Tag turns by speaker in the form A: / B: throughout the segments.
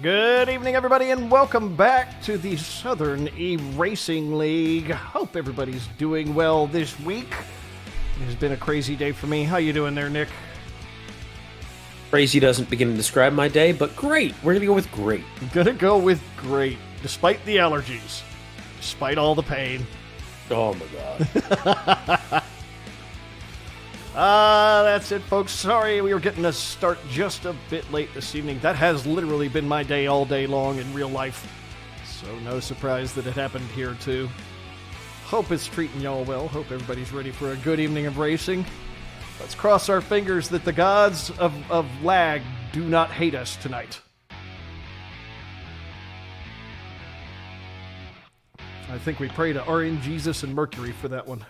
A: Good evening, everybody, and welcome back to the Southern E-Racing League. Hope everybody's doing well this week. It has been a crazy day for me. How you doing there, Nick?
B: Crazy doesn't begin to describe my day, but great. We're going to go with great.
A: I'm gonna go with great, despite the allergies, despite all the pain.
B: Oh, my God.
A: That's it, folks. Sorry, we were getting a start just a bit late this evening. That has literally been my day all day long in real life. So no surprise that it happened here, too. Hope it's treating y'all well. Hope everybody's ready for a good evening of racing. Let's cross our fingers that the gods of lag do not hate us tonight. I think we pray to Orion, Jesus, and Mercury for that one.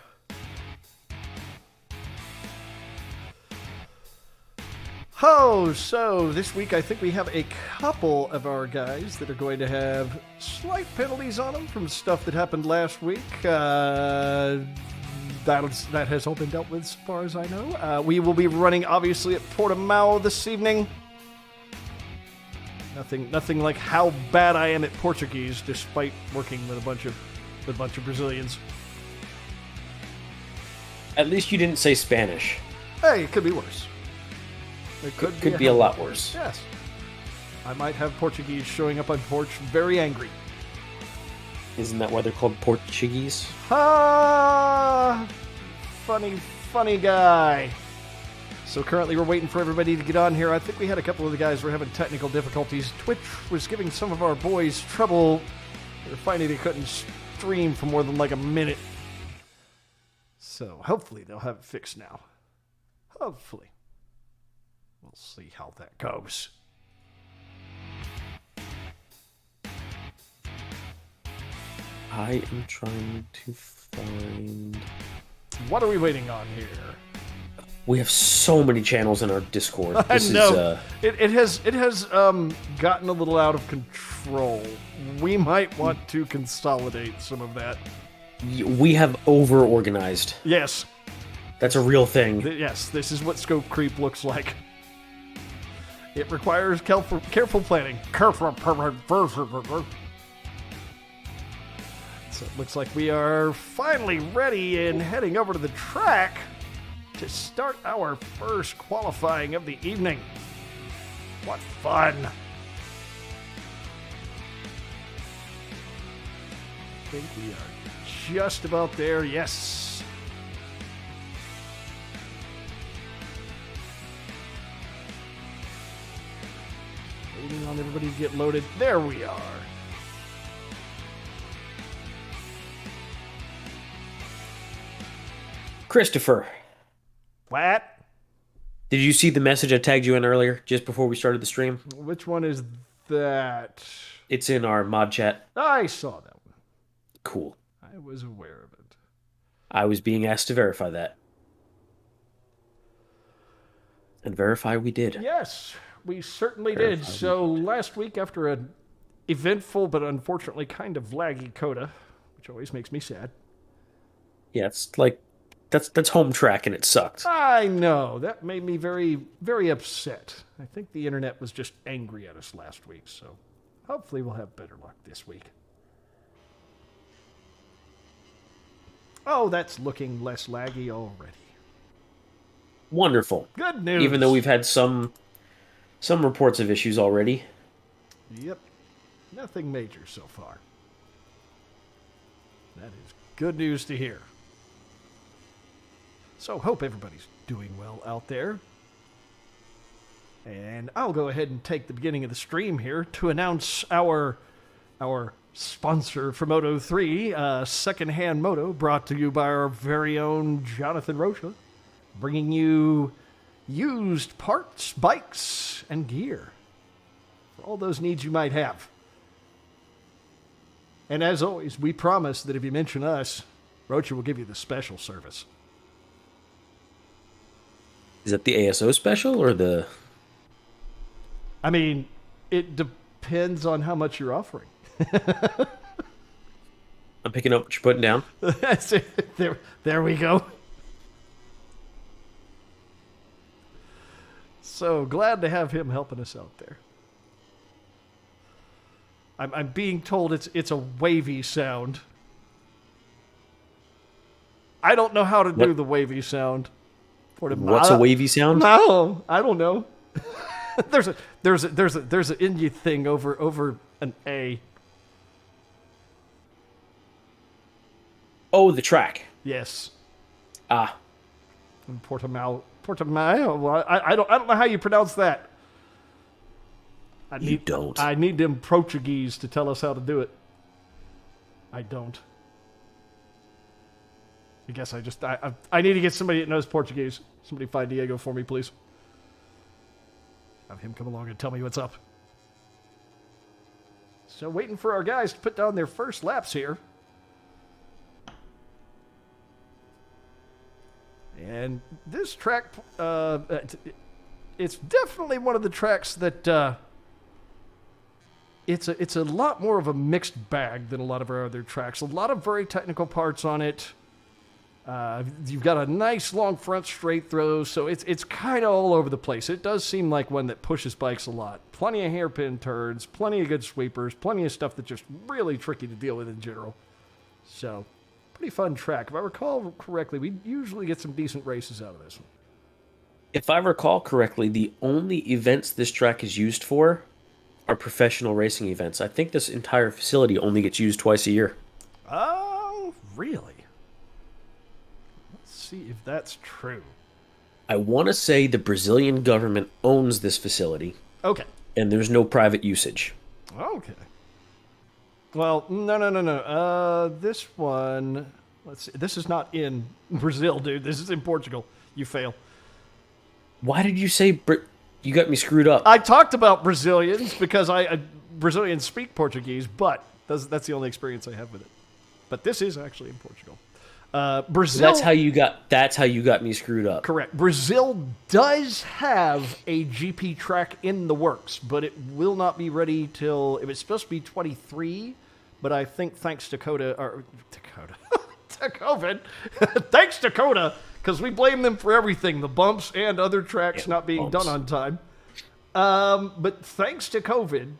A: Oh, so this week I think we have a couple of our guys that are going to have slight penalties on them from stuff that happened last week. That has all been dealt with as far as I know. We will be running, obviously, at Portimao this evening. Nothing like how bad I am at Portuguese, despite working with a bunch of Brazilians.
B: At least you didn't say Spanish.
A: Hey, it could be worse. It
B: could be a lot worse.
A: Yes. I might have Portuguese showing up on porch very angry.
B: Isn't that why they're called Portuguese?
A: Ah, funny guy. So currently we're waiting for everybody to get on here. I think we had a couple of the guys who were having technical difficulties. Twitch was giving some of our boys trouble. They were finding they couldn't stream for more than like a minute. So hopefully they'll have it fixed now. Hopefully. We'll see how that goes.
B: I am trying to find...
A: What are we waiting on here?
B: We have so many channels in our Discord.
A: This know. It has gotten a little out of control. We might want to consolidate some of that.
B: We have over-organized.
A: Yes.
B: That's a real thing.
A: Yes, this is what scope creep looks like. It requires careful planning. So it looks like we are finally ready and heading over to the track to start our first qualifying of the evening. What fun! I think we are just about there. Yes. Waiting on everybody to get loaded. There we are.
B: Christopher.
A: What?
B: Did you see the message I tagged you in earlier, just before we started the stream?
A: Which one is that?
B: It's in our mod chat.
A: I saw that one.
B: Cool.
A: I was aware of it.
B: I was being asked to verify that. And verify we did.
A: Yes, we certainly did. So last week, after an eventful but unfortunately kind of laggy coda, which always makes me sad.
B: Yeah, it's like, that's home track and it sucked.
A: I know. That made me very, very upset. I think the internet was just angry at us last week, so hopefully we'll have better luck this week. Oh, that's looking less laggy already.
B: Wonderful.
A: Good news.
B: Even though we've had some reports of issues already.
A: Yep. Nothing major so far. That is good news to hear. So hope everybody's doing well out there. And I'll go ahead and take the beginning of the stream here to announce our sponsor for Moto 3, Secondhand Moto, brought to you by our very own Jonathan Rocha, bringing you used parts, bikes, and gear for all those needs you might have. And as always, we promise that if you mention us, Rocha will give you the special service.
B: Is that the ASO special or the...
A: I mean, it depends on how much you're offering.
B: I'm picking up what you're putting down.
A: There we go. So glad to have him helping us out there. I'm being told it's a wavy sound. I don't know how to do the wavy sound.
B: What's a wavy sound?
A: No, I don't know. there's an indie thing over an A.
B: Oh, the track.
A: Yes.
B: Ah.
A: Portimao. Well, I don't know how you pronounce that. I need them Portuguese to tell us how to do it. I don't. I guess I need to get somebody that knows Portuguese. Somebody find Diego for me, please. Have him come along and tell me what's up. So waiting for our guys to put down their first laps here. And this track, it's definitely one of the tracks that it's a lot more of a mixed bag than a lot of our other tracks. A lot of very technical parts on it. You've got a nice long front straight throw, so it's kind of all over the place. It does seem like one that pushes bikes a lot. Plenty of hairpin turns, plenty of good sweepers, plenty of stuff that's just really tricky to deal with in general. So, pretty fun track. If I recall correctly, we usually get some decent races out of this one.
B: If I recall correctly, the only events this track is used for are professional racing events. I think this entire facility only gets used twice a year.
A: Oh, really? See if that's true.
B: I want to say the Brazilian government owns this facility.
A: Okay.
B: And there's no private usage.
A: Okay. Well, no. This one, let's see. This is not in Brazil, dude. This is in Portugal. You fail.
B: Why did you say you got me screwed up?
A: I talked about Brazilians because Brazilians speak Portuguese, but that's the only experience I have with it. But this is actually in Portugal. Brazil.
B: That's how you got me screwed up.
A: Correct. Brazil does have a GP track in the works, but it will not be ready till it was supposed to be 23. But I think thanks to to COVID, thanks to Coda, because we blame them for everything, the bumps and other tracks not being done on time. But thanks to COVID,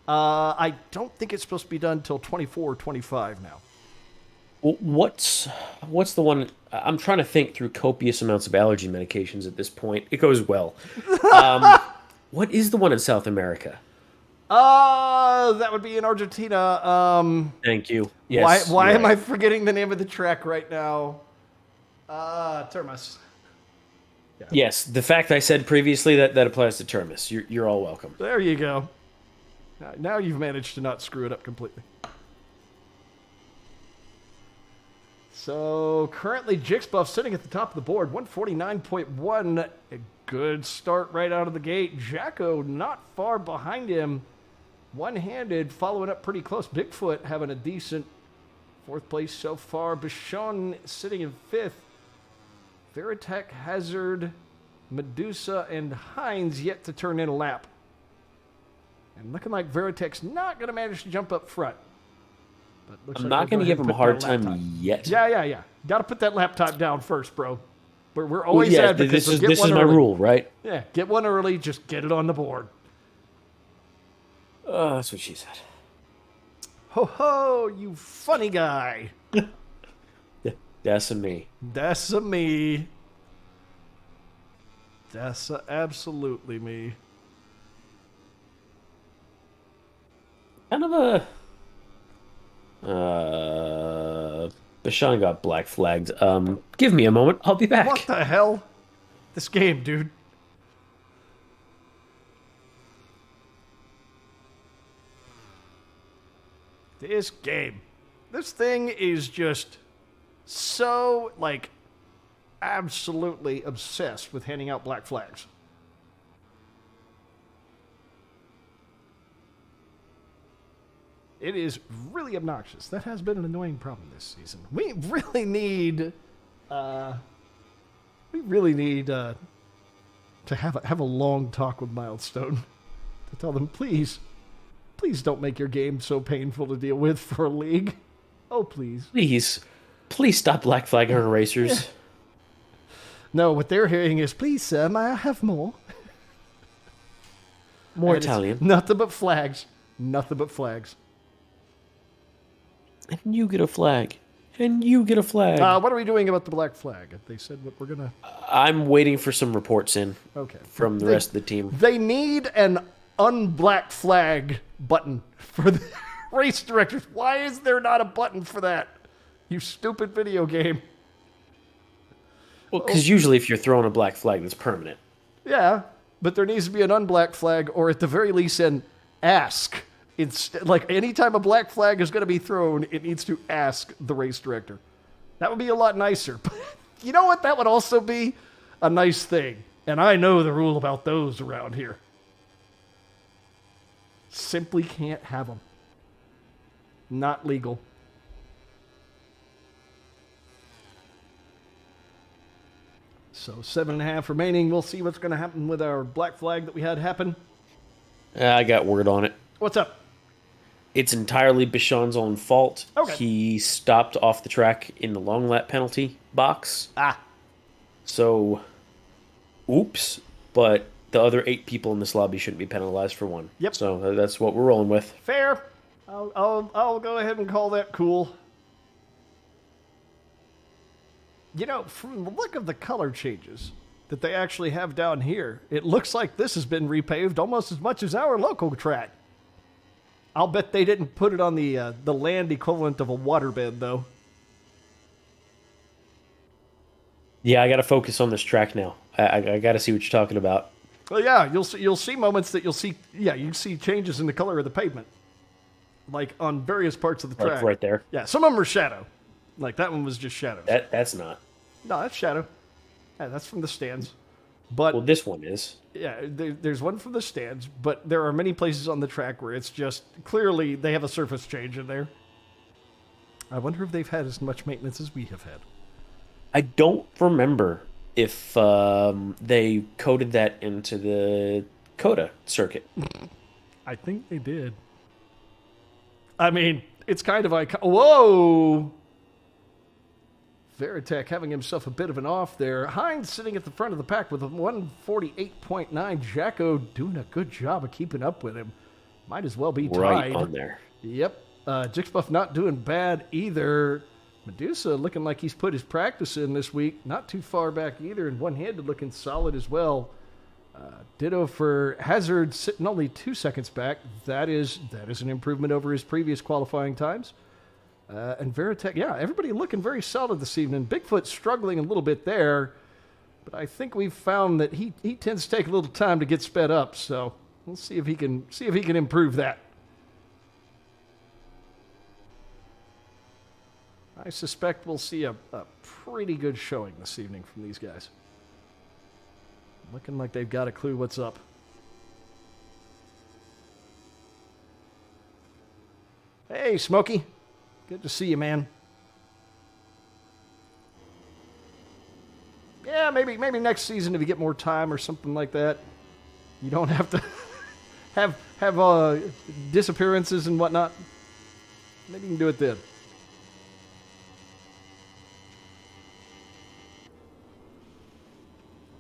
A: I don't think it's supposed to be done till 24 or 25 now.
B: What's the one? I'm trying to think through copious amounts of allergy medications at this point. It goes well. What is the one in South America?
A: That would be in Argentina.
B: Thank you. Yes.
A: Why am I forgetting the name of the track right now? Termas.
B: Yeah. Yes, the fact I said previously that applies to Termas. You're all welcome.
A: There you go. Now you've managed to not screw it up completely. So currently Jixbuff sitting at the top of the board, 149.1. A good start right out of the gate. Jacko not far behind him. One-handed, following up pretty close. Bigfoot having a decent fourth place so far. Bichon sitting in fifth. Veritech, Hazard, Medusa, and Hines yet to turn in a lap. And looking like Veritech's not going to manage to jump up front. But
B: I'm not going to give him a hard time yet.
A: Yeah. Got to put that laptop down first, bro. We're always advocates.
B: This is my rule, right?
A: Yeah, get one early. Just get it on the board.
B: That's what she said.
A: Ho ho, you funny guy.
B: That's a me.
A: That's a me. That's absolutely me.
B: Kind of a... Bashan got black flagged. Give me a moment. I'll be back.
A: What the hell? This game, dude. This game. This thing is just so, absolutely obsessed with handing out black flags. It is really obnoxious. That has been an annoying problem this season. We really need, to have a long talk with Milestone to tell them, please don't make your game so painful to deal with for a league. Oh, please.
B: Please stop black flagging our racers.
A: Yeah. No, what they're hearing is, please, sir, may I have more?
B: More Italian.
A: Nothing but flags. Nothing but flags.
B: And you get a flag. And you get a flag.
A: What are we doing about the black flag? They said what we're gonna.
B: I'm waiting for some reports in from the rest of the team.
A: They need an unblack flag button for the race directors. Why is there not a button for that? You stupid video game.
B: Well, because usually if you're throwing a black flag, that's permanent.
A: Yeah, but there needs to be an unblack flag, or at the very least, an ask. It's like anytime a black flag is going to be thrown, it needs to ask the race director. That would be a lot nicer. But you know what? That would also be a nice thing. And I know the rule about those around here. Simply can't have them. Not legal. So 7.5 remaining. We'll see what's going to happen with our black flag that we had happen.
B: I got word on it.
A: What's up?
B: It's entirely Bichon's own fault.
A: Okay.
B: He stopped off the track in the long lap penalty box. So, oops. But the other 8 people in this lobby shouldn't be penalized for one.
A: Yep.
B: So that's what we're rolling with.
A: Fair. I'll go ahead and call that cool. You know, from the look of the color changes that they actually have down here, it looks like this has been repaved almost as much as our local track. I'll bet they didn't put it on the land equivalent of a waterbed, though.
B: Yeah, I got to focus on this track now. I got to see what you're talking about.
A: Well, yeah, you'll see moments that you see changes in the color of the pavement, like on various parts of the track.
B: Like right there.
A: Yeah, some of them are shadow. Like that one was just shadows.
B: That's not.
A: No, that's shadow. Yeah, that's from the stands. But
B: well, this one is.
A: Yeah, there's one from the stands, but there are many places on the track where it's just clearly they have a surface change in there. I wonder if they've had as much maintenance as we have had.
B: I don't remember if they coded that into the COTA circuit.
A: I think they did. I mean, it's kind of like, whoa! Veritech having himself a bit of an off there. Hines sitting at the front of the pack with a 148.9. Jacko doing a good job of keeping up with him. Might as well be tied.
B: Right on there.
A: Yep. Jixbuff not doing bad either. Medusa looking like he's put his practice in this week. Not too far back either, and one-handed looking solid as well. Ditto for Hazard sitting only 2 seconds back. That is an improvement over his previous qualifying times. And Veritech, yeah, everybody looking very solid this evening. Bigfoot struggling a little bit there, but I think we've found that he tends to take a little time to get sped up. So we'll see if he can improve that. I suspect we'll see a pretty good showing this evening from these guys. Looking like they've got a clue what's up. Hey, Smokey. Good to see you, man. Yeah, maybe next season if you get more time or something like that. You don't have to have disappearances and whatnot. Maybe you can do it then.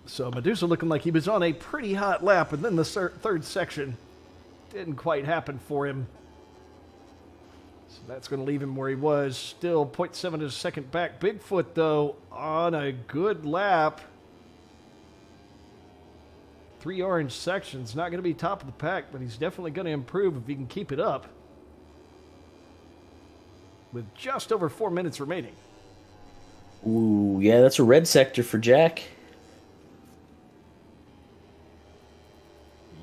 A: So Medusa looking like he was on a pretty hot lap, and then the third section didn't quite happen for him. So that's going to leave him where he was. Still 0.7 of a second back. Bigfoot, though, on a good lap. 3 orange sections. Not going to be top of the pack, but he's definitely going to improve if he can keep it up. With just over 4 minutes remaining.
B: Ooh, yeah, that's a red sector for Jack.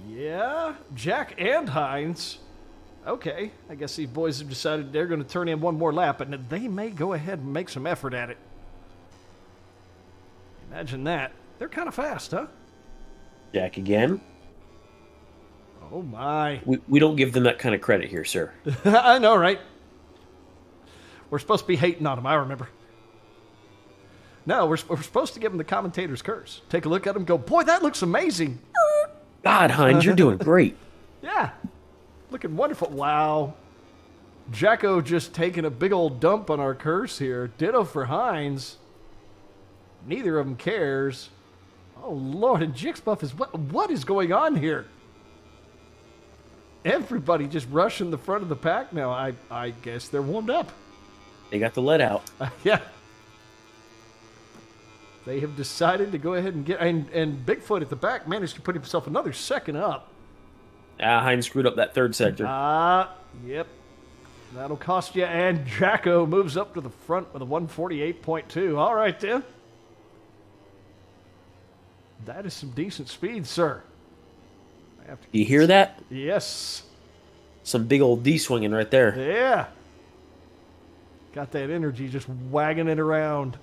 A: Yeah, Jack and Hines. Okay, I guess these boys have decided they're going to turn in one more lap, and they may go ahead and make some effort at it. Imagine that. They're kind of fast, huh?
B: Jack again.
A: Oh, my.
B: We don't give them that kind of credit here, sir.
A: I know, right? We're supposed to be hating on them, I remember. No, we're supposed to give them the commentator's curse. Take a look at them, go, boy, that looks amazing.
B: God, Hines, you're doing great.
A: Yeah. Looking wonderful. Wow. Jacko just taking a big old dump on our curse here. Ditto for Hines. Neither of them cares. Oh, Lord. And Jixbuff is... What is going on here? Everybody just rushing the front of the pack now. I guess they're warmed up.
B: They got the let out.
A: Yeah. They have decided to go ahead and get... And Bigfoot at the back managed to put himself another second up.
B: Hines screwed up that third sector.
A: Yep. That'll cost you. And Jacko moves up to the front with a 148.2. All right, then. That is some decent speed, sir.
B: You hear that?
A: Yes.
B: Some big old D swinging right there.
A: Yeah. Got that energy just wagging it around.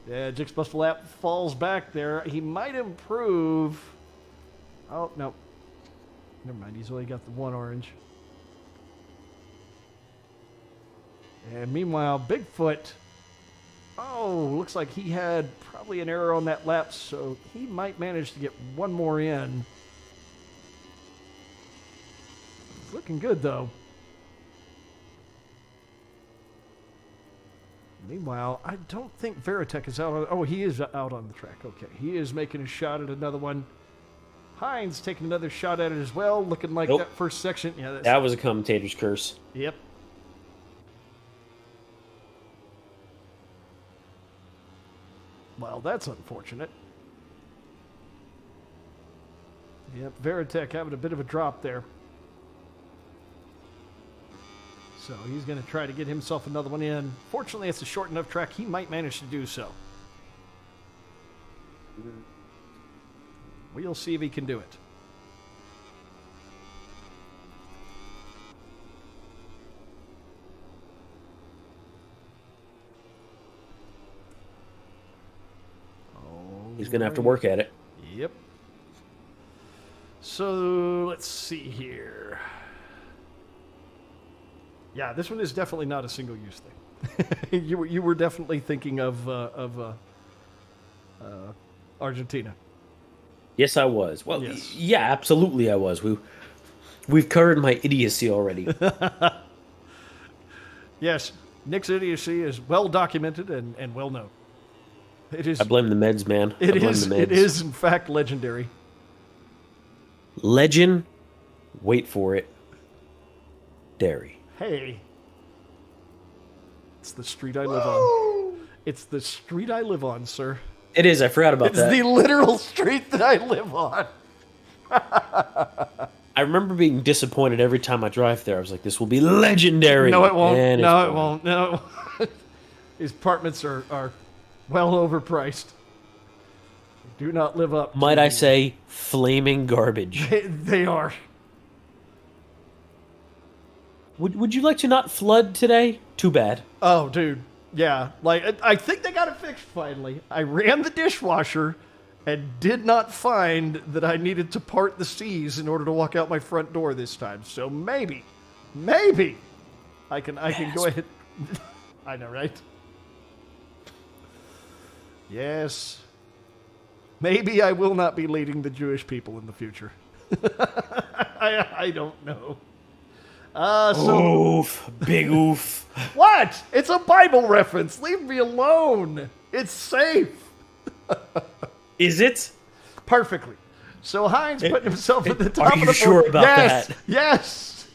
A: Yeah, Jixbuff Lap falls back there. He might improve. Oh, no. Never mind, he's only got the one orange. And meanwhile, Bigfoot... Oh, looks like he had probably an error on that lap, so he might manage to get one more in. It's looking good, though. Meanwhile, I don't think Veritech is out on... Oh, he is out on the track. Okay, he is making a shot at another one. Hines taking another shot at it as well, looking like that first section. Yeah,
B: that was a commentator's curse.
A: Yep. Well, that's unfortunate. Yep, Veritech having a bit of a drop there. So he's going to try to get himself another one in. Fortunately, it's a short enough track. He might manage to do so. We'll see if he can do it.
B: He's going to have to work at it.
A: Yep. So, let's see here. Yeah, this one is definitely not a single-use thing. you were definitely thinking of Argentina.
B: Yes, I was. Well,
A: yes.
B: Yeah, absolutely I was. We've covered my idiocy already.
A: Yes, Nick's idiocy is well documented and well known. It is.
B: I blame the meds, man.
A: It is, in fact, legendary.
B: Legend. Wait for it. Dairy.
A: Hey. It's the street I live on. It's the street I live on, sir.
B: It is. I forgot about that.
A: It's the literal street that I live on.
B: I remember being disappointed every time I drive there. I was like, this will be legendary.
A: No, it won't.
B: And
A: No, it won't. No. These apartments are well overpriced. Do not live up.
B: Might I say, flaming garbage.
A: They are.
B: Would you like to not flood today? Too bad.
A: Oh, dude. Yeah. Like, I think they got it fixed finally. I ran the dishwasher and did not find that I needed to part the seas in order to walk out my front door this time. So maybe I can go ahead. I know, right? Yes. Maybe I will not be leading the Jewish people in the future. I don't know.
B: Oof. Big oof.
A: What? It's a Bible reference. Leave me alone. It's safe.
B: Is it?
A: Perfectly. So Hines putting himself at the top of the board.
B: Are you sure about that?
A: Yes.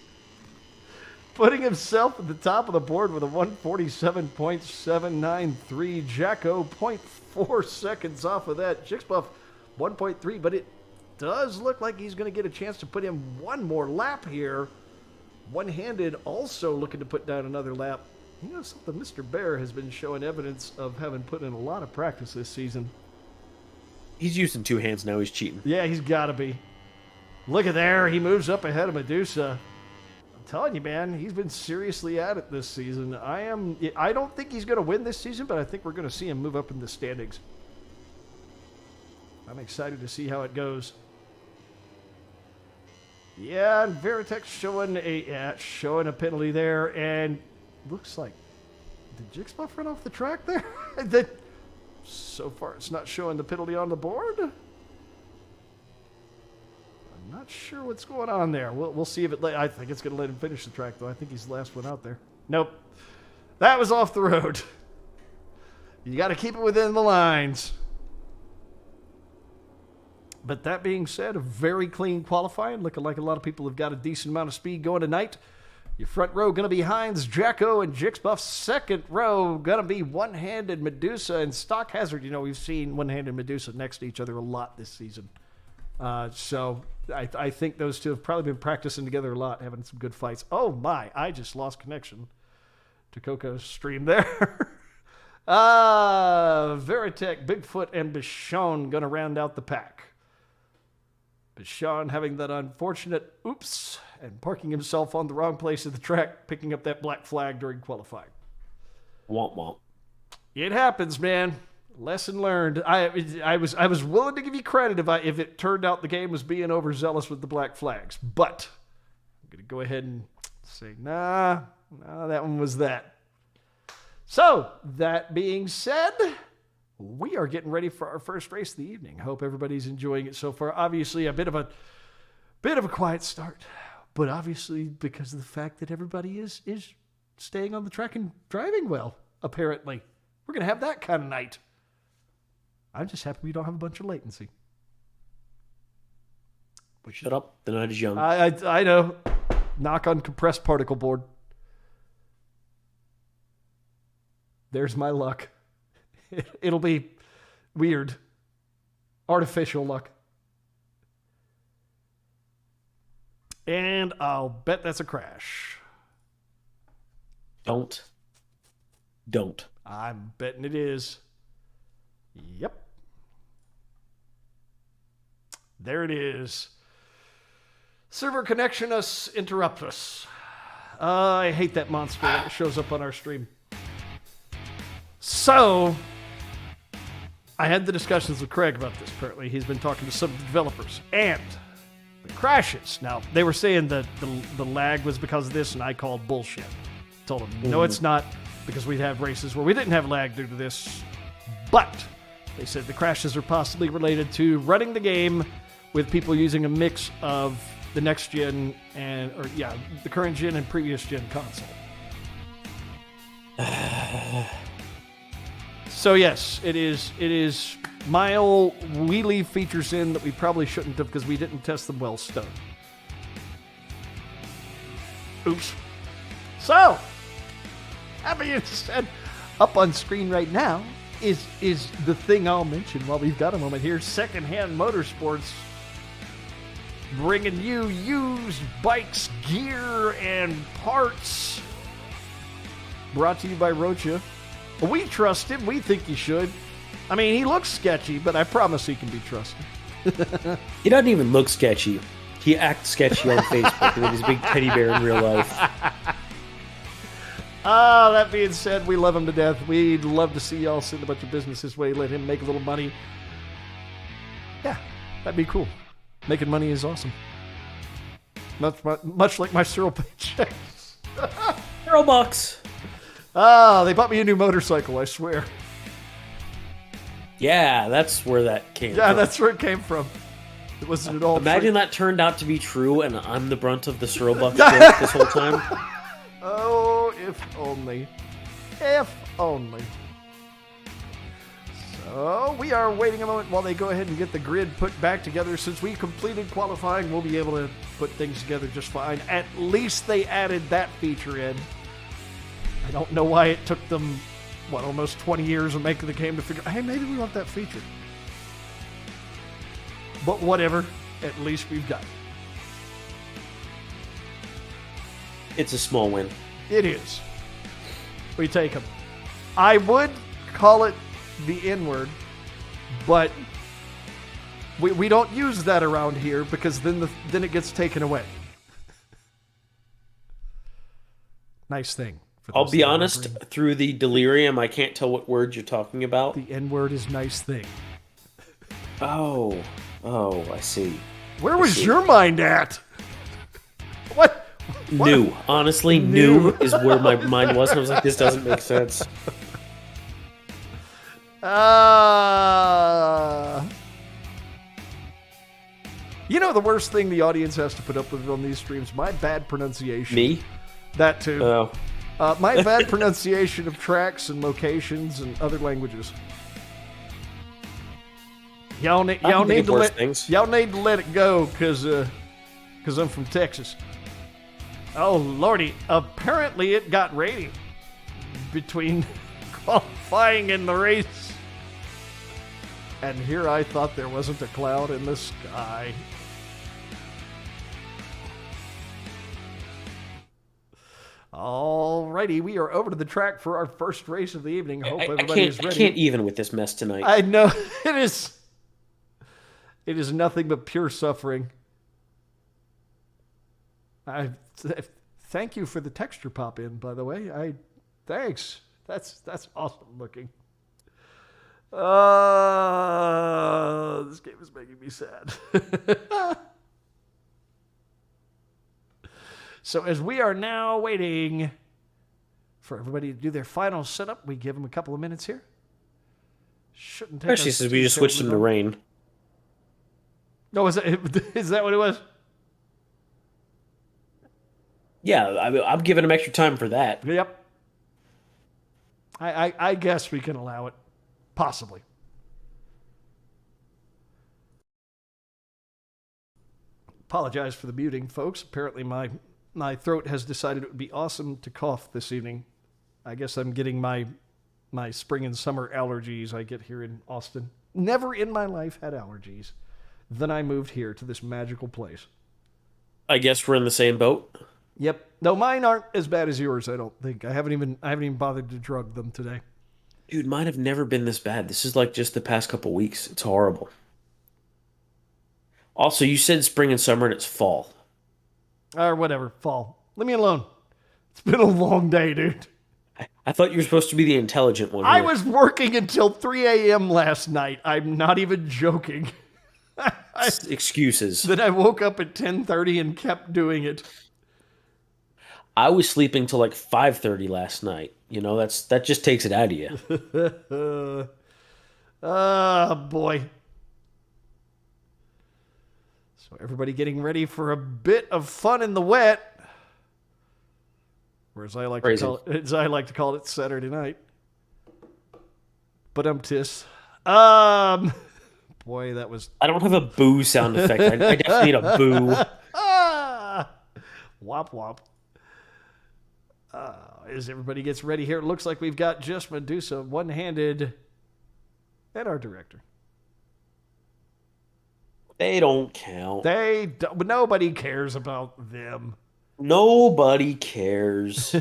A: Putting himself at the top of the board with a 147.793. Jacko 0.4 seconds off of that. Jixbuff 1.3, but it does look like he's going to get a chance to put in one more lap here. One-handed also looking to put down another lap. You know something? Mr. Bear has been showing evidence of having put in a lot of practice this season.
B: He's using two hands now. He's cheating.
A: Yeah, he's got to be. Look at there. He moves up ahead of Medusa. I'm telling you, man, he's been seriously at it this season. I don't think he's going to win this season, but I think we're going to see him move up in the standings. I'm excited to see how it goes. Yeah, and Veritech showing a penalty there, and looks like did Jixbuff run off the track there? So far, it's not showing the penalty on the board. I'm not sure what's going on there. We'll see if it. I think it's going to let him finish the track, though. I think he's the last one out there. Nope, that was off the road. You got to keep it within the lines. But that being said, a very clean qualifying, looking like a lot of people have got a decent amount of speed going tonight. Your front row going to be Hines, Jacko, and Jixbuff. Second row going to be One-Handed Medusa and Stock Hazard. You know, we've seen One-Handed Medusa next to each other a lot this season. So I think those two have probably been practicing together a lot, having some good fights. Oh, my. I just lost connection to Coco's stream there. Veritech, Bigfoot, and Bichon going to round out the pack. Bichon having that unfortunate oops and parking himself on the wrong place of the track, picking up that black flag during qualifying.
B: Womp womp.
A: It happens, man. Lesson learned. I was willing to give you credit if it turned out the game was being overzealous with the black flags, but I'm gonna go ahead and say nah, that one was that. So that being said, we are getting ready for our first race of the evening. Hope everybody's enjoying it so far. Obviously, a bit of a quiet start, but obviously because of the fact that everybody is staying on the track and driving well. Apparently, we're gonna have that kind of night. I'm just happy we don't have a bunch of latency.
B: Shut up. The night is young.
A: I know. Knock on compressed particle board. There's my luck. It'll be weird. Artificial luck. And I'll bet that's a crash.
B: Don't.
A: I'm betting it is. Yep. There it is. Server connection us, interrupt us. I hate that monster when it shows up on our stream. So, I had the discussions with Craig about this. Apparently, he's been talking to some developers. And the crashes. Now, they were saying that the lag was because of this, and I called bullshit. Told him, no, it's not, because we'd have races where we didn't have lag due to this. But they said the crashes are possibly related to running the game with people using a mix of the next gen the current gen and previous gen console. So yes, it is mild wheelie features in that we probably shouldn't have because we didn't test them well stoned. Oops. So, that being said, up on screen right now is the thing I'll mention while we've got a moment here. Secondhand Motorsports bringing you used bikes, gear, and parts. Brought to you by Rocha. We trust him. We think he should. I mean, he looks sketchy, but I promise he can be trusted.
B: He doesn't even look sketchy. He acts sketchy on Facebook with his big teddy bear in real life.
A: That being said, we love him to death. We'd love to see y'all send a bunch of business his way, let him make a little money. Yeah, that'd be cool. Making money is awesome. Much like my Cyril paychecks.
B: $0.
A: They bought me a new motorcycle, I swear.
B: Yeah, that's where that came from.
A: Yeah, that's where it came from. It wasn't at all
B: Imagine that turned out to be true and I'm the brunt of the Cyril joke this whole time.
A: Oh, if only. If only. So, we are waiting a moment while they go ahead and get the grid put back together. Since we completed qualifying, we'll be able to put things together just fine. At least they added that feature in. I don't know why it took them, almost 20 years of making the game to figure, hey, maybe we want that feature. But whatever, at least we've got it.
B: It's a small win.
A: It is. We take them. I would call it the N-word, but we don't use that around here because then it gets taken away. Nice thing.
B: I'll be honest, through the delirium, I can't tell what word you're talking about.
A: The N-word is nice thing.
B: Oh, I see.
A: Where was your mind at? What?
B: New. Honestly, new is where my mind was. And I was like, this doesn't make sense.
A: You know the worst thing the audience has to put up with on these streams? My bad pronunciation.
B: Me?
A: That too.
B: Oh.
A: My bad pronunciation of tracks and locations and other languages. Y'all need to let it go because I'm from Texas. Oh lordy! Apparently it got rainy between qualifying and the race, and here I thought there wasn't a cloud in the sky. Alrighty, we are over to the track for our first race of the evening. Hope everybody is ready.
B: I can't even with this mess tonight.
A: I know it is. It is nothing but pure suffering. Thank you for the texture pop in, by the way. Thanks. That's awesome looking. This game is making me sad. So as we are now waiting for everybody to do their final setup, we give them a couple of minutes here. Shouldn't take.
B: Especially since we just switched them to rain.
A: No, is that what it was?
B: Yeah, I'm giving them extra time for that.
A: Yep. I guess we can allow it. Possibly. Apologize for the muting, folks. Apparently my throat has decided it would be awesome to cough this evening. I guess I'm getting my spring and summer allergies I get here in Austin. Never in my life had allergies. Then I moved here to this magical place.
B: I guess we're in the same boat.
A: Yep. No, mine aren't as bad as yours, I don't think. I haven't even bothered to drug them today.
B: Dude, mine have never been this bad. This is like just the past couple weeks. It's horrible. Also, you said spring and summer and it's fall.
A: Or whatever, fall. Leave me alone. It's been a long day, dude.
B: I thought you were supposed to be the intelligent one here.
A: I was working until 3 a.m. last night. I'm not even joking.
B: Excuses.
A: Then I woke up at 10:30 and kept doing it.
B: I was sleeping till like 5:30 last night. You know, that just takes it out of you.
A: Oh, boy. So everybody getting ready for a bit of fun in the wet. Or as I like to call it, Saturday night. But boy, that was...
B: I don't have a boo sound effect. I definitely need a boo.
A: Womp womp. As everybody gets ready here, it looks like we've got just Medusa one-handed and our director.
B: They don't count.
A: Nobody cares about them.
B: Nobody cares.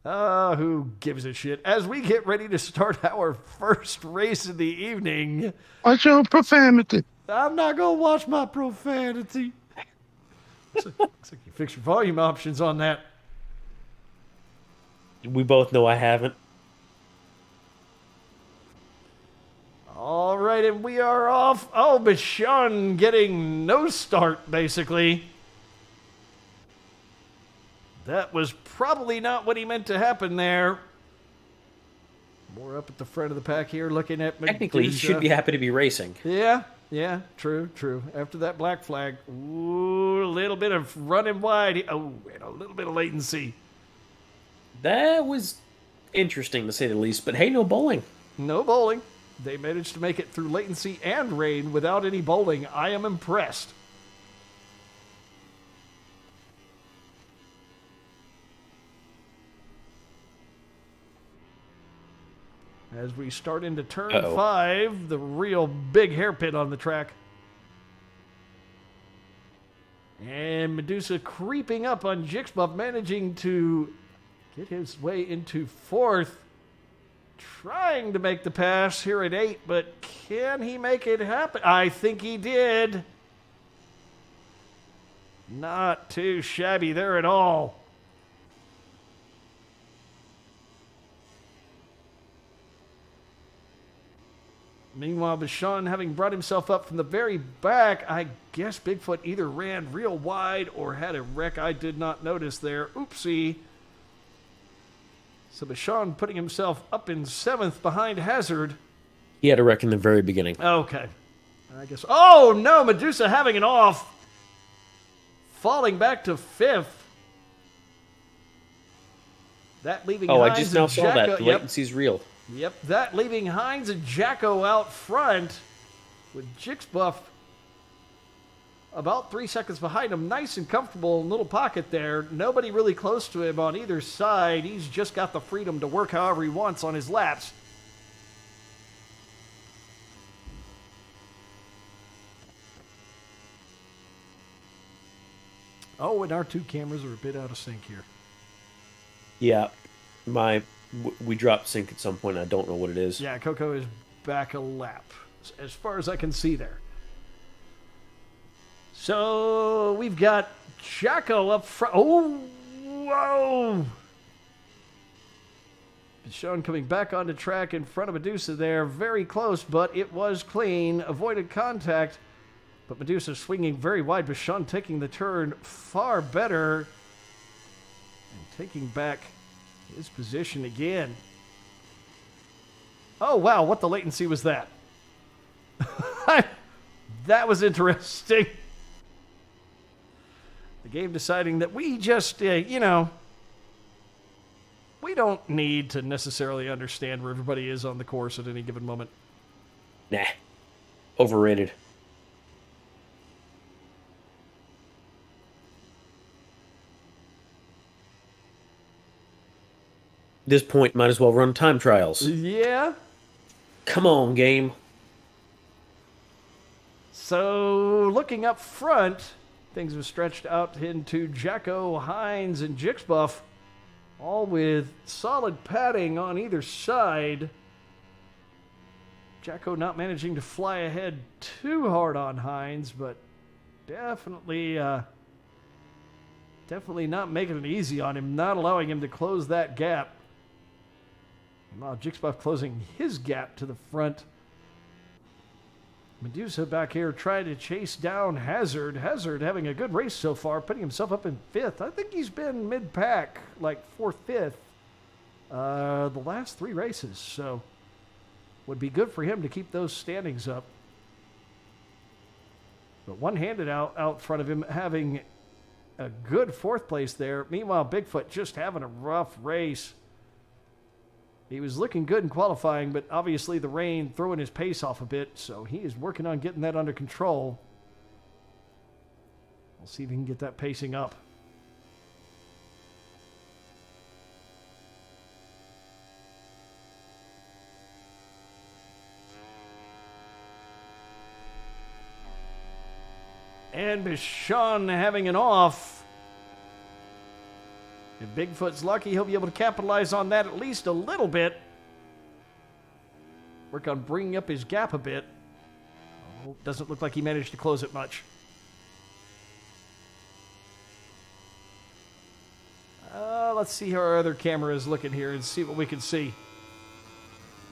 A: Who gives a shit? As we get ready to start our first race of the evening.
C: Watch your profanity.
A: I'm not going to watch my profanity. Looks like you fixed your volume options on that.
B: We both know I haven't.
A: All right, and we are off. Oh, Bichon getting no start, basically. That was probably not what he meant to happen there. More up at the front of the pack here, looking at Medusa.
B: Technically, he should be happy to be racing.
A: Yeah, true. After that black flag, ooh, a little bit of running wide. Oh, and a little bit of latency.
B: That was interesting, to say the least. But hey, no bowling.
A: No bowling. They managed to make it through latency and rain without any bowling. I am impressed. As we start into turn 5, the real big hairpin on the track. And Medusa creeping up on Jixbuff, managing to get his way into 4th. Trying to make the pass here at 8, but can he make it happen? I think he did. Not too shabby there at all. Meanwhile, Bichon, having brought himself up from the very back, I guess Bigfoot either ran real wide or had a wreck I did not notice there. Oopsie. So Bichon putting himself up in 7th behind Hazard.
B: He had a wreck in the very beginning.
A: Okay. I guess. Oh, no. Medusa having it off. Falling back to 5th. That leaving
B: I
A: Hines
B: just now
A: and
B: saw
A: Jacko.
B: that. The latency's real.
A: Yep, that leaving Hines and Jacko out front with Jixbuff about 3 seconds behind him. Nice and comfortable little pocket there. Nobody really close to him on either side. He's just got the freedom to work however he wants on his laps. Oh, and our two cameras are a bit out of sync here.
B: Yeah, we dropped sync at some point. I don't know what it is.
A: Yeah, Coco is back a lap, as far as I can see there. So we've got Jacko up front. Oh, whoa! Sean coming back onto track in front of Medusa there. Very close, but it was clean. Avoided contact, but Medusa swinging very wide. Bichon taking the turn far better and taking back his position again. Oh, wow. What the latency was that? That was interesting. The game deciding that we just, we don't need to necessarily understand where everybody is on the course at any given moment.
B: Nah. Overrated. This point might as well run time trials.
A: Yeah.
B: Come on, game.
A: So, looking up front, things have stretched out into Jacko, Hines, and Jixbuff, all with solid padding on either side. Jacko not managing to fly ahead too hard on Hines, but definitely not making it easy on him, not allowing him to close that gap. Now Jixbuff closing his gap to the front. Medusa back here trying to chase down Hazard. Hazard having a good race so far, putting himself up in 5th. I think he's been mid-pack, like 4th, 5th, the last 3 races. So would be good for him to keep those standings up. But one-handed out front of him, having a good 4th place there. Meanwhile, Bigfoot just having a rough race. He was looking good in qualifying, but obviously the rain throwing his pace off a bit, so he is working on getting that under control. We'll see if he can get that pacing up. And Bichon having an off. If Bigfoot's lucky, he'll be able to capitalize on that at least a little bit. Work on bringing up his gap a bit. Oh, doesn't look like he managed to close it much. Let's see how our other camera is looking here and see what we can see.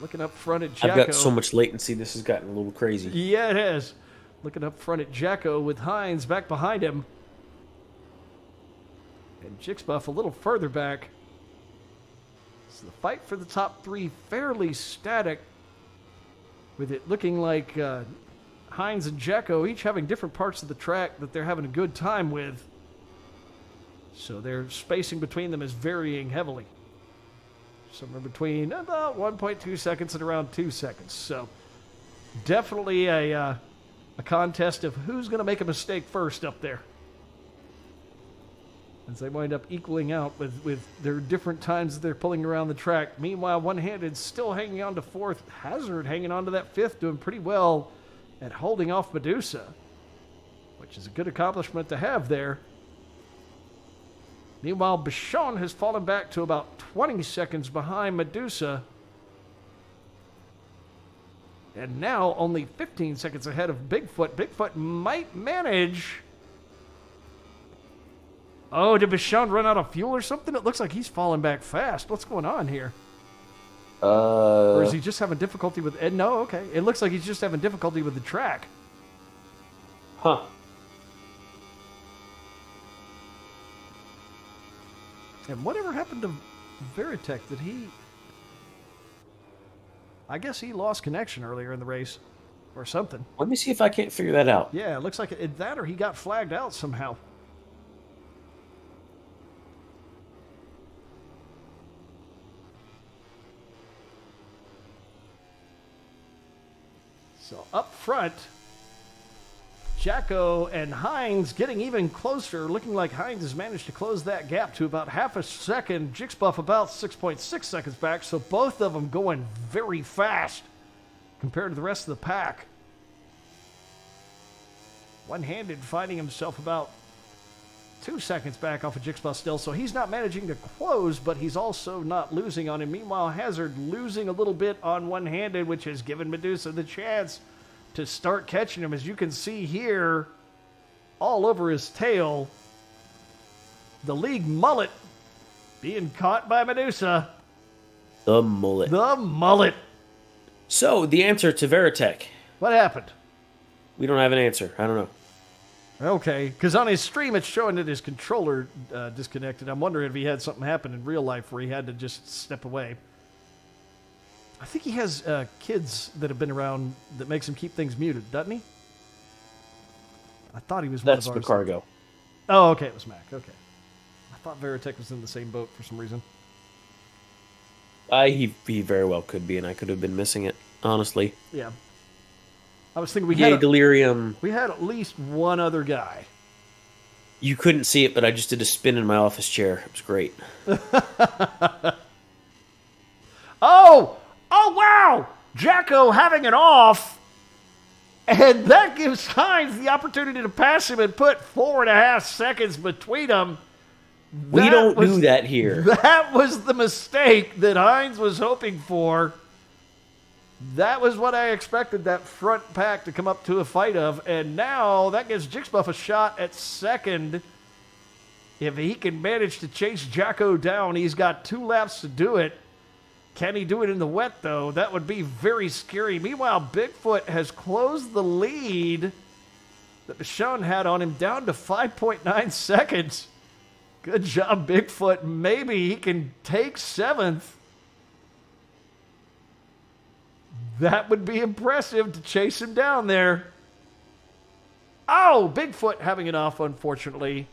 A: Looking up front at Jacko.
B: I've got so much latency, this has gotten a little crazy.
A: Yeah, it has. Looking up front at Jacko with Hines back behind him. And Jixbuff a little further back. So the fight for the top 3 fairly static, with it looking like Hines and Jacko each having different parts of the track that they're having a good time with. So their spacing between them is varying heavily. Somewhere between about 1.2 seconds and around 2 seconds. So definitely a contest of who's going to make a mistake first up there. As they wind up equaling out with their different times that they're pulling around the track. Meanwhile, one-handed still hanging on to 4th. Hazard hanging on to that 5th, doing pretty well at holding off Medusa, which is a good accomplishment to have there. Meanwhile, Bichon has fallen back to about 20 seconds behind Medusa. And now only 15 seconds ahead of Bigfoot. Bigfoot might manage. Oh, did Bichon run out of fuel or something? It looks like he's falling back fast. What's going on here? Or is he just having difficulty with... No, okay. It looks like he's just having difficulty with the track.
B: Huh.
A: And whatever happened to Veritech? Did he... I guess he lost connection earlier in the race. Or something.
B: Let me see if I can't figure that out.
A: Yeah, it looks like that or he got flagged out somehow. So up front, Jacko and Hines getting even closer, looking like Hines has managed to close that gap to about half a second. Jixbuff about 6.6 seconds back, so both of them going very fast compared to the rest of the pack. One-handed finding himself about 2 seconds back off of Jixbuff still, so he's not managing to close, but he's also not losing on him. Meanwhile, Hazard losing a little bit on one-handed, which has given Medusa the chance to start catching him, as you can see here, all over his tail. The league mullet being caught by Medusa.
B: The mullet.
A: The mullet.
B: So, the answer to Veritech.
A: What happened?
B: We don't have an answer. I don't know.
A: Okay, because on his stream it's showing that his controller disconnected. I'm wondering if he had something happen in real life where he had to just step away. I think he has kids that have been around that makes him keep things muted, doesn't he? I thought he was one
B: That's
A: of ours.
B: the cargo.
A: Oh, okay, it was Mac. Okay. I thought Veritech was in the same boat for some reason.
B: He very well could be, and I could have been missing it, honestly.
A: Yeah. I was thinking
B: Yay, delirium.
A: we had at least one other guy.
B: You couldn't see it, but I just did a spin in my office chair. It was great.
A: Oh! Oh, wow! Jacko having it off. And that gives Hines the opportunity to pass him and put 4.5 seconds between them.
B: We don't do that here.
A: That was the mistake that Hines was hoping for. That was what I expected that front pack to come up to a fight of. And now that gives Jixbuff a shot at second. If he can manage to chase Jacko down, he's got 2 laps to do it. Can he do it in the wet, though? That would be very scary. Meanwhile, Bigfoot has closed the lead that Michonne had on him down to 5.9 seconds. Good job, Bigfoot. Maybe he can take 7th. That would be impressive to chase him down there. Oh, Bigfoot having it off, unfortunately.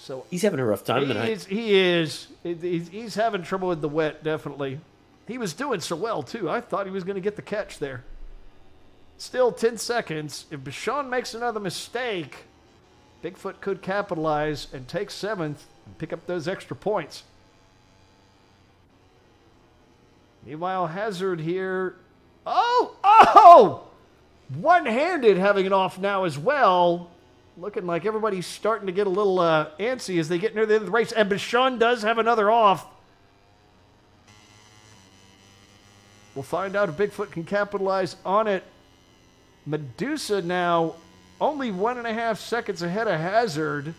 A: So
B: He's having a rough time tonight.
A: He is. He's having trouble with the wet, definitely. He was doing so well, too. I thought he was going to get the catch there. Still 10 seconds. If Bashan makes another mistake, Bigfoot could capitalize and take 7th and pick up those extra points. Meanwhile, Hazard here. Oh! One-handed having it off now as well. Looking like everybody's starting to get a little antsy as they get near the end of the race. And Bashan does have another off. We'll find out if Bigfoot can capitalize on it. Medusa now only 1.5 seconds ahead of Hazard.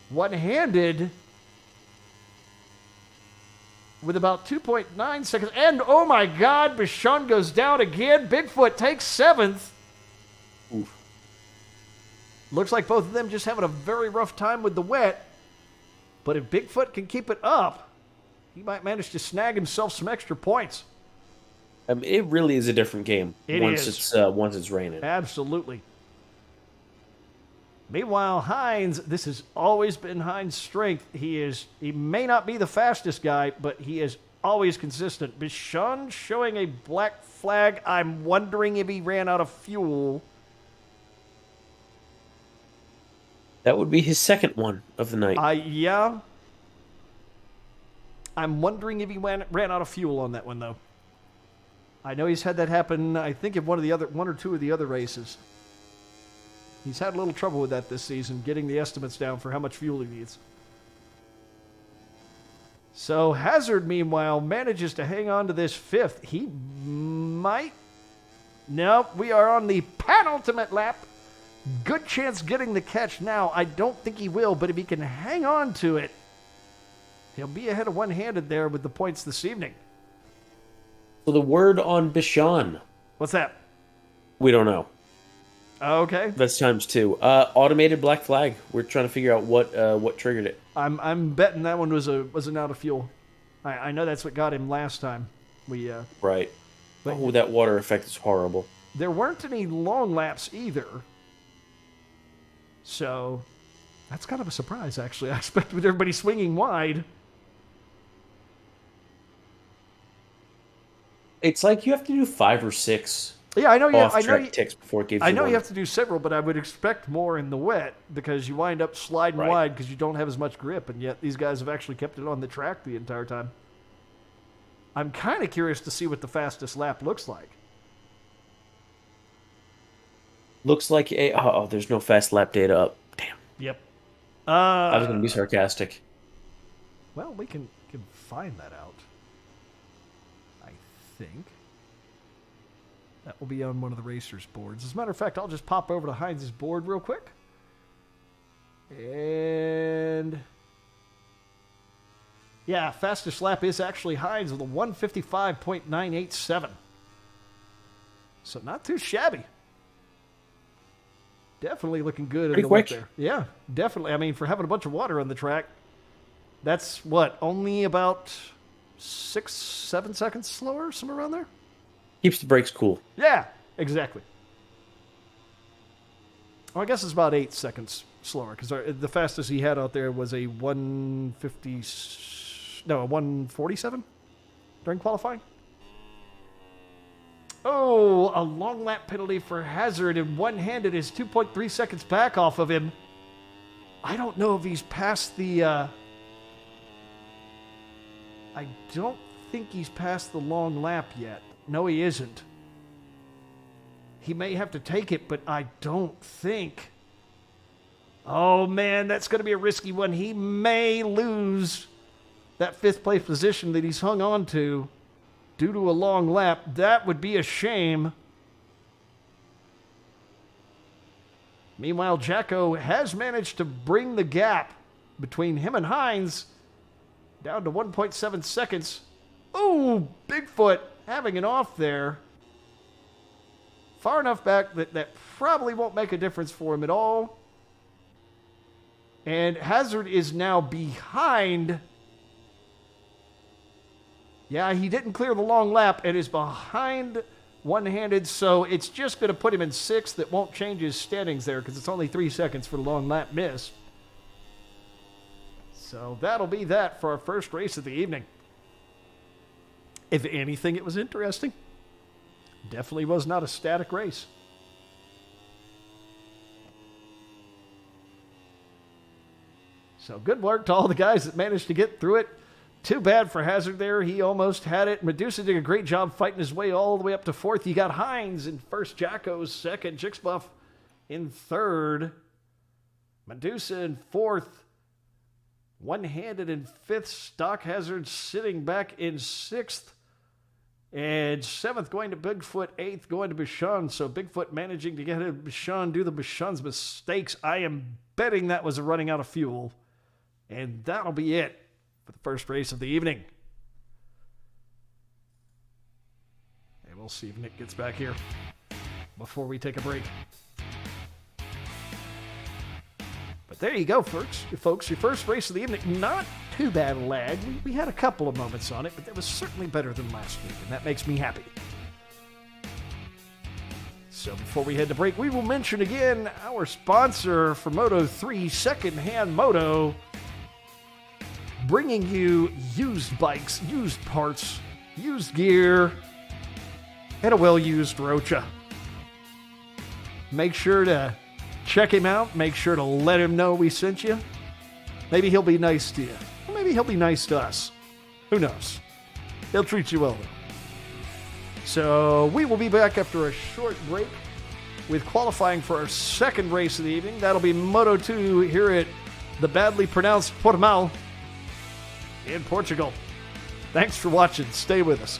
A: One-handed with about 2.9 seconds. And, oh my God, Bashan goes down again. Bigfoot takes 7th.
B: Oof.
A: Looks like both of them just having a very rough time with the wet. But if Bigfoot can keep it up, he might manage to snag himself some extra points.
B: It really is a different game once it's raining.
A: Absolutely. Meanwhile, Hines, this has always been Hines' strength. He may not be the fastest guy, but he is always consistent. Bashan showing a black flag. I'm wondering if he ran out of fuel.
B: That would be his second one of the night.
A: Yeah. I'm wondering if he ran out of fuel on that one, though. I know he's had that happen, I think, in one or two of the other races. He's had a little trouble with that this season, getting the estimates down for how much fuel he needs. So Hazard, meanwhile, manages to hang on to this 5th. He might... No, we are on the penultimate lap. Good chance getting the catch now. I don't think he will, but if he can hang on to it, he'll be ahead of one-handed there with the points this evening.
B: So the word on Bashan.
A: What's that?
B: We don't know.
A: Okay.
B: That's times 2. Automated black flag. We're trying to figure out what triggered it.
A: I'm betting that one was an out of fuel. I know that's what got him last time.
B: Right.
A: But
B: that water effect is horrible.
A: There weren't any long laps either. So that's kind of a surprise, actually. I expected everybody swinging wide.
B: It's like you have to do 5 or 6
A: Yeah, I know. Yeah,
B: off track ticks before it gives
A: I
B: you
A: know you
B: one.
A: have to do several, but I would expect more in the wet because you wind up sliding
B: Right.
A: wide because you don't have as much grip, and yet these guys have actually kept it on the track the entire time. I'm kind of curious to see what the fastest lap looks like.
B: Looks like a. Oh, there's no fast lap data up. Damn.
A: Yep.
B: I was going to be sarcastic.
A: Well, we can find that out. I think that will be on one of the racers' boards. As a matter of fact, I'll just pop over to Heinz's board real quick. And yeah, fastest lap is actually Heinz with a 155.987. So not too shabby. Definitely looking good
B: Pretty
A: in the wet
B: quick.
A: there. Yeah, definitely. I mean, for having a bunch of water on the track, that's what, only about 6, 7 seconds slower, somewhere around there?
B: Keeps the brakes cool.
A: Yeah, exactly. Well, I guess it's about 8 seconds slower because the fastest he had out there was a 150, no, a 147 during qualifying. Oh, a long lap penalty for Hazard, and one-handed is 2.3 seconds back off of him. I don't know if he's past the. I don't think he's past the long lap yet. No, he isn't. He may have to take it, but I don't think. Oh, man, that's going to be a risky one. He may lose that fifth place position that he's hung on to due to a long lap. That would be a shame. Meanwhile, Jacko has managed to bring the gap between him and Heinz down to 1.7 seconds. Ooh, Bigfoot having an off there. Far enough back that probably won't make a difference for him at all. And Hazard is now behind. Yeah, he didn't clear the long lap and is behind one-handed, so it's just going to put him in sixth. That won't change his standings there because it's only 3 seconds for the long lap miss. So that'll be that for our first race of the evening. If anything, it was interesting. Definitely was not a static race. So good work to all the guys that managed to get through it. Too bad for Hazard there. He almost had it. Medusa did a great job fighting his way all the way up to fourth. You got Heinz in first, Jacko's second, Jixbuff in third, Medusa in fourth, one-handed in fifth, Stock Hazard sitting back in sixth, and seventh going to Bigfoot, eighth going to Bichon. So Bigfoot managing to get Bichon do the Bichon's mistakes. I am betting that was a running out of fuel. And that'll be it for the first race of the evening. And we'll see if Nick gets back here before we take a break. But there you go, folks. Your first race of the evening. Not too bad a lag. We had a couple of moments on it, but that was certainly better than last week, and that makes me happy. So before we head to break, we will mention again our sponsor for Moto 3, Secondhand Moto, bringing you used bikes, used parts, used gear, and a well-used Rocha. Make sure to check him out. Make sure to let him know we sent you. Maybe he'll be nice to you. Or maybe he'll be nice to us. Who knows? He'll treat you well, though. So we will be back after a short break with qualifying for our second race of the evening. That'll be Moto 2 here at the badly pronounced Portimao in Portugal. Thanks for watching. Stay with us.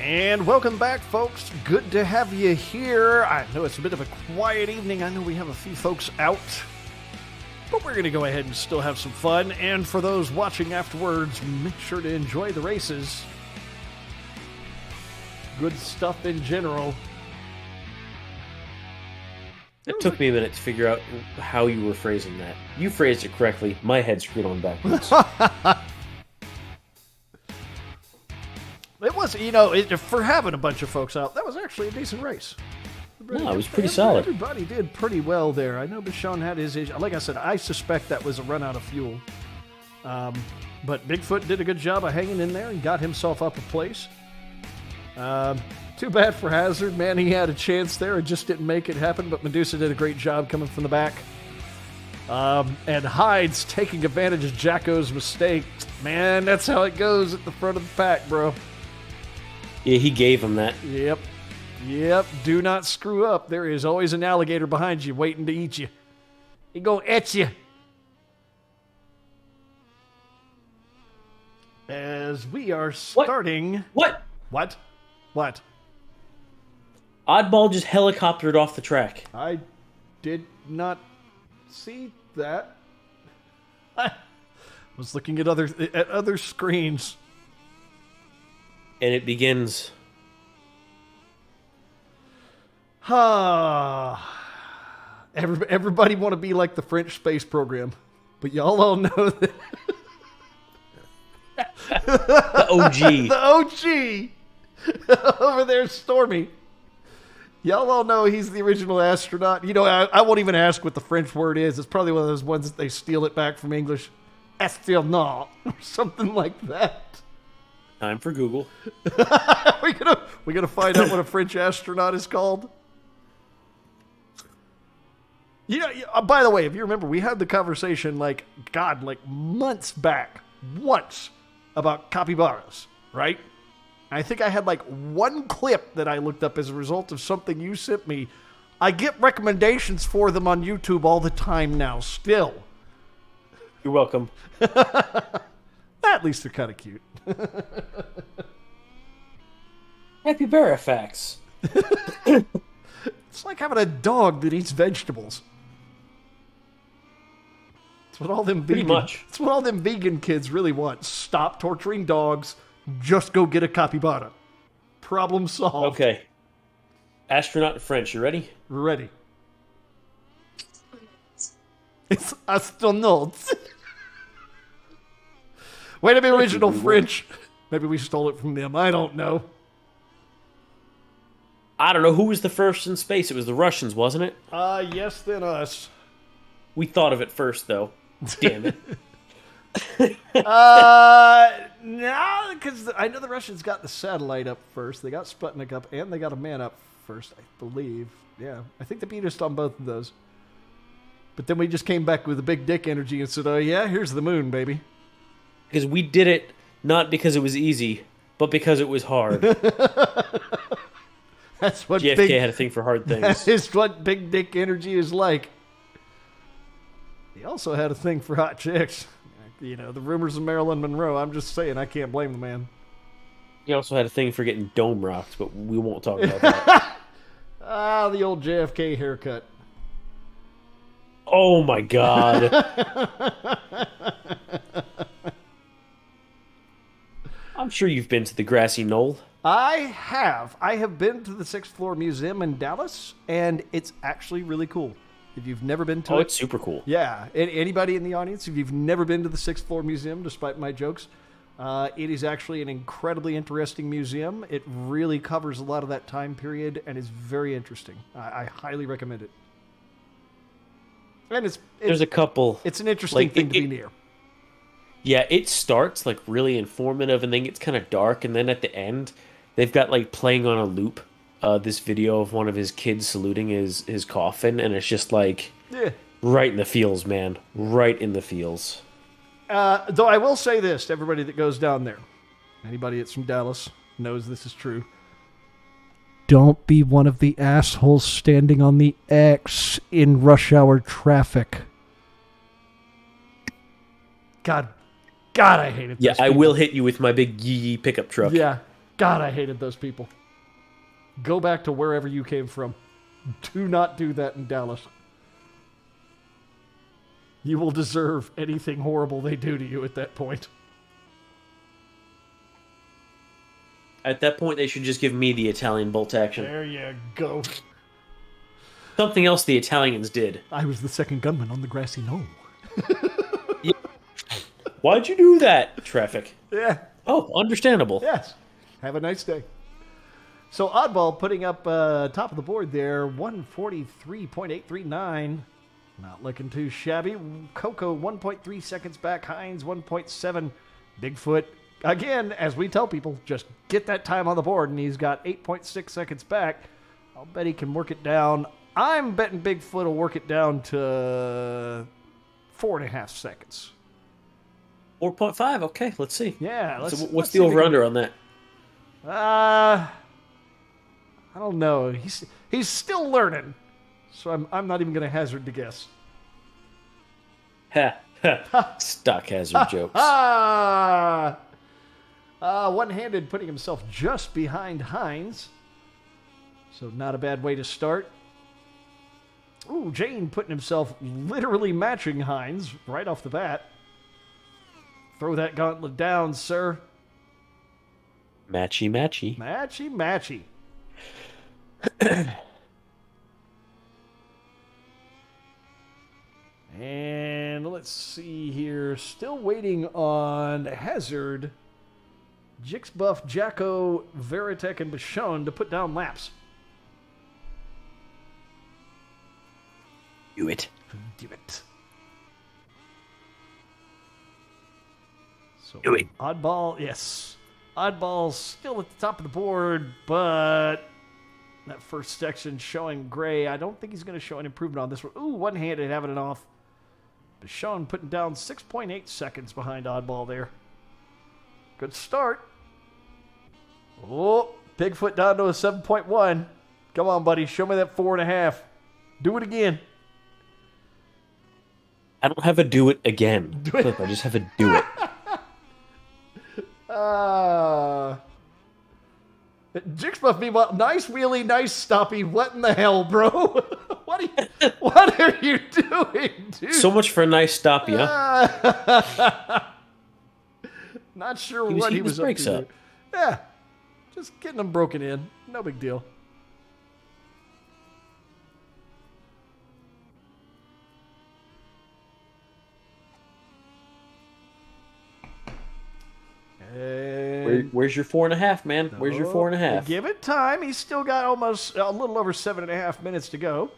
A: And welcome back, folks. Good to have you here. I know it's a bit of a quiet evening. I know we have a few folks out, but we're going to go ahead and still have some fun. And for those watching afterwards, make sure to enjoy the races. Good stuff in general.
B: It took me a minute to figure out how you were phrasing that. You phrased it correctly. My head screwed on backwards.
A: It was, for having a bunch of folks out, that was actually a decent race.
B: No, it was pretty solid.
A: Everybody did pretty well there. I know Bichon had his issue. Like I said, I suspect that was a run out of fuel. But Bigfoot did a good job of hanging in there and got himself up a place. Too bad for Hazard, man. He had a chance there and just didn't make it happen, but Medusa did a great job coming from the back. And Hyde's taking advantage of Jacko's mistake. Man, that's how it goes at the front of the pack, bro.
B: Yeah, he gave him that.
A: Yep. Do not screw up. There is always an alligator behind you waiting to eat you. He gonna et you. As we are starting...
B: What? Oddball just helicoptered off the track.
A: I did not see that. I was looking at other screens.
B: And it begins.
A: Everybody want to be like the French space program, but y'all all know that
B: the OG.
A: The OG over there, Stormy. Y'all all know he's the original astronaut. I won't even ask what the French word is. It's probably one of those ones that they steal it back from English. Astronaut, or something like that.
B: Time for Google.
A: we gonna find out what a French astronaut is called. By the way, if you remember, we had the conversation like months back, once, about capybaras, right? I think I had like one clip that I looked up as a result of something you sent me. I get recommendations for them on YouTube all the time now, still.
B: You're welcome.
A: At least they're kind of cute.
B: Capybara facts.
A: It's like having a dog that eats vegetables. It's what all them It's what all them vegan kids really want. Stop torturing dogs. Just go get a capybara. Problem solved.
B: Okay. Astronaut in French. You ready?
A: Ready. It's astronauts. Wait a minute, original French. Maybe we stole it from them. I don't know.
B: I don't know. Who was the first in space? It was the Russians, wasn't it?
A: Yes, then us.
B: We thought of it first, though. Damn it.
A: No, because I know the Russians got the satellite up first. They got Sputnik up, and they got a man up first, I believe. Yeah, I think they beat us on both of those. But then we just came back with a big dick energy and said, oh yeah, here's the moon, baby.
B: Because we did it not because it was easy, but because it was hard.
A: That's what
B: JFK had a thing for hard things.
A: That is what big dick energy is like. He also had a thing for hot chicks. The rumors of Marilyn Monroe. I'm just saying, I can't blame the man.
B: He also had a thing for getting dome rocked, but we won't talk about that.
A: The old JFK haircut.
B: Oh my God. I'm sure you've been to the grassy knoll.
A: I have. I have been to the 6th Floor Museum in Dallas, and it's actually really cool. If you've never been to it...
B: Oh, it's super cool.
A: Yeah. Anybody in the audience, if you've never been to the 6th Floor Museum, despite my jokes, it is actually an incredibly interesting museum. It really covers a lot of that time period and is very interesting. I highly recommend it. And
B: there's a couple...
A: It's an interesting thing to be near.
B: Yeah, it starts like really informative and then gets kind of dark, and then at the end, they've got like playing on a loop this video of one of his kids saluting his coffin, and it's just like right in the feels, man. Right in the feels.
A: Though I will say this to everybody that goes down there. Anybody that's from Dallas knows this is true. Don't be one of the assholes standing on the X in rush hour traffic. God, I hate it.
B: Yeah, I will hit you with my big yee pickup truck.
A: Yeah. God, I hated those people. Go back to wherever you came from. Do not do that in Dallas. You will deserve anything horrible they do to you at that point.
B: At that point, they should just give me the Italian bolt action.
A: There you go.
B: Something else the Italians did.
A: I was the second gunman on the grassy knoll.
B: Yeah. Why'd you do that, Traffic?
A: Yeah.
B: Oh, understandable.
A: Yes. Have a nice day. So Oddball putting up top of the board there, 143.839. Not looking too shabby. Coco 1.3 seconds back. Hines 1.7. Bigfoot, again, as we tell people, just get that time on the board, and he's got 8.6 seconds back. I'll bet he can work it down. I'm betting Bigfoot will work it down to 4.5 seconds.
B: 4.5. Okay, let's see.
A: Yeah.
B: So what's the over/under on that?
A: I don't know. He's still learning, so I'm not even going to hazard to guess.
B: Stock hazard jokes.
A: One-handed, putting himself just behind Hines, so not a bad way to start. Ooh, Jane putting himself literally matching Hines right off the bat. Throw that gauntlet down, sir.
B: Matchy, matchy.
A: Matchy, matchy. And let's see here. Still waiting on Hazard, Jixbuff, Jacko, Veritek, and Bichon to put down laps.
B: Do it.
A: Do it. So,
B: Do it.
A: Oddball, yes. Oddball's still at the top of the board, but that first section showing gray. I don't think he's going to show an improvement on this one. Ooh, one-handed having it off. Bichon putting down 6.8 seconds behind Oddball there. Good start. Oh, Bigfoot down to a 7.1. Come on, buddy. Show me that 4.5. Do it again.
B: I don't have a do it again. Clip, I just have a do it.
A: Jixbuff, meanwhile, nice wheelie, nice stoppy. What in the hell, bro? What are you doing, dude?
B: So much for a nice stop, yeah.
A: Not sure what he was up to there. Yeah, just getting them broken in. No big deal.
B: Where's your 4.5, man? Where's your 4.5?
A: Give it time. He's still got almost a little over 7.5 minutes to go.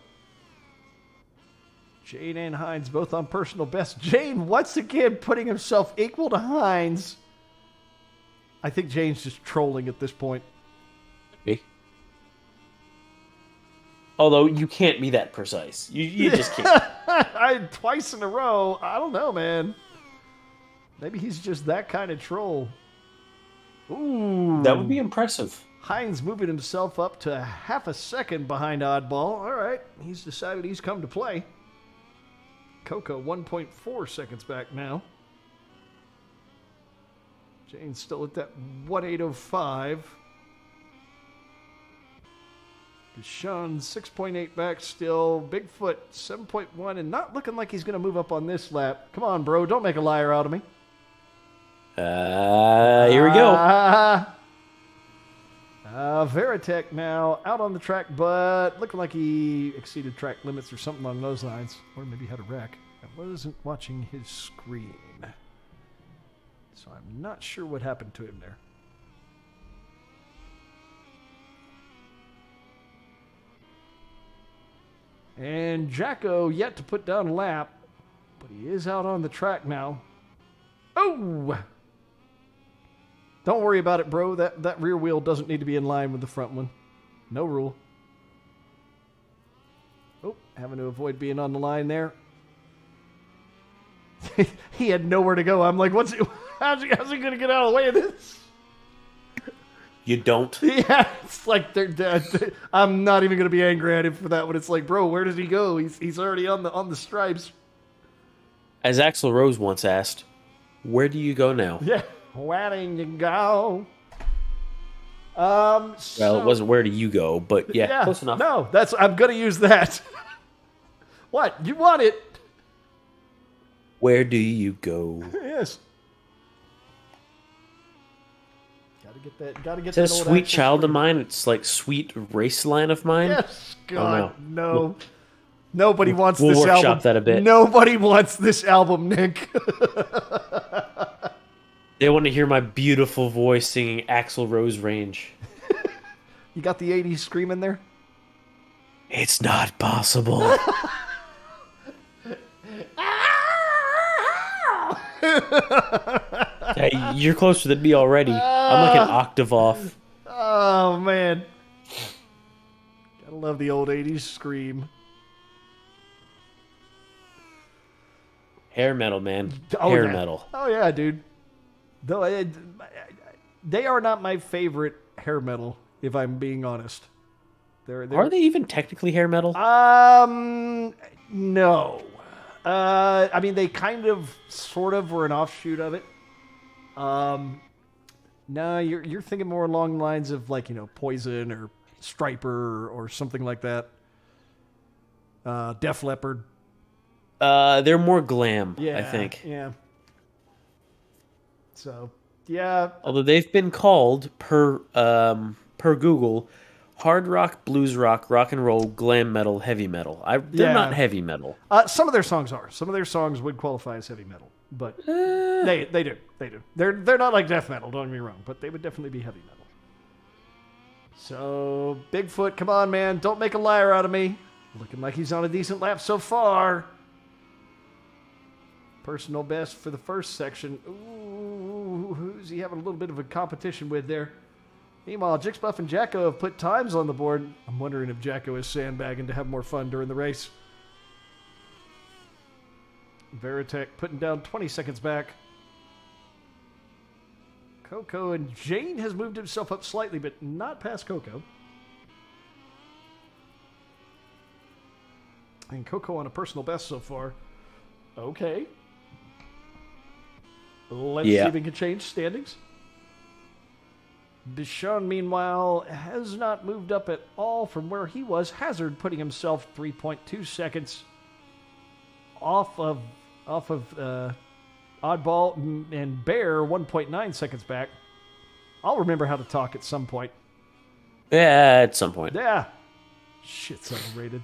A: Jane and Hines both on personal best. Jane once again putting himself equal to Hines. I think Jane's just trolling at this point.
B: Me? Although you can't be that precise. You just can't.
A: Twice in a row. I don't know, man. Maybe he's just that kind of troll. Ooh.
B: That would be impressive.
A: Hines moving himself up to half a second behind Oddball. All right. He's decided he's come to play. Coco 1.4 seconds back now. Jane's still at that 1.805. Bichon 6.8 back still. Bigfoot 7.1 and not looking like he's going to move up on this lap. Come on, bro. Don't make a liar out of me.
B: Here we go.
A: Veritek now out on the track, but looking like he exceeded track limits or something along those lines. Or maybe had a wreck. I wasn't watching his screen, so I'm not sure what happened to him there. And Jacko yet to put down a lap, but he is out on the track now. Oh! Don't worry about it, bro. That rear wheel doesn't need to be in line with the front one. No rule. Oh, having to avoid being on the line there. He had nowhere to go. I'm like, how's he going to get out of the way of this?
B: You don't?
A: Yeah, it's like I'm not even going to be angry at him for that one. It's like, bro, where does he go? He's already on the stripes.
B: As Axl Rose once asked, where do you go now?
A: Yeah, where do you go?
B: Well, it wasn't where do you go, but yeah, close enough.
A: No, I'm gonna use that. What? You want it?
B: Where do you go?
A: Yes. Gotta get that. Gotta get
B: Is that a
A: that old
B: sweet
A: Axel
B: child of
A: scream.
B: mine? It's like sweet race line of mine.
A: Yes.
B: Oh,
A: God,
B: no.
A: no. Nobody wants
B: We'll
A: this
B: workshop
A: album.
B: that a bit.
A: Nobody wants this album, Nick.
B: They want to hear my beautiful voice singing Axl Rose Range.
A: You got the 80s scream in there?
B: It's not possible. Hey, you're closer than me already. I'm like an octave off.
A: Oh, man. Gotta love the old 80s scream.
B: Hair metal, man.
A: Oh,
B: Hair
A: yeah.
B: metal.
A: Oh, yeah, dude. Though they are not my favorite hair metal, if I'm being honest. They're
B: Are they even technically hair metal?
A: No. I mean, they kind of, sort of, were an offshoot of it. No, you're thinking more along the lines of, like, Poison or Striper or something like that. Def Leppard.
B: They're more glam,
A: Yeah,
B: I think.
A: Yeah. So, yeah.
B: Although they've been called per Google hard rock, blues rock, rock and roll, glam metal, heavy metal. They're not heavy metal.
A: Some of their songs are. Some of their songs would qualify as heavy metal, but they do. They're not like death metal. Don't get me wrong, but they would definitely be heavy metal. So Bigfoot, come on, man! Don't make a liar out of me. Looking like he's on a decent lap so far. Personal best for the first section. Ooh, who's he having a little bit of a competition with there? Meanwhile, Jixbuff and Jacko have put times on the board. I'm wondering if Jacko is sandbagging to have more fun during the race. Veritek putting down 20 seconds back. Coco and Jane has moved himself up slightly, but not past Coco. And Coco on a personal best so far. Okay. Let's see if we can change standings. Deshaun, meanwhile, has not moved up at all from where he was. Hazard putting himself 3.2 seconds off of Oddball and Bear 1.9 seconds back. I'll remember how to talk at some point.
B: Yeah, at some point.
A: Yeah. Shit's overrated.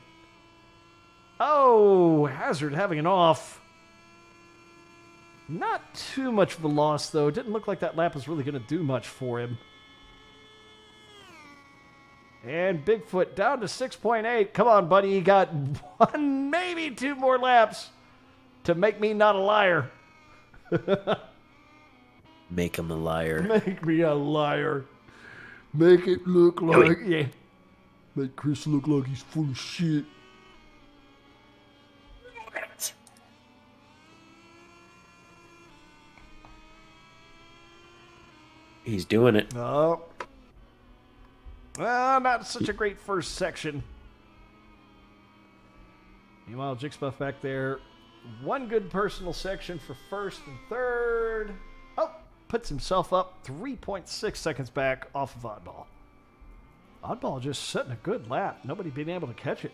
A: Oh, Hazard having an off. Not too much of a loss, though. Didn't look like that lap was really going to do much for him. And Bigfoot down to 6.8. Come on, buddy. You got one, maybe two more laps to make me not a liar.
B: Make him a liar.
A: Make me a liar. Make it look like... Yeah. Make Chris look like he's full of shit.
B: He's doing it.
A: Oh. Well, not such a great first section. Meanwhile, Jixbuff back there. One good personal section for first and third. Oh, puts himself up 3.6 seconds back off of Oddball. Oddball just setting a good lap. Nobody being able to catch it.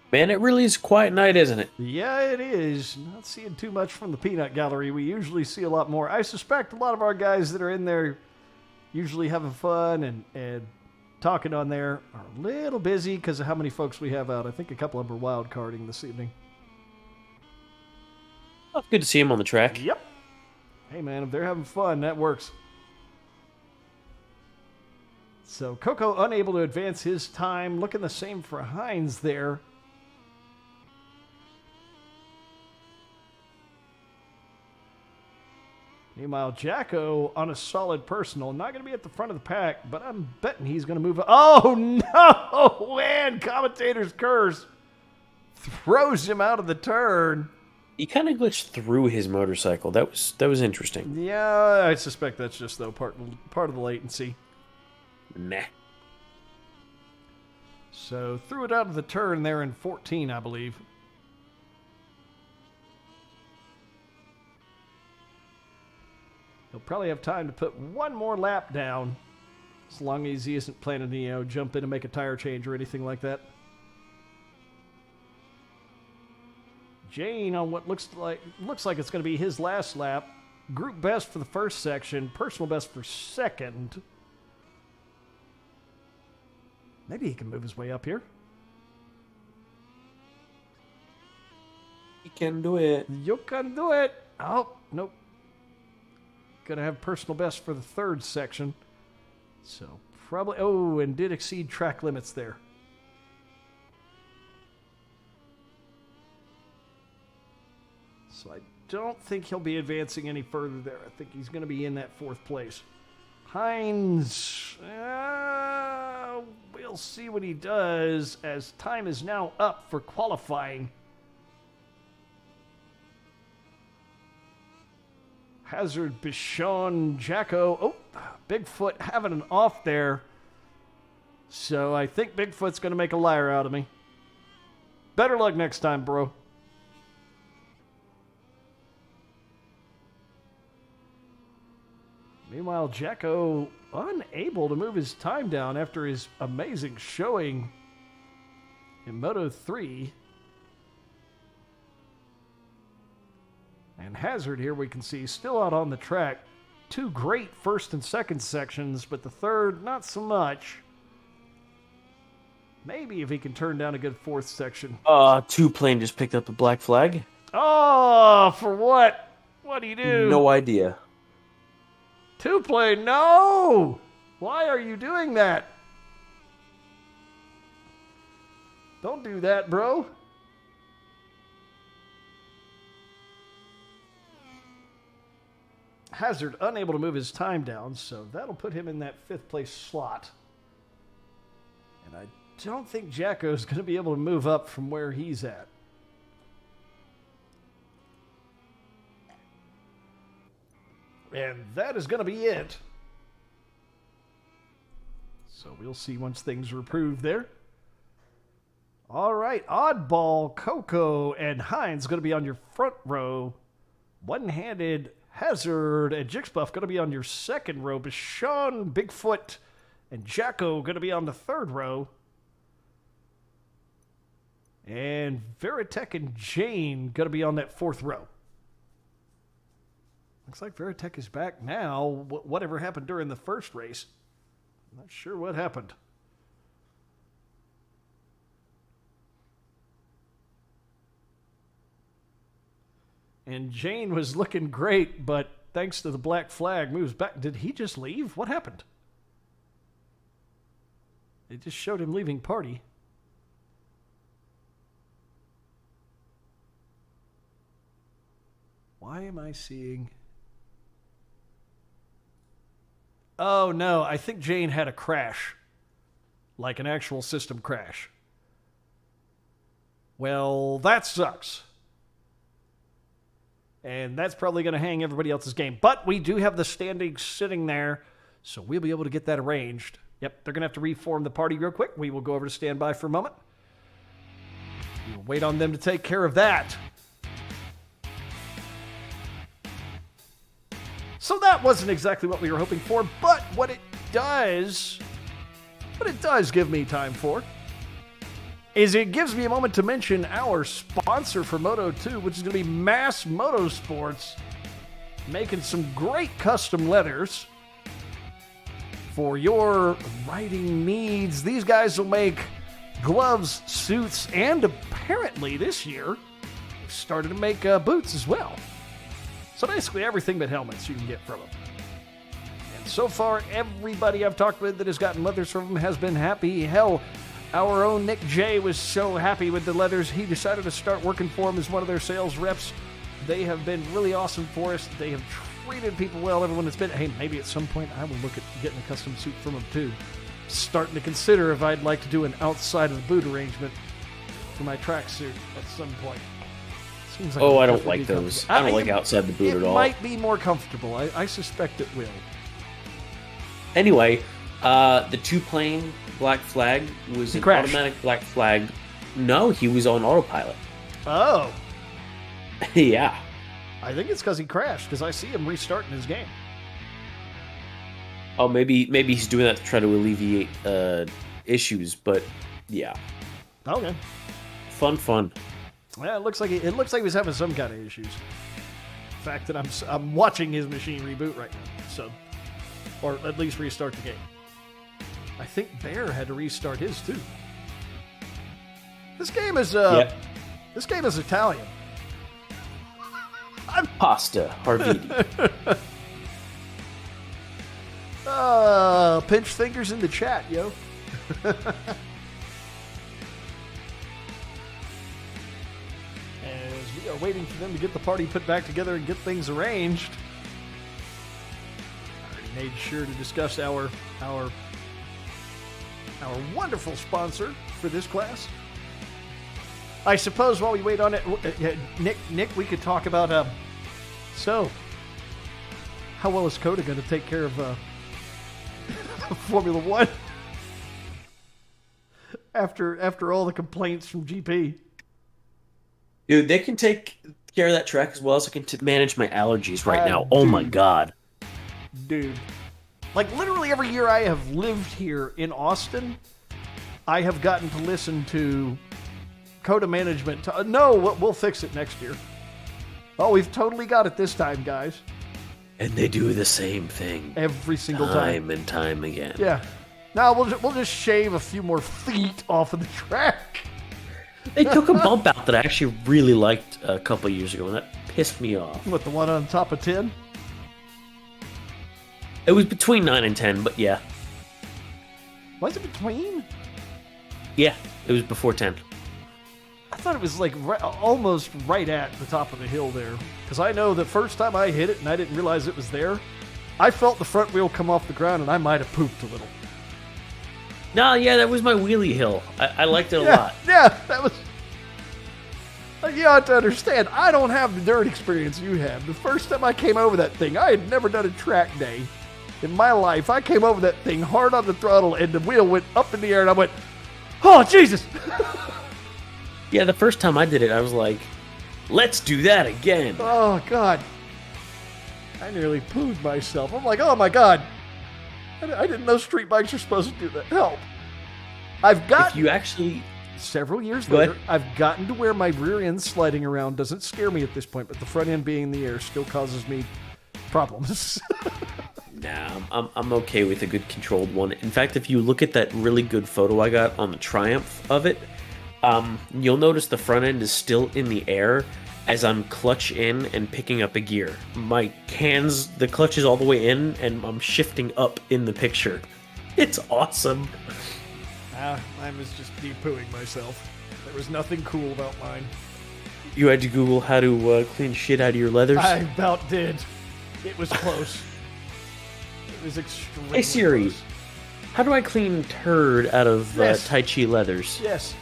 B: Man, it really is a quiet night, isn't it?
A: Yeah, it is. Not seeing too much from the peanut gallery. We usually see a lot more. I suspect a lot of our guys that are in there usually having fun and talking on there are a little busy because of how many folks we have out. I think a couple of them are wild carding this evening.
B: Oh, good to see him on the track.
A: Yep. Hey, man, if they're having fun, that works. So Coco unable to advance his time. Looking the same for Hines there. Meanwhile, Jacko on a solid personal. Not going to be at the front of the pack, but I'm betting he's going to move up. Oh, no! Man, commentator's curse throws him out of the turn.
B: He kind of glitched through his motorcycle. That was interesting.
A: Yeah, I suspect that's just, though, part of the latency.
B: Nah.
A: So, threw it out of the turn there in 14, I believe. He'll probably have time to put one more lap down, as long as he isn't planning to, jump in and make a tire change or anything like that. Jane on what looks like it's going to be his last lap. Group best for the first section, personal best for second. Maybe he can move his way up here.
B: He can do it.
A: You can do it. Oh, nope. Gonna have personal best for the third section. So probably, and did exceed track limits there. So I don't think he'll be advancing any further there. I think he's going to be in that fourth place. Hines, we'll see what he does as time is now up for qualifying. Hazard, Bichon, Jacko. Oh, Bigfoot having an off there. So I think Bigfoot's going to make a liar out of me. Better luck next time, bro. Meanwhile, Jacko unable to move his time down after his amazing showing in Moto 3. And Hazard here we can see still out on the track. Two great first and second sections, but the third, not so much. Maybe if he can turn down a good fourth section.
B: Two plane just picked up a black flag.
A: Oh, for what? What do you do?
B: No idea.
A: Two play, no! Why are you doing that? Don't do that, bro. Hazard unable to move his time down, so that'll put him in that fifth place slot. And I don't think Jacko's going to be able to move up from where he's at. And that is going to be it. So we'll see once things are approved there. All right, Oddball, Coco, and Hines going to be on your front row. One-handed Hazard and Jixbuff going to be on your second row. Bichon, Bigfoot, and Jacko going to be on the third row. And Veritech and Jane going to be on that fourth row. Looks like Veritech is back now. Whatever happened during the first race? I'm not sure what happened. And Jane was looking great, but thanks to the black flag, moves back. Did he just leave? What happened? It just showed him leaving party. Why am I seeing... Oh, no, I think Jane had a crash. Like an actual system crash. Well, that sucks. And that's probably going to hang everybody else's game. But we do have the standings sitting there, so we'll be able to get that arranged. Yep, they're going to have to reform the party real quick. We will go over to standby for a moment. We'll wait on them to take care of that. So that wasn't exactly what we were hoping for, but what it does give me time for is it gives me a moment to mention our sponsor for Moto 2, which is going to be Mass Motorsports, making some great custom leathers for your riding needs. These guys will make gloves, suits, and apparently this year started to make boots as well. So basically everything but helmets you can get from them. And so far, everybody I've talked with that has gotten leathers from them has been happy. Hell, our own Nick J was so happy with the leathers, he decided to start working for them as one of their sales reps. They have been really awesome for us. They have treated people well. Everyone that's been, hey, maybe at some point I will look at getting a custom suit from them too. Starting to consider if I'd like to do an outside of the boot arrangement for my tracksuit at some point. Like
B: I don't like those. I don't like outside the boot at all.
A: It might be more comfortable. I suspect it will.
B: Anyway, the two-plane black flag was an automatic black flag. No, he was on autopilot.
A: Oh.
B: Yeah.
A: I think it's because he crashed, because I see him restarting his game.
B: Oh, maybe he's doing that to try to alleviate issues, but yeah,
A: Okay.
B: fun.
A: Yeah, it looks like he was having some kind of issues. The fact that I'm watching his machine reboot right now, so or at least restart the game. I think Bear had to restart his too. This game is
B: Yep.
A: this game is Italian.
B: Pasta, Harviti.
A: Pinch fingers in the chat, yo. As we are waiting for them to get the party put back together and get things arranged, I already made sure to discuss our wonderful sponsor for this class. I suppose while we wait on it, Nick, we could talk about so how well is Coda going to take care of Formula One after all the complaints from GP?
B: Dude, they can take care of that track as well as I can manage my allergies right now. Oh my
A: Dude.
B: god.
A: Dude, like literally every year I have lived here in Austin, I have gotten to listen to Coda management. No, we'll fix it next year. Oh, we've totally got it this time, guys.
B: And they do the same thing
A: Every single
B: time and time again.
A: Yeah. Now we'll just shave a few more feet off of the track.
B: They took a bump out that I actually really liked a couple years ago, and that pissed me off.
A: What, the one on top of 10?
B: It was between 9 and 10, but yeah.
A: Was it between?
B: Yeah, it was before 10.
A: I thought it was like almost right at the top of the hill there. Because I know the first time I hit it and I didn't realize it was there, I felt the front wheel come off the ground and I might have pooped a little.
B: No, yeah, that was my wheelie hill. I liked it a lot.
A: Yeah, that was... You ought to understand, I don't have the dirt experience you have. The first time I came over that thing, I had never done a track day in my life. I came over that thing hard on the throttle and the wheel went up in the air and I went, oh, Jesus!
B: Yeah, the first time I did it, I was like, let's do that again.
A: Oh, God. I nearly pooed myself. I'm like, oh, my God. I didn't know street bikes are supposed to do that. Help. I've got...
B: If you actually...
A: Several years
B: Go
A: later,
B: ahead.
A: I've gotten to where my rear end sliding around doesn't scare me at this point, but the front end being in the air still causes me problems.
B: Nah, I'm okay with a good controlled one. In fact, if you look at that really good photo I got on the Triumph of it, you'll notice the front end is still in the air as I'm clutch in and picking up a gear. My hands, the clutch is all the way in, and I'm shifting up in the picture. It's awesome.
A: Mine was just de-pooing myself. There was nothing cool about mine.
B: You had to Google how to clean shit out of your leathers?
A: I about did. It was close. It was extremely
B: Hey Siri,
A: close.
B: how do I clean turd out of
A: Yes.
B: Tai Chi leathers?
A: Yes.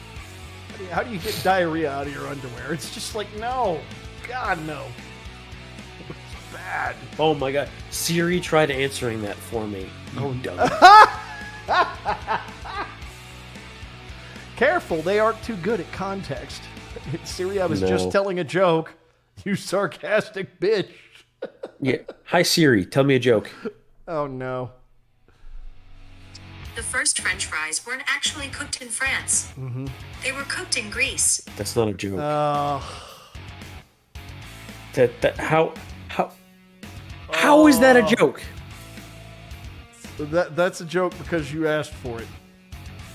A: How do you get diarrhea out of your underwear? It's just like, no. God, no. It was bad.
B: Oh my god. Siri tried answering that for me. You dumb.
A: Careful, they aren't too good at context. Siri, I was
B: No.
A: just telling a joke. You sarcastic bitch.
B: Yeah. Hi Siri, tell me a joke.
A: Oh, no.
C: The first French fries weren't actually cooked in France.
A: Mm-hmm.
C: They were cooked in Greece.
B: That's not a joke. How is that a joke?
A: That's a joke because you asked for it.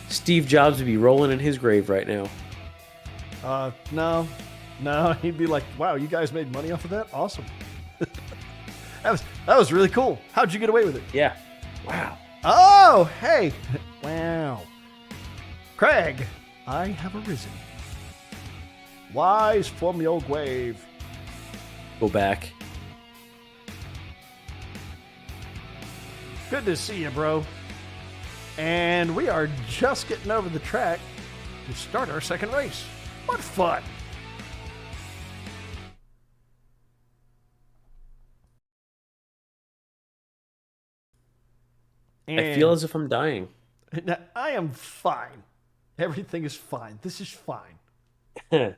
B: Steve Jobs would be rolling in his grave right now.
A: No, he'd be like, "Wow, you guys made money off of that? Awesome." that was really cool. How'd you get away with it?
B: Yeah. Wow.
A: Oh, hey, wow, Craig, I have arisen. Wise from your grave.
B: Go back.
A: Good to see you, bro. And we are just getting over the track to start our second race. What fun!
B: I feel as if I'm dying.
A: Now, I am fine. Everything is fine. This is fine. My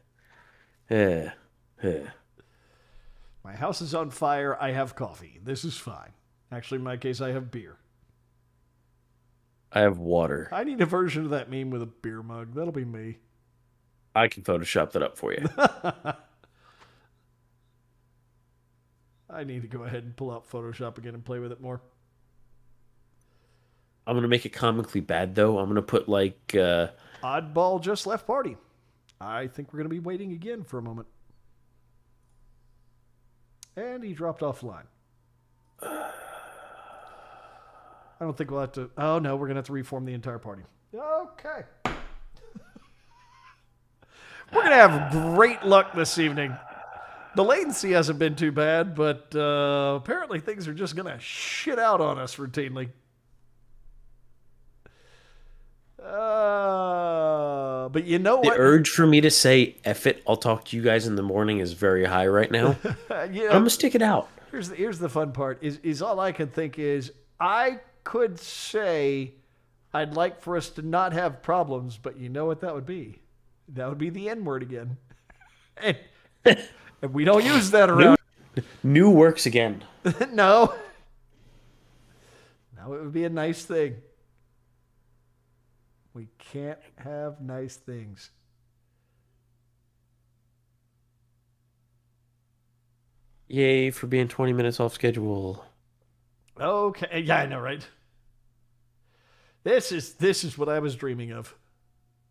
A: house is on fire. I have coffee. This is fine. Actually, in my case, I have beer.
B: I have water.
A: I need a version of that meme with a beer mug. That'll be me.
B: I can Photoshop that up for you.
A: I need to go ahead and pull out Photoshop again and play with it more.
B: I'm gonna make it comically bad though. I'm gonna put like
A: Oddball just left party. I think we're going to be waiting again for a moment. And he dropped offline. I don't think we'll have to... Oh, no, we're going to have to reform the entire party. Okay. We're going to have great luck this evening. The latency hasn't been too bad, but apparently things are just going to shit out on us routinely. But you know what?
B: The urge for me to say F it, I'll talk to you guys in the morning is very high right now. I'm gonna stick it out.
A: Here's the fun part is all I can think is I could say I'd like for us to not have problems, but you know what that would be? That would be the N-word again. and we don't use that around.
B: New works again.
A: No. Now it would be a nice thing. We can't have nice things.
B: Yay for being 20 minutes off schedule.
A: Okay. Yeah, I know, right? This is what I was dreaming of.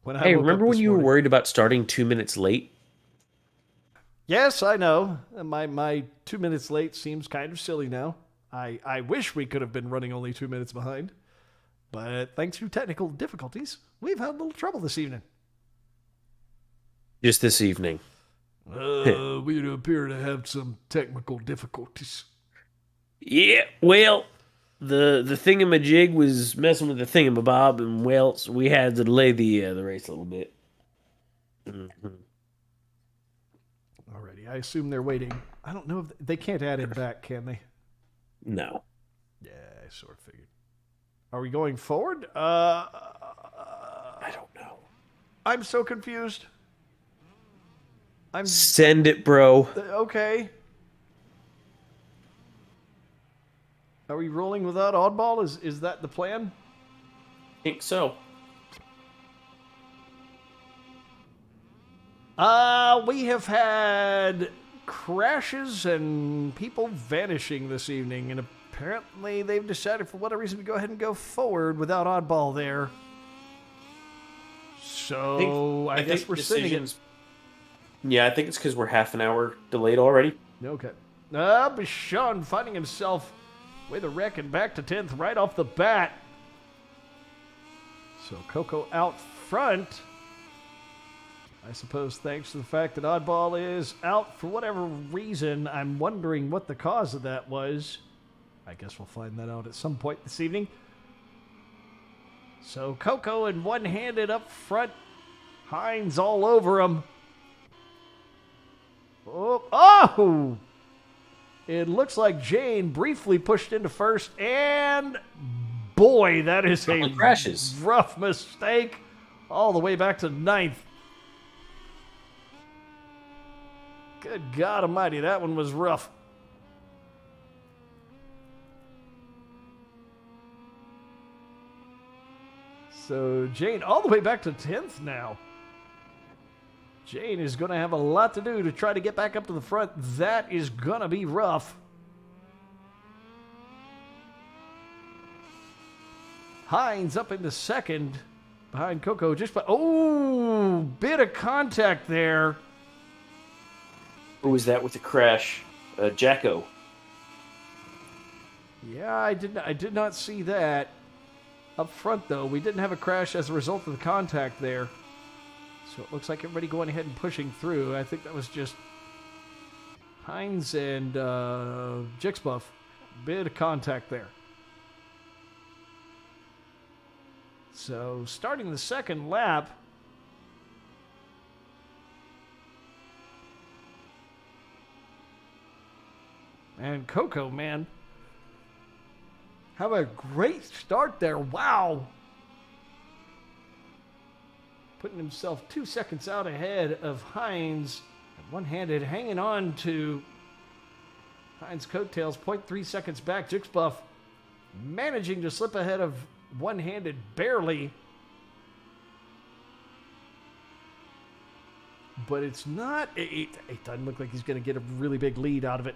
B: Hey, remember when you were worried about starting 2 minutes late?
A: Yes, I know. My 2 minutes late seems kind of silly now. I wish we could have been running only 2 minutes behind. But thanks to technical difficulties, we've had a little trouble this evening.
B: Just this evening.
A: We appear to have some technical difficulties.
B: Yeah, well, the thingamajig was messing with the thingamabob, and well, so we had to delay the race a little bit. Mm-hmm.
A: Alrighty, I assume they're waiting. I don't know if they can't add him back, can they?
B: No.
A: Yeah, I sort of figured. Are we going forward?
B: I don't know.
A: I'm so confused.
B: Send it, bro.
A: Okay. Are we rolling without oddball? Is that the plan?
B: I think so.
A: We have had crashes and people vanishing this evening, and apparently they've decided for whatever reason to go ahead and go forward without oddball there. So I guess we're sitting in.
B: Yeah, I think it's because we're half an hour delayed already.
A: Okay. Bichon finding himself with a wreck and back to 10th right off the bat. So Coco out front. I suppose thanks to the fact that Oddball is out for whatever reason. I'm wondering what the cause of that was. I guess we'll find that out at some point this evening. So Coco and one-handed up front. Hines all over him. Oh! It looks like Jane briefly pushed into first, and boy, that is a rough mistake all the way back to 9th. Good God almighty, that one was rough. So Jane all the way back to 10th now. Jane is going to have a lot to do to try to get back up to the front. That is going to be rough. Hines up into second behind Coco. Bit of contact there.
B: Who was that with the crash? Jacko.
A: Yeah, I did not see that. Up front, though, we didn't have a crash as a result of the contact there. So it looks like everybody going ahead and pushing through. I think that was just Hines and Jixbuff. Bit of contact there. So starting the second lap. And Coco, man. Have a great start there. Wow. Putting himself 2 seconds out ahead of Hines. One-handed hanging on to Hines' coattails. 0.3 seconds back. Jixbuff managing to slip ahead of one-handed barely. But it's not... It doesn't look like he's going to get a really big lead out of it.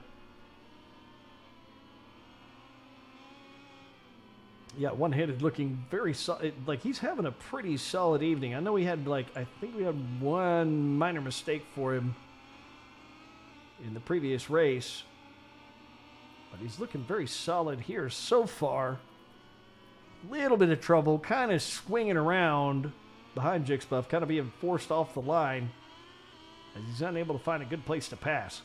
A: Yeah, one-handed looking very solid. Like, he's having a pretty solid evening. I know he had, like, I think we had one minor mistake for him in the previous race. But he's looking very solid here so far. Little bit of trouble, kind of swinging around behind Jixbuff, kind of being forced off the line as he's unable to find a good place to pass.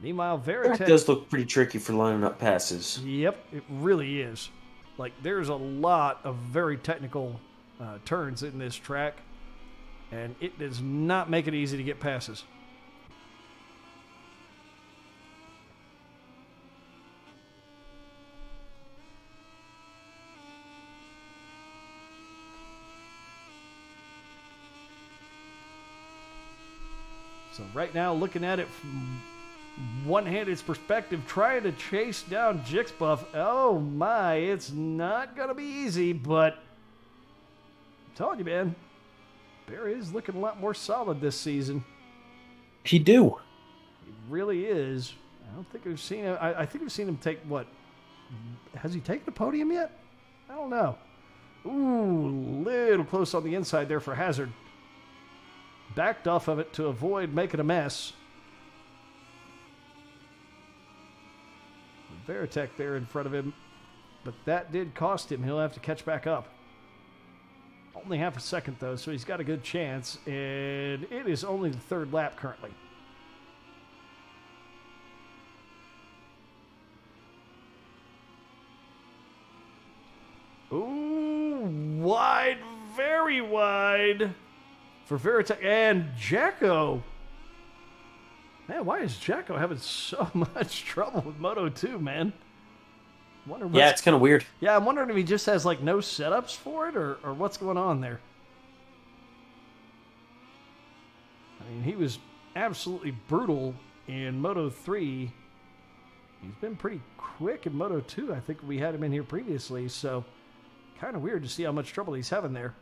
A: Meanwhile, Veritek...
B: That does look pretty tricky for lining up passes.
A: Yep, it really is. Like, there's a lot of very technical turns in this track, and it does not make it easy to get passes. So right now, looking at it from one-handed perspective, trying to chase down Jixbuff. Oh my, it's not going to be easy, but I'm telling you, man, Bear is looking a lot more solid this season.
B: He do.
A: He really is. I don't think we've seen him. I think we've seen him take, what? Has he taken the podium yet? I don't know. Ooh, little close on the inside there for Hazard. Backed off of it to avoid making a mess. Veritek there in front of him, but that did cost him. He'll have to catch back up. Only half a second, though, so he's got a good chance, and it is only the third lap currently. Ooh, wide, very wide for Veritek and Jacko. Man, why is Jacko having so much trouble with Moto 2, man?
B: Yeah, it's kind of weird.
A: Yeah, I'm wondering if he just has, like, no setups for it, or what's going on there. I mean, he was absolutely brutal in Moto 3. He's been pretty quick in Moto 2. I think we had him in here previously, so kind of weird to see how much trouble he's having there.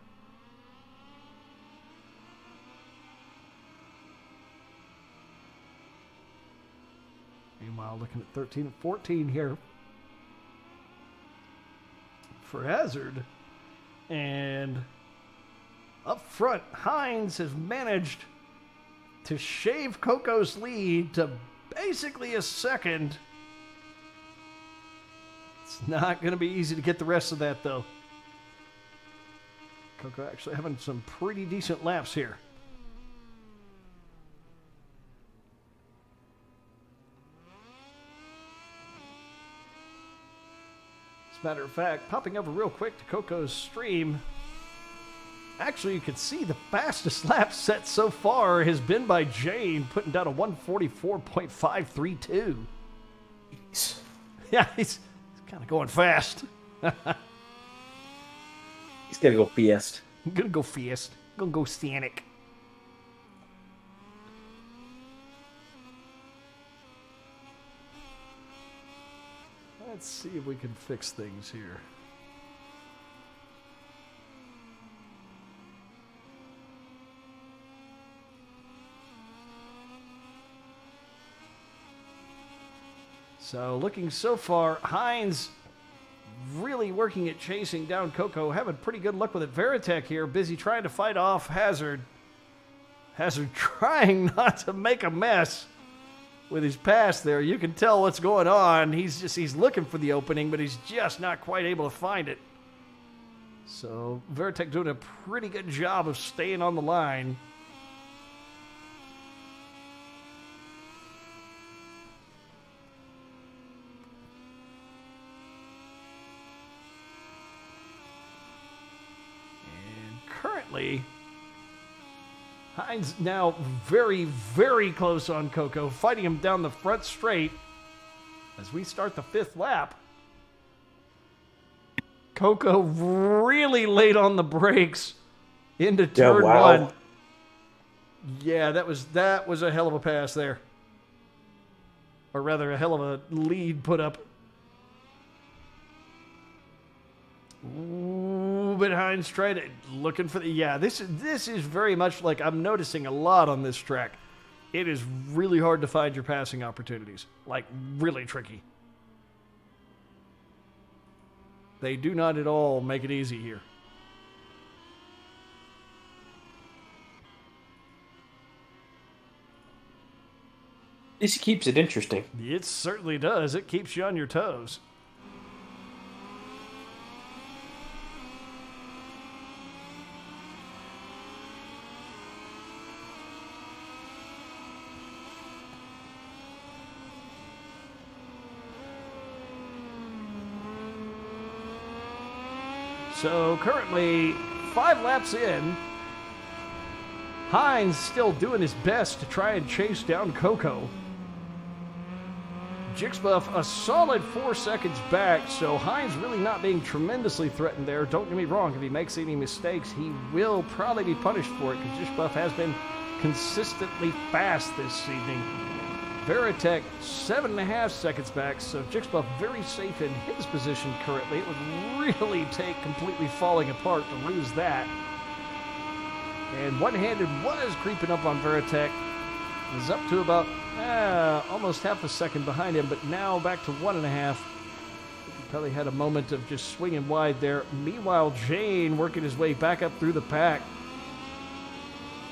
A: Meanwhile, looking at 13 and 14 here for Hazard. And up front, Hines has managed to shave Coco's lead to basically a second. It's not going to be easy to get the rest of that, though. Coco actually having some pretty decent laps here. Matter of fact, popping over real quick to Coco's stream. Actually, you can see the fastest lap set so far has been by Jane, putting down a 144.532. Yeah, he's kind of going fast.
B: He's got to go fast.
A: I'm going to go fast. I'm going to go Stanic. Let's see if we can fix things here. So looking so far, Hines really working at chasing down Coco, having pretty good luck with it. Veritek here, busy trying to fight off Hazard. Hazard trying not to make a mess with his pass there. You can tell what's going on. He's looking for the opening, but he's just not quite able to find it. So Veritek doing a pretty good job of staying on the line. And currently, Hines now very, very close on Coco, fighting him down the front straight as we start the fifth lap. Coco really late on the brakes into turn one. Yeah, that was a hell of a pass there. Or rather, a hell of a lead put up Ooh, but Hines tried it, looking for the... Yeah, this is very much like I'm noticing a lot on this track. It is really hard to find your passing opportunities. Like, really tricky. They do not at all make it easy here.
B: This keeps it interesting.
A: It certainly does. It keeps you on your toes. So currently, 5 laps in, Hines still doing his best to try and chase down Coco. Jixbuff a solid 4 seconds back, so Hines really not being tremendously threatened there. Don't get me wrong, if he makes any mistakes, he will probably be punished for it, because Jixbuff has been consistently fast this evening. Veritek 7.5 seconds back, so Jixbuff very safe in his position currently. It would really take completely falling apart to lose that. And One-Handed was creeping up on Veritek. Is up to about almost half a second behind him, but now back to 1.5. He probably had a moment of just swinging wide there. Meanwhile, Jane working his way back up through the pack.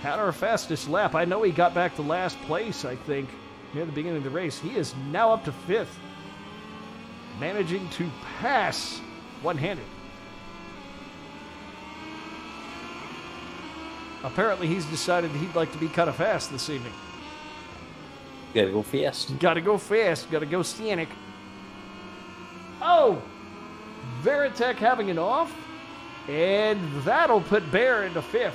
A: Had our fastest lap. I know he got back to last place, I think, near the beginning of the race. He is now up to 5th, managing to pass One-Handed. Apparently, he's decided he'd like to be kind of fast this evening.
B: Gotta go fast.
A: Gotta go fast. Gotta go scenic. Oh! Veritek having it off. And that'll put Bear into 5th.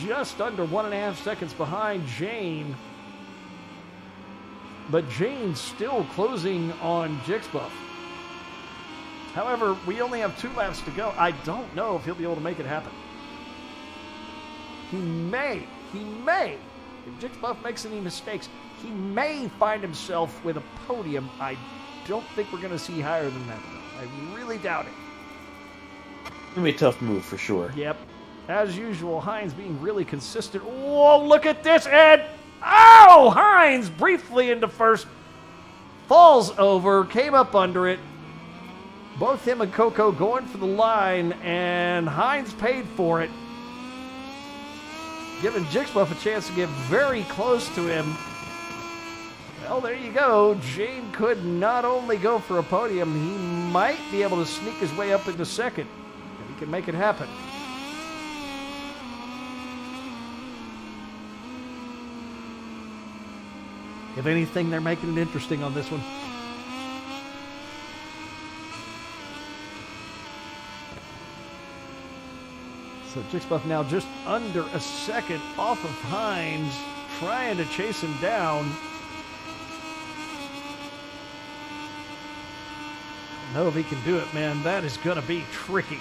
A: Just under 1.5 seconds behind Jane. But Jane's still closing on Jixbuff. However, we only have 2 laps to go. I don't know if he'll be able to make it happen. He may, if Jixbuff makes any mistakes, he may find himself with a podium. I don't think we're going to see higher than that, though. I really doubt it.
B: It's going to be a tough move for sure.
A: Yep. As usual, Hines being really consistent. Whoa, look at this, Ed! Oh! Hines briefly into first. Falls over, came up under it. Both him and Coco going for the line, and Hines paid for it. Giving Jixbuff a chance to get very close to him. Well, there you go. Jane could not only go for a podium, he might be able to sneak his way up into 2nd. If he can make it happen. If anything, they're making it interesting on this one. So Jixbuff now just under a second off of Hines, trying to chase him down. I don't know if he can do it, man. That is going to be tricky.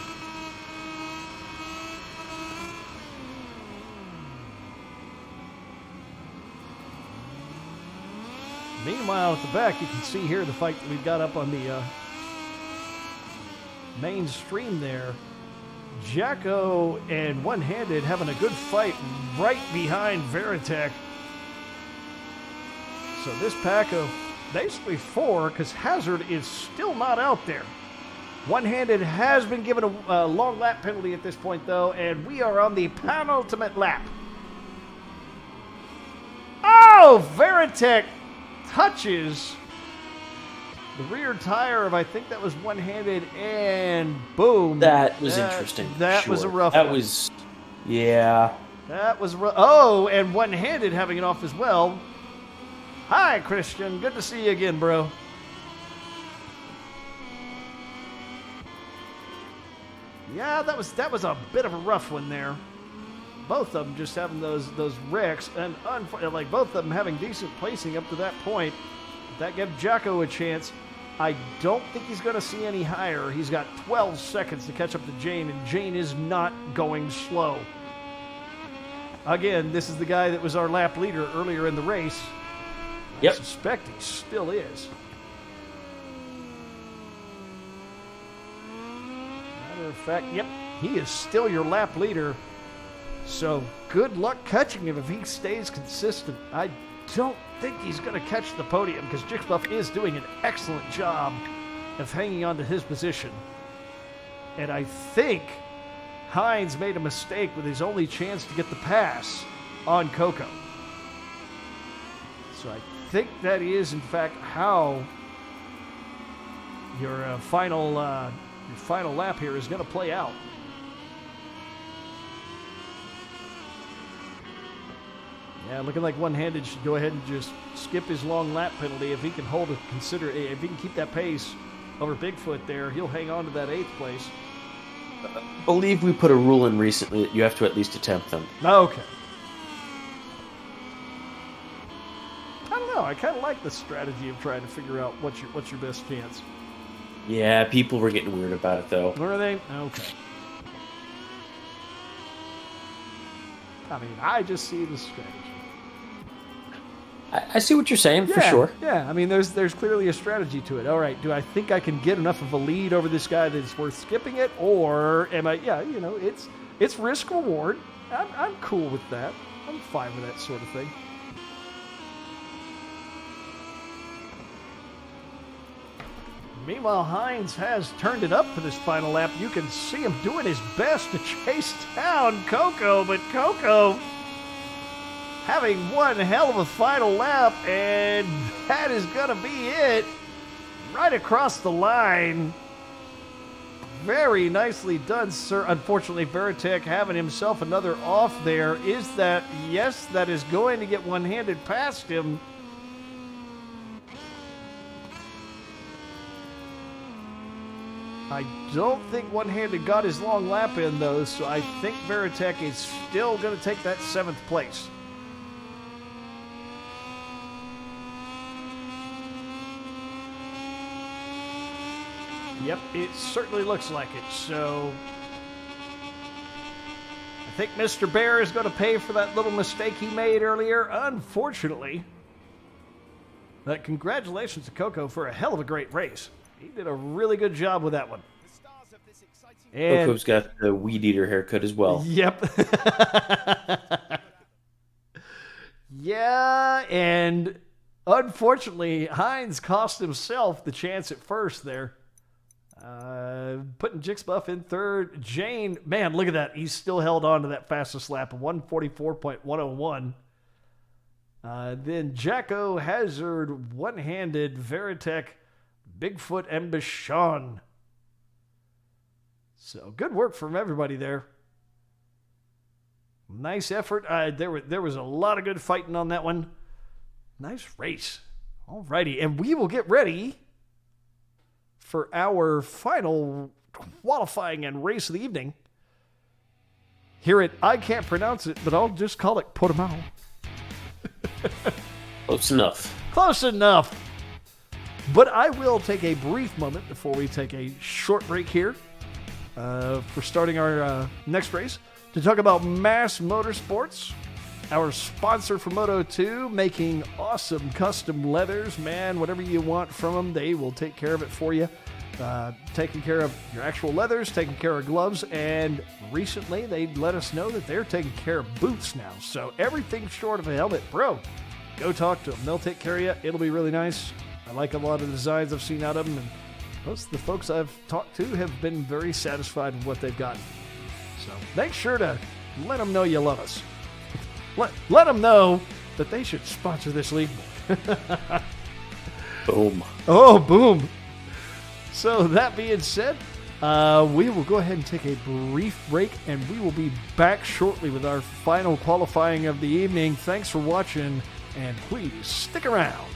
A: Meanwhile, at the back, you can see here the fight that we've got up on the main stream there. Jacko and One-Handed having a good fight right behind Veritek. So this pack of basically 4, because Hazard is still not out there. One-Handed has been given a long lap penalty at this point, though, and we are on the penultimate lap. Oh, Veritek touches the rear tire of, I think that was One-Handed, and boom.
B: That was interesting.
A: That was a rough one.
B: That was, yeah.
A: That was rough. Oh, and One-Handed having it off as well. Hi, Christian. Good to see you again, bro. Yeah, that was a bit of a rough one there. Both of them just having those wrecks, and like both of them having decent placing up to that point. That gave Jacko a chance. I don't think he's going to see any higher. He's got 12 seconds to catch up to Jane, and Jane is not going slow. Again, this is the guy that was our lap leader earlier in the race.
B: Yep.
A: I suspect he still is. of fact, yep, he is still your lap leader. So good luck catching him if he stays consistent. I don't think he's going to catch the podium because Jixbuff is doing an excellent job of hanging on to his position. And I think Hines made a mistake with his only chance to get the pass on Coco. So I think that is, in fact, how your final lap here is going to play out. Yeah, looking like one-handed should go ahead and just skip his long lap penalty. If he can if he can keep that pace over Bigfoot there, he'll hang on to that 8th place.
B: I believe we put a rule in recently that you have to at least attempt them.
A: Okay. I don't know. I kind of like the strategy of trying to figure out what's your best chance.
B: Yeah, people were getting weird about it, though.
A: Were they? Okay. I mean, I just see the strategy.
B: I see what you're saying, for sure.
A: Yeah, I mean, there's clearly a strategy to it. All right, do I think I can get enough of a lead over this guy that it's worth skipping it? Or am I, it's risk-reward. I'm cool with that. I'm fine with that sort of thing. Meanwhile, Hines has turned it up for this final lap. You can see him doing his best to chase down Coco, but Coco having one hell of a final lap, and that is going to be it. Right across the line. Very nicely done, sir. Unfortunately, Veritek having himself another off there. Yes, that is going to get one-handed past him. I don't think one-handed got his long lap in, though, so I think Veritek is still going to take that 7th place. Yep, it certainly looks like it. So I think Mr. Bear is going to pay for that little mistake he made earlier, unfortunately. But congratulations to Coco for a hell of a great race. He did a really good job with that one. And
B: Coco's got the weed eater haircut as well.
A: Yep. Yeah, and unfortunately, Hines cost himself the chance at first there. Putting Jixbuff in 3rd. Jane, man, look at that. He's still held on to that fastest lap of 144.101. Then Jacko, Hazard, one-handed, Veritek, Bigfoot, and Bichon. So good work from everybody there. Nice effort. There was a lot of good fighting on that one. Nice race. All righty, and we will get ready for our final qualifying and race of the evening. I can't pronounce it, but I'll just call it Portimao.
B: Close enough.
A: Close enough. But I will take a brief moment before we take a short break here for starting our next race to talk about Mass Motorsports, our sponsor for Moto 2, making awesome custom leathers. Man, whatever you want from them, they will take care of it for you. Taking care of your actual leathers, taking care of gloves, and recently they let us know that they're taking care of boots now. So everything short of a helmet, bro, go talk to them. They'll take care of you. It'll be really nice. I like a lot of the designs I've seen out of them, and most of the folks I've talked to have been very satisfied with what they've gotten. So make sure to let them know you love us. Let them know that they should sponsor this league.
B: Boom.
A: Oh, boom. So that being said, we will go ahead and take a brief break, and we will be back shortly with our final qualifying of the evening. Thanks for watching, and please stick around.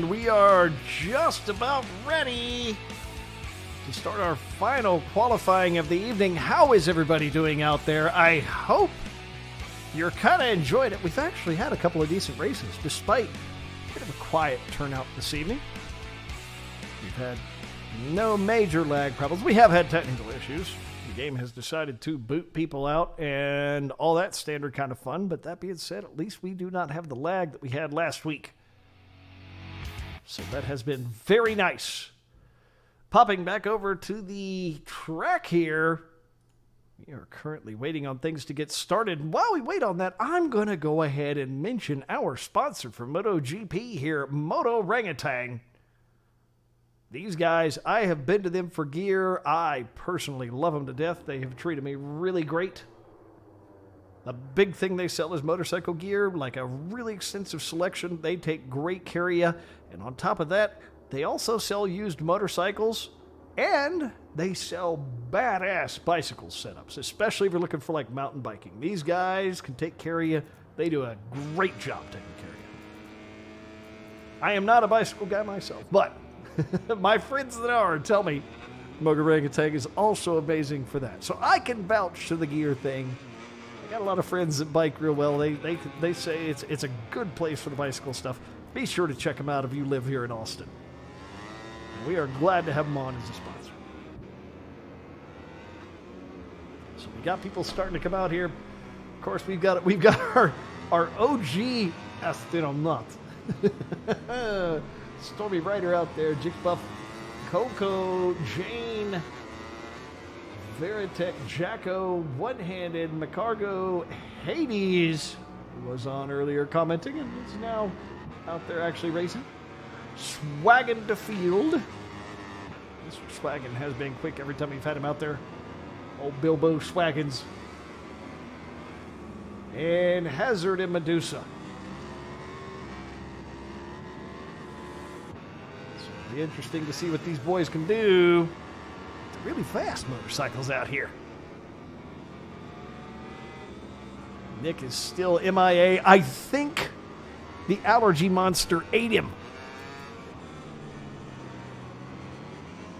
A: And we are just about ready to start our final qualifying of the evening. How is everybody doing out there? I hope you're kind of enjoying it. We've actually had a couple of decent races, despite a bit of a quiet turnout this evening. We've had no major lag problems. We have had technical issues. The game has decided to boot people out and all that standard kind of fun. But that being said, at least we do not have the lag that we had last week. So that has been very nice. Popping back over to the track here. We are currently waiting on things to get started. And while we wait on that, I'm going to go ahead and mention our sponsor for MotoGP here, Moto Orangutan. These guys, I have been to them for gear. I personally love them to death. They have treated me really great. The big thing they sell is motorcycle gear, like a really extensive selection. They take great care of you. And on top of that, they also sell used motorcycles, and they sell badass bicycle setups, especially if you're looking for like mountain biking. These guys can take care of you. They do a great job taking care of you. I am not a bicycle guy myself, but my friends that are tell me Moto Orangutan is also amazing for that. So I can vouch to the gear thing. I got a lot of friends that bike real well. They say it's a good place for the bicycle stuff. Be sure to check them out if you live here in Austin. We are glad to have them on as a sponsor. So we got people starting to come out here. Of course, we've got our OG astronaut. Stormy Rider out there, Jix Buff, Coco, Jane, Veritech, Jacko, One-Handed, McCargo, Hades, who was on earlier commenting and is now out there actually racing. Swaggin to field. Mr. Swaggin has been quick every time we've had him out there. Old Bilbo Swaggins. And Hazard and Medusa. It'll be interesting to see what these boys can do. They're really fast motorcycles out here. Nick is still MIA. I think the allergy monster ate him.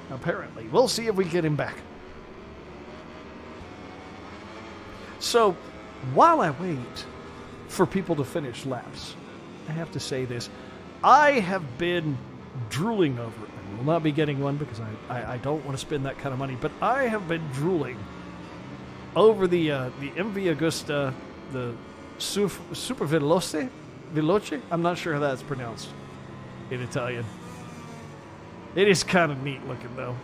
A: Apparently. We'll see if we get him back. So, while I wait for people to finish laps, I have to say this. I have been drooling over it. I will not be getting one because I don't want to spend that kind of money, but I have been drooling over the MV Agusta, the Super Veloce? I'm not sure how that's pronounced in Italian. It is kind of neat looking, though.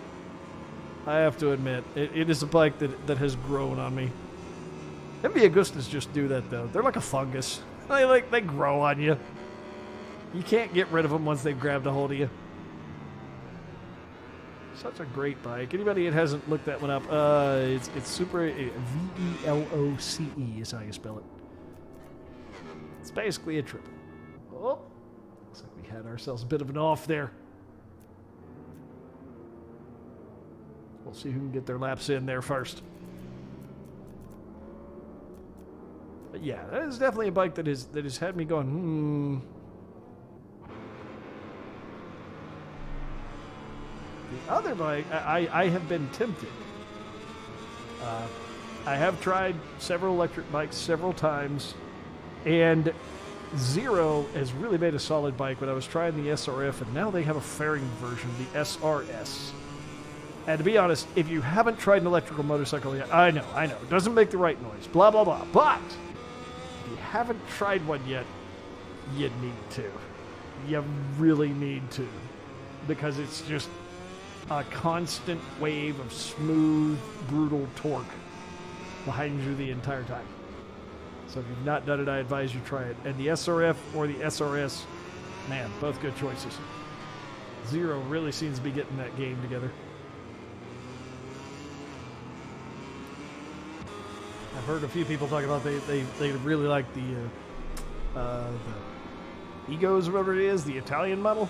A: I have to admit, it is a bike that has grown on me. MV Agustas just do that, though. They're like a fungus. They grow on you. You can't get rid of them once they've grabbed a hold of you. Such a great bike. Anybody that hasn't looked that one up, it's Super Veloce is how you spell it. It's basically a triple. Oh, looks like we had ourselves a bit of an off there. We'll see who can get their laps in there first. But yeah, that is definitely a bike that has had me going, The other bike, I have been tempted. I have tried several electric bikes several times, and Zero has really made a solid bike, but I was trying the SRF, and now they have a fairing version, the SRS. And to be honest, if you haven't tried an electrical motorcycle yet, I know, it doesn't make the right noise, blah, blah, blah. But if you haven't tried one yet, you need to. You really need to. Because it's just a constant wave of smooth, brutal torque behind you the entire time. So if you've not done it, I advise you try it. And the SRF or the SRS, man, both good choices. Zero really seems to be getting that game together. I've heard a few people talk about they really like the Egos, or whatever it is, the Italian model.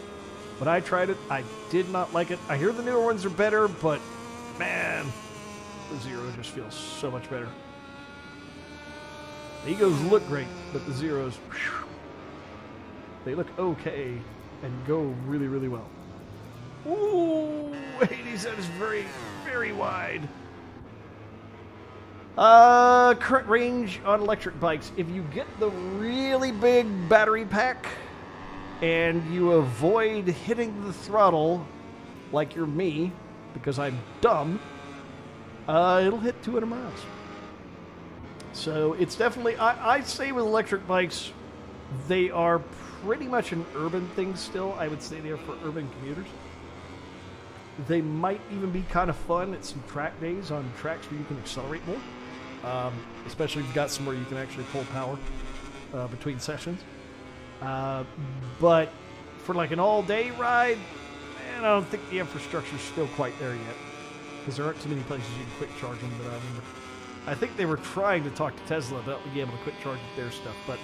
A: When I tried it, I did not like it. I hear the newer ones are better, but man, the Zero just feels so much better. The Egos look great, but the Zeros, whew, they look okay and go really, really well. Ooh, Hades, that is very, very wide. Current range on electric bikes. If you get the really big battery pack and you avoid hitting the throttle like you're me, because I'm dumb, it'll hit 200 miles. So it's definitely, I'd say with electric bikes, they are pretty much an urban thing still. I would say they are for urban commuters. They might even be kind of fun at some track days on tracks where you can accelerate more. Especially if you've got somewhere you can actually pull power between sessions. But for like an all-day ride, man, I don't think the infrastructure's still quite there yet. Because there aren't too many places you can quick charge them that I remember. I think they were trying to talk to Tesla about being able to quick charge their stuff, but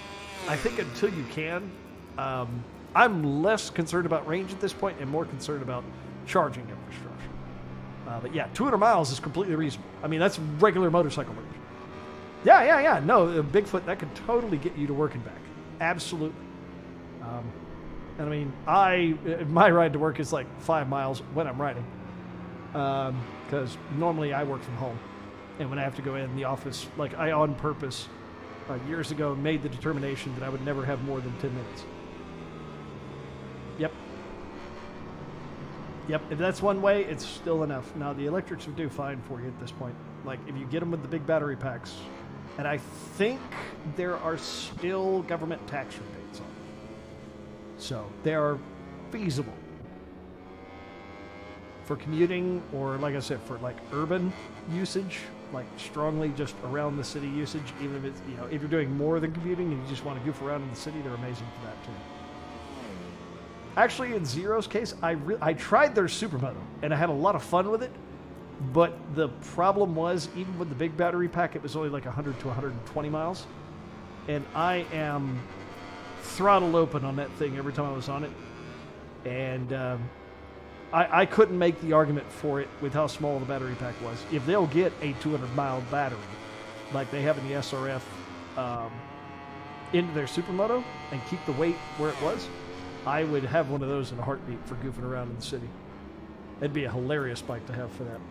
A: I think until you can, I'm less concerned about range at this point and more concerned about charging infrastructure. But yeah, 200 miles is completely reasonable. I mean, that's regular motorcycle range. Yeah. No, Bigfoot, that could totally get you to work and back. Absolutely. And I mean, my ride to work is like 5 miles when I'm riding. Because normally I work from home. And when I have to go in the office, like I on purpose years ago made the determination that I would never have more than 10 minutes. Yep, if that's one way, it's still enough. Now, the electrics would do fine for you at this point. Like, if you get them with the big battery packs. And I think there are still government tax rebates on them. So, they are feasible. For commuting, or like I said, for like urban usage, like strongly just around the city usage, even if it's, you know, if you're doing more than commuting and you just want to goof around in the city, they're amazing for that too. Actually, in Zero's case, I tried their Supermoto, and I had a lot of fun with it, but the problem was, even with the big battery pack, it was only like 100 to 120 miles, and I am throttle open on that thing every time I was on it, and I couldn't make the argument for it with how small the battery pack was. If they'll get a 200-mile battery, like they have in the SRF, into their Supermoto, and keep the weight where it was, I would have one of those in a heartbeat for goofing around in the city. It'd be a hilarious bike to have for that.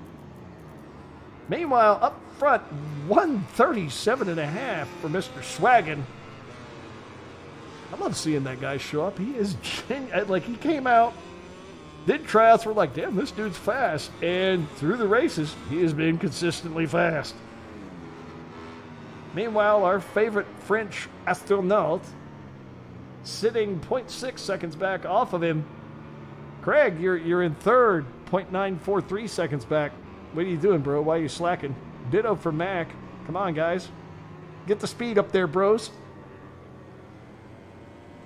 A: Meanwhile, up front, 137.5 for Mr. Swaggin. I love seeing that guy show up. He is like, he came out, did tryouts, we're like, damn, this dude's fast. And through the races, he has been consistently fast. Meanwhile, our favorite French astronaut, sitting 0.6 seconds back off of him. Craig, you're in third, 0.943 seconds back. What are you doing, bro? Why are you slacking? Ditto for Mac. Come on, guys. Get the speed up there, bros.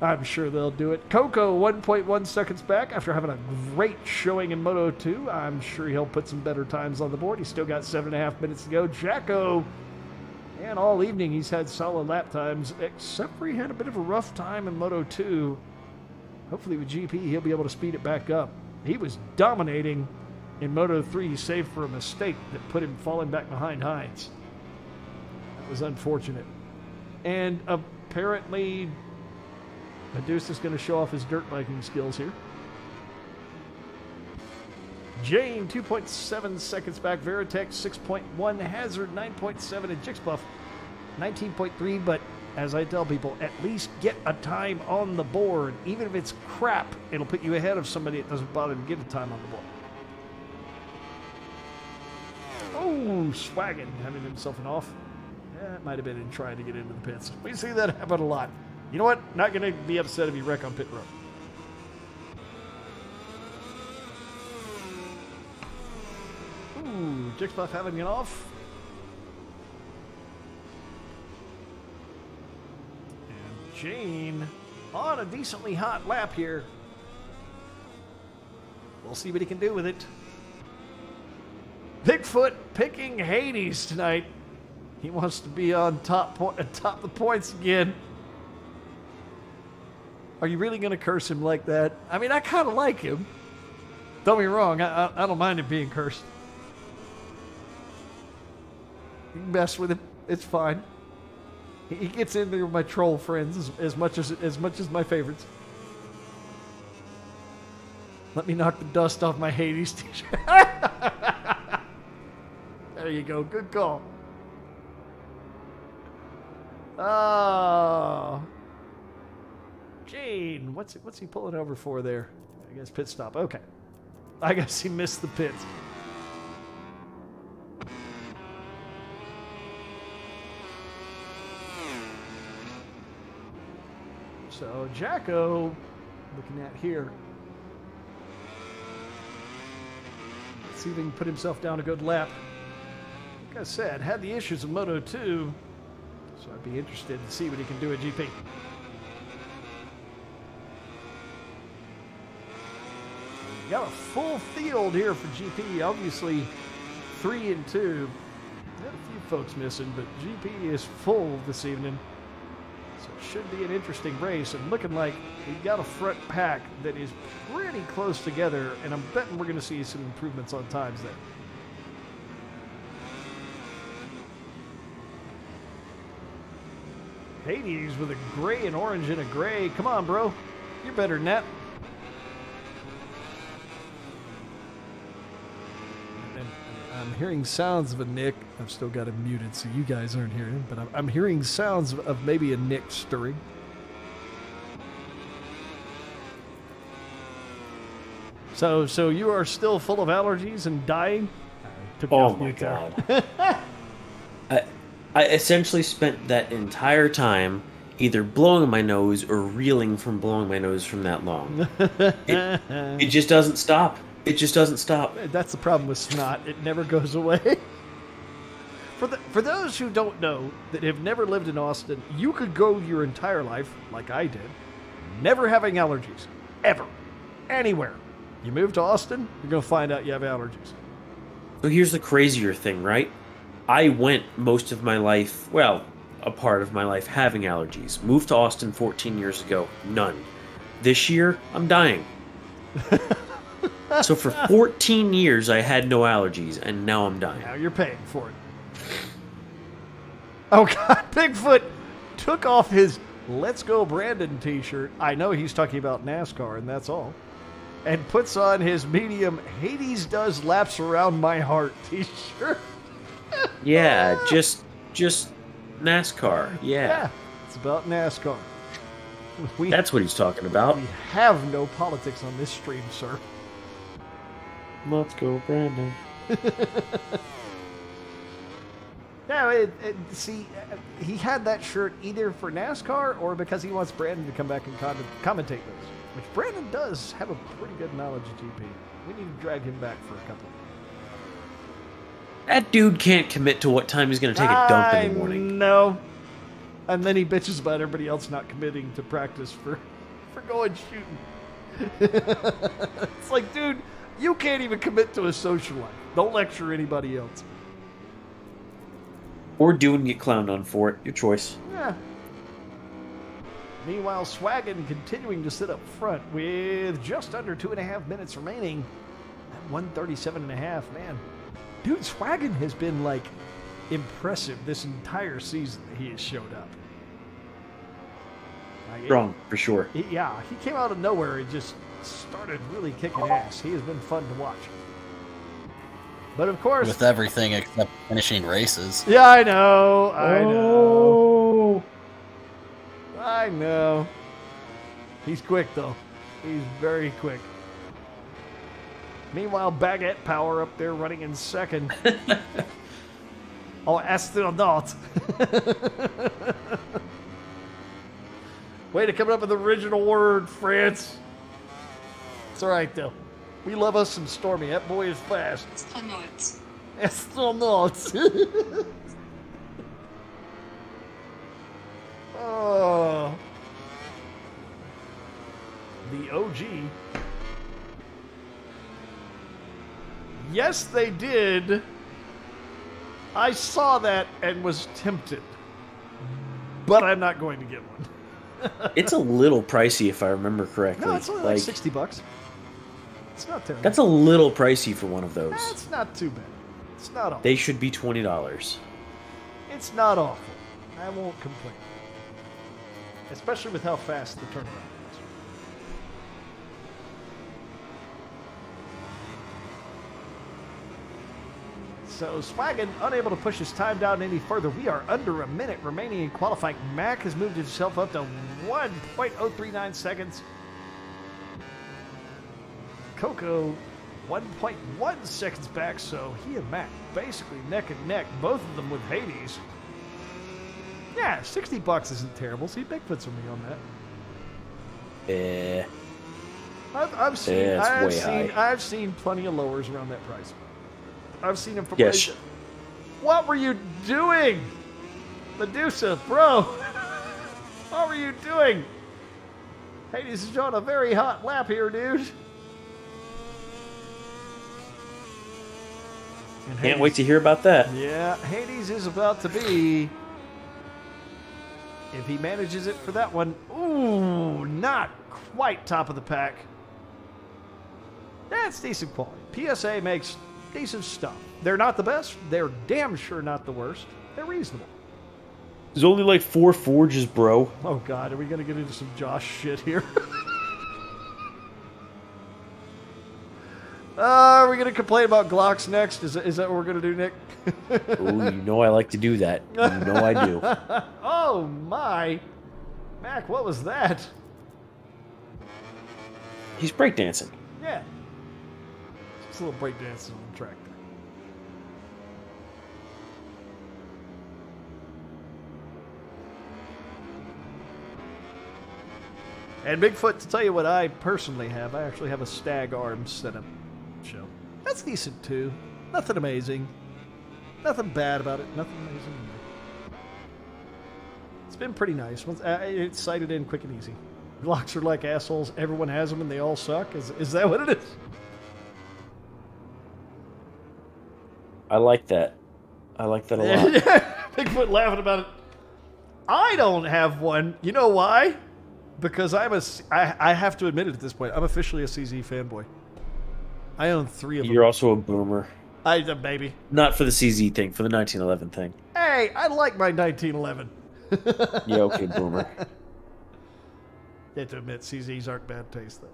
A: I'm sure they'll do it. Coco, 1.1 seconds back after having a great showing in Moto 2. I'm sure he'll put some better times on the board. He's still got 7.5 minutes to go. Jacko, and all evening he's had solid lap times, except for he had a bit of a rough time in Moto 2. Hopefully with GP he'll be able to speed it back up. He was dominating in Moto 3, save for a mistake that put him falling back behind Hines. That was unfortunate. And apparently Medusa is going to show off his dirt biking skills here. Jane, 2.7 seconds back. Veritech, 6.1. Hazard, 9.7. And Jixbuff, 19.3. But as I tell people, at least get a time on the board. Even if it's crap, it'll put you ahead of somebody that doesn't bother to get a time on the board. Oh, Swaggin having himself an off. That might have been in trying to get into the pits. We see that happen a lot. You know what? Not going to be upset if you wreck on pit road. Ooh, Jixbuff having it off. And Jane on a decently hot lap here. We'll see what he can do with it. Bigfoot picking Hades tonight. He wants to be on top the points again. Are you really going to curse him like that? I mean, I kind of like him. Don't be wrong. I don't mind him being cursed. You can mess with him. It's fine. He gets in there with my troll friends as much as my favorites. Let me knock the dust off my Hades t-shirt. There you go. Good call. Oh. Gene, what's he pulling over for there? I guess pit stop. Okay. I guess he missed the pits. So Jacko, looking at here. Let's see if he can put himself down a good lap. Like I said, had the issues of Moto 2, so I'd be interested to see what he can do at GP. We got a full field here for GP. Obviously, 3 and 2. Had a few folks missing, but GP is full this evening. So it should be an interesting race, and looking like we've got a front pack that is pretty close together, and I'm betting we're going to see some improvements on times there. Hades with a gray and orange and a gray. Come on, bro. You're better than that. And I'm hearing sounds of a Nick. I've still got him muted, so you guys aren't hearing him, but I'm hearing sounds of maybe a Nick stirring. So you are still full of allergies and dying?
B: Oh my god. I essentially spent that entire time either blowing my nose or reeling from blowing my nose from that long. It just doesn't stop. It just doesn't stop.
A: That's the problem with snot. It never goes away. For those who don't know, that have never lived in Austin, you could go your entire life, like I did, never having allergies. Ever. Anywhere. You move to Austin, you're going to find out you have allergies.
B: So here's the crazier thing, right? I went most of my life, well, a part of my life having allergies. Moved to Austin 14 years ago, none. This year, I'm dying. So for 14 years, I had no allergies, and now I'm dying.
A: Now you're paying for it. Oh, God, Bigfoot took off his Let's Go Brandon t-shirt. I know he's talking about NASCAR, and that's all. And puts on his medium Hades Does Laps Around My Heart t-shirt.
B: Yeah, just NASCAR.
A: Yeah, it's about NASCAR.
B: That's what he's talking about.
A: We have no politics on this stream, sir.
B: Let's go, Brandon.
A: No, see, he had that shirt either for NASCAR or because he wants Brandon to come back and commentate those. Which Brandon does have a pretty good knowledge of GP. We need to drag him back for a couple.
B: That dude can't commit to what time he's going to take a dump in the morning.
A: No. And then he bitches about everybody else not committing to practice for going shooting. It's like, dude, you can't even commit to a social life. Don't lecture anybody else.
B: Or do and get clowned on for it. Your choice.
A: Yeah. Meanwhile, Swaggin continuing to sit up front with just under 2.5 minutes remaining at 137.5. Man, dude, Swaggin has been, like, impressive this entire season that he has showed up.
B: Strong, for sure.
A: He came out of nowhere and just started really kicking ass. He has been fun to watch. But of course...
D: with everything except finishing races.
A: Yeah, I know. I know. He's quick, though. He's very quick. Meanwhile, Baguette Power up there running in second. Oh, astronaut. Way to come up with the original word, France. It's all right, though. We love us some Stormy. That boy is fast.
C: Astronauts.
A: Astronauts. Oh. The OG. Yes, they did. I saw that and was tempted. But I'm not going to get one.
B: It's a little pricey if I remember correctly.
A: No, it's only like $60. It's not terrible.
B: That's a little pricey for one of those.
A: It's not too bad. It's not awful.
B: They should be $20.
A: It's not awful. I won't complain. Especially with how fast the turnaround So Swaggin unable to push his time down any further. We are under a minute remaining in qualifying. Mac has moved himself up to 1.039 seconds. Coco 1.1 seconds back, so he and Mac basically neck and neck, both of them with Hades. Yeah, $60 isn't terrible. See, Bigfoot's with me on that. I've seen plenty of lowers around that price. I've seen them for
B: Yes.
A: What were you doing? Medusa, bro. What were you doing? Hades is on a very hot lap here, dude. And
B: Can't wait to hear about that.
A: Yeah, Hades is about to be, if he manages it for that one, ooh, not quite top of the pack. That's decent quality. PSA makes decent stuff. They're not the best. They're damn sure not the worst. They're reasonable.
B: There's only like 4 forges, bro.
A: Oh, God, are we going to get into some Josh shit here? Are we going to complain about Glocks next? Is that what we're going to do, Nick?
B: Oh, you know I like to do that. You know I do.
A: Oh, my. Mac, what was that?
B: He's breakdancing.
A: Yeah. Just a little breakdancing on the track there. And Bigfoot, to tell you what I personally have, I actually have a stag arm setup show. That's decent too. Nothing amazing. Nothing bad about it. Nothing amazing. It's been pretty nice. It's sighted in quick and easy. Glocks are like assholes. Everyone has them and they all suck. Is that what it is?
B: I like that. I like that a lot.
A: Bigfoot laughing about it. I don't have one. You know why? Because I have to admit it at this point. I'm officially a CZ fanboy. I own 3 of them.
B: You're also a boomer.
A: Baby.
B: Not for the CZ thing, for the 1911 thing.
A: Hey, I like my 1911.
B: Yeah, okay, boomer.
A: You have to admit, CZs aren't bad taste, though.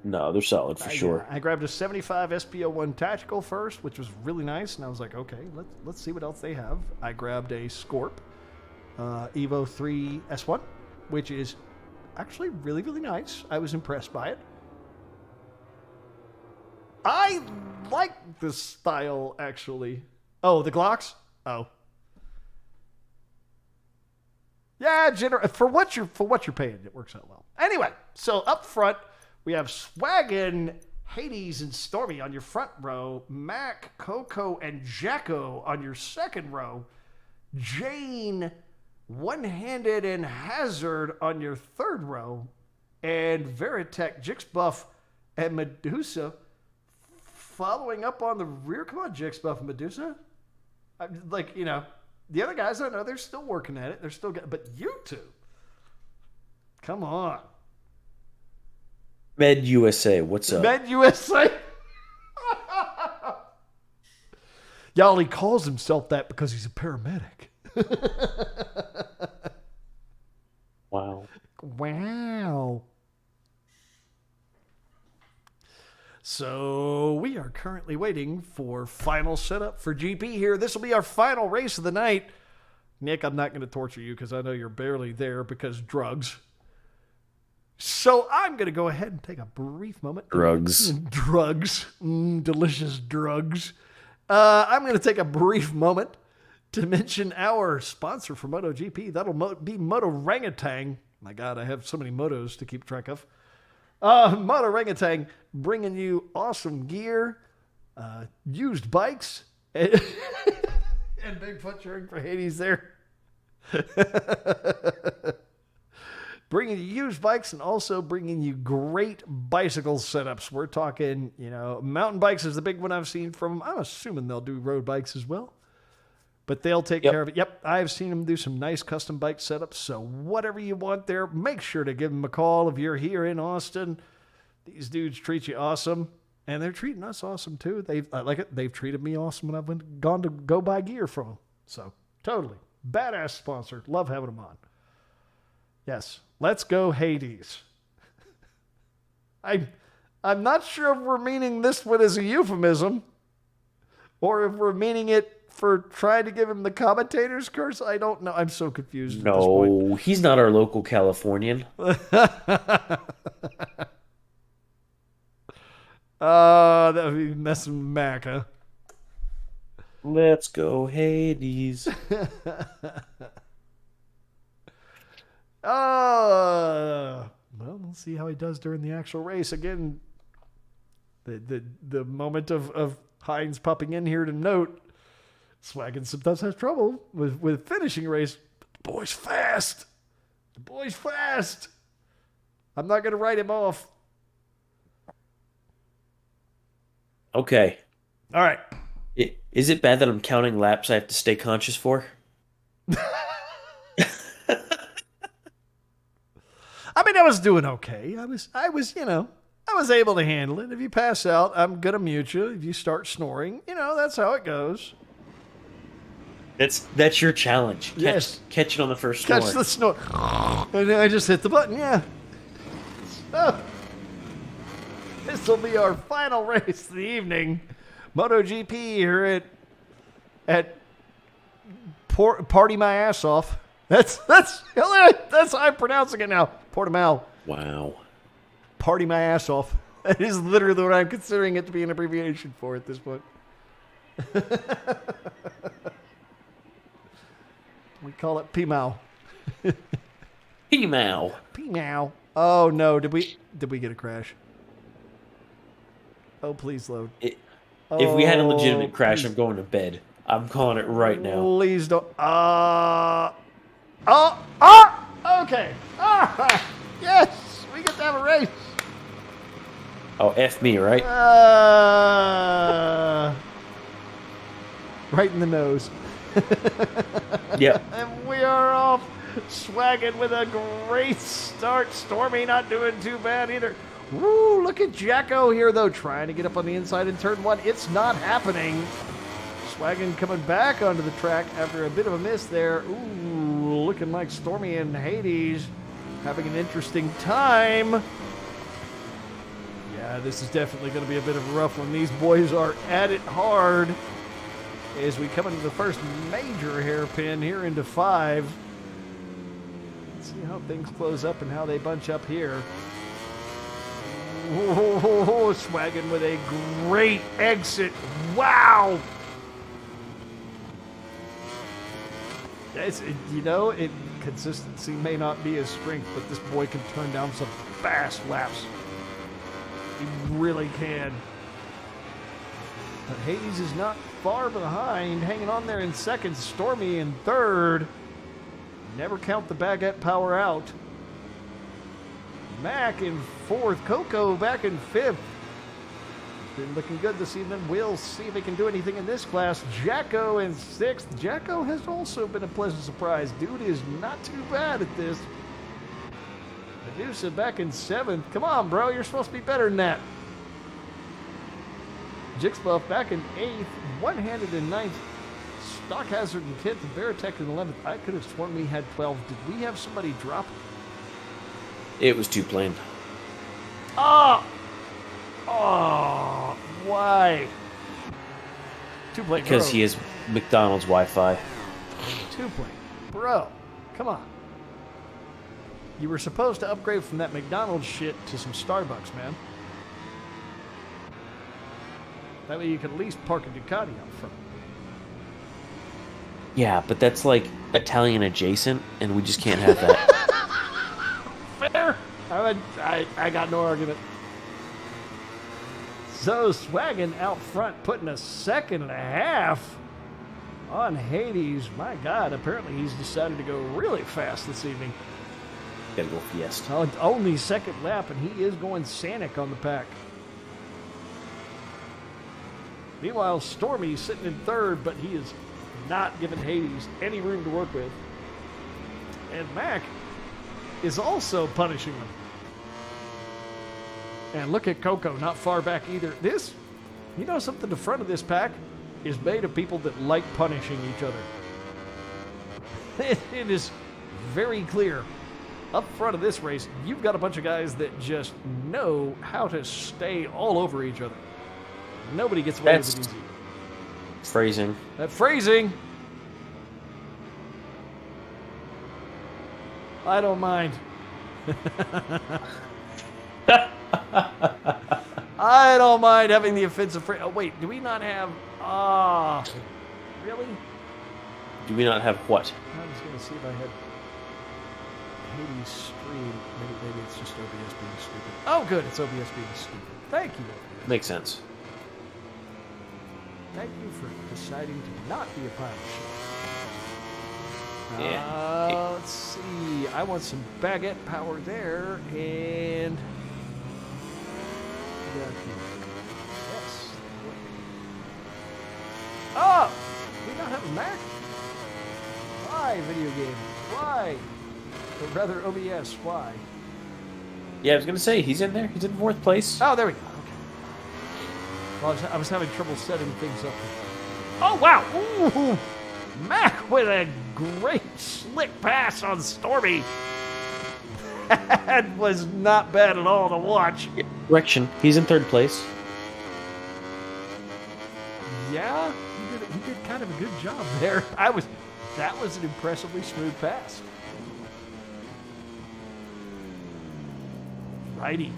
B: No, they're solid for sure.
A: I grabbed a 75 SPO1 Tactical first, which was really nice, and I was like, okay, let's see what else they have. I grabbed a Scorp Evo 3 S1, which is actually really, really nice. I was impressed by it. I like this style, actually. Oh, the Glocks? Oh. Yeah, for what you're paying, it works out well. Anyway, so up front, we have Swaggin, Hades, and Stormy on your front row. Mac, Coco, and Jacko on your second row. Jane, One-Handed, and Hazard on your third row. And Veritech, Jixbuff, and Medusa following up on the rear. Come on, Jixbuff and Medusa. The other guys, I know they're still working at it. They're still but you two, come on.
B: Med USA, what's up?
A: Med USA. Y'all, he calls himself that because he's a paramedic.
B: Wow.
A: Wow. So we are currently waiting for final setup for GP here. This will be our final race of the night. Nick, I'm not going to torture you because I know you're barely there because drugs. So I'm going to go ahead and take a brief moment.
B: Drugs.
A: Drugs. Delicious drugs. I'm going to take a brief moment to mention our sponsor for MotoGP. That'll be Moto Rangatang. My God, I have so many motos to keep track of. Moto Rangatang bringing you awesome gear, used bikes, and Bigfoot cheering for Hades there. Bringing you used bikes and also bringing you great bicycle setups. We're talking, mountain bikes is the big one I've seen from them. I'm assuming they'll do road bikes as well. But they'll take care of it. Yep, I've seen them do some nice custom bike setups. So whatever you want there, make sure to give them a call if you're here in Austin. These dudes treat you awesome. And they're treating us awesome, too. They've treated me awesome when I've gone to go buy gear from them. So, totally. Badass sponsor. Love having them on. Yes. Let's go Hades. I'm not sure if we're meaning this one as a euphemism, or if we're meaning it for trying to give him the commentator's curse. I don't know. I'm so confused at this point.
B: No, he's not our local Californian.
A: That would be messing with Mac, huh?
B: Let's go, Hades.
A: Well, we'll see how he does during the actual race. Again, the moment of Hines popping in here to note, Swaggin sometimes has trouble with finishing a race. The boy's fast. The boy's fast. I'm not going to write him off.
B: Okay.
A: All right.
B: Is it bad that I'm counting laps I have to stay conscious for?
A: I mean, I was doing okay. I was, I was able to handle it. If you pass out, I'm going to mute you. If you start snoring, that's how it goes.
B: That's your challenge.
A: Yes.
B: Catch it on the first snore.
A: Catch the snore. And then I just hit the button, yeah. So, this will be our final race of the evening. MotoGP here at Party My Ass Off. That's how I'm pronouncing it now. Portimao.
B: Wow.
A: Party My Ass Off. That is literally what I'm considering it to be an abbreviation for at this point. We call it Portimao.
B: Portimao.
A: Portimao. Oh no! Did we get a crash? Oh please load.
B: If we had a legitimate crash,
A: please.
B: I'm going to bed. I'm calling it right now.
A: Please don't. Okay. Yes, we get to have a race.
B: Oh, F me, right?
A: Right in the nose.
B: Yep.
A: And we are off. Swagging with a great start. Stormy not doing too bad either. Woo, look at Jacko here, though, trying to get up on the inside in turn one. It's not happening. Swaggin coming back onto the track after a bit of a miss there. Ooh, looking like Stormy and Hades having an interesting time. Yeah, this is definitely going to be a bit of a rough one. These boys are at it hard as we come into the first major hairpin here into 5. Let's see how things close up and how they bunch up here. Whoa, Swaggin with a great exit. Wow. Consistency may not be his strength, but this boy can turn down some fast laps. He really can. But Hades is not far behind, hanging on there in second. Stormy in third. Never count the baguette power out. Mac in fourth. Coco back in fifth. Been looking good this evening. We'll see if he can do anything in this class. Jacko in sixth. Jacko has also been a pleasant surprise. Dude is not too bad at this. Medusa back in seventh. Come on, bro. You're supposed to be better than that. Jixbuff back in eighth. One-handed in ninth. Stock Hazard in 10th. And Veritech in 11th. I could have sworn we had 12. Did we have somebody drop?
B: It was too plain.
A: Oh, why? Two-plate.
B: Because he has McDonald's Wi-Fi.
A: Two-plate. Bro, come on. You were supposed to upgrade from that McDonald's shit to some Starbucks, man. That way you could at least park a Ducati out front.
B: Yeah, but that's like Italian adjacent, and we just can't have that.
A: Fair. I got no argument. So Swaggin out front, putting a 2.5 on Hades. My God, apparently he's decided to go really fast this evening.
B: Gotta go Fiesta.
A: Only second lap, and he is going Sanic on the pack. Meanwhile, Stormy's sitting in third, but he is not giving Hades any room to work with. And Mac is also punishing him. And look at Coco, not far back either. This, something, the front of this pack is made of people that like punishing each other. It is very clear. Up front of this race, you've got a bunch of guys that just know how to stay all over each other. Nobody gets away with it easy.
B: phrasing.
A: That phrasing. I don't mind. I don't mind having the offensive phrase. Oh, wait, do we not have... really?
B: Do we not have what?
A: I was going to see if I had Hades stream. Maybe it's just OBS being stupid. Oh, good, it's OBS being stupid. Thank you, OBS.
B: Makes sense.
A: Thank you for deciding to not be a pilot ship.
B: Yeah.
A: Let's see. I want some baguette power there, and... Yes. Oh! We don't have a Mac? Why, video game? Why? Or rather, OBS, why?
B: Yeah, I was gonna say he's in there. He's in 4th place.
A: Oh, there we go. Okay. Well, I was having trouble setting things up. Oh, wow! Ooh! Mac with a great slick pass on Stormy. That was not bad at all to watch.
B: Correction. He's in 3rd place.
A: Yeah, he did kind of a good job there. That was an impressively smooth pass. Righty.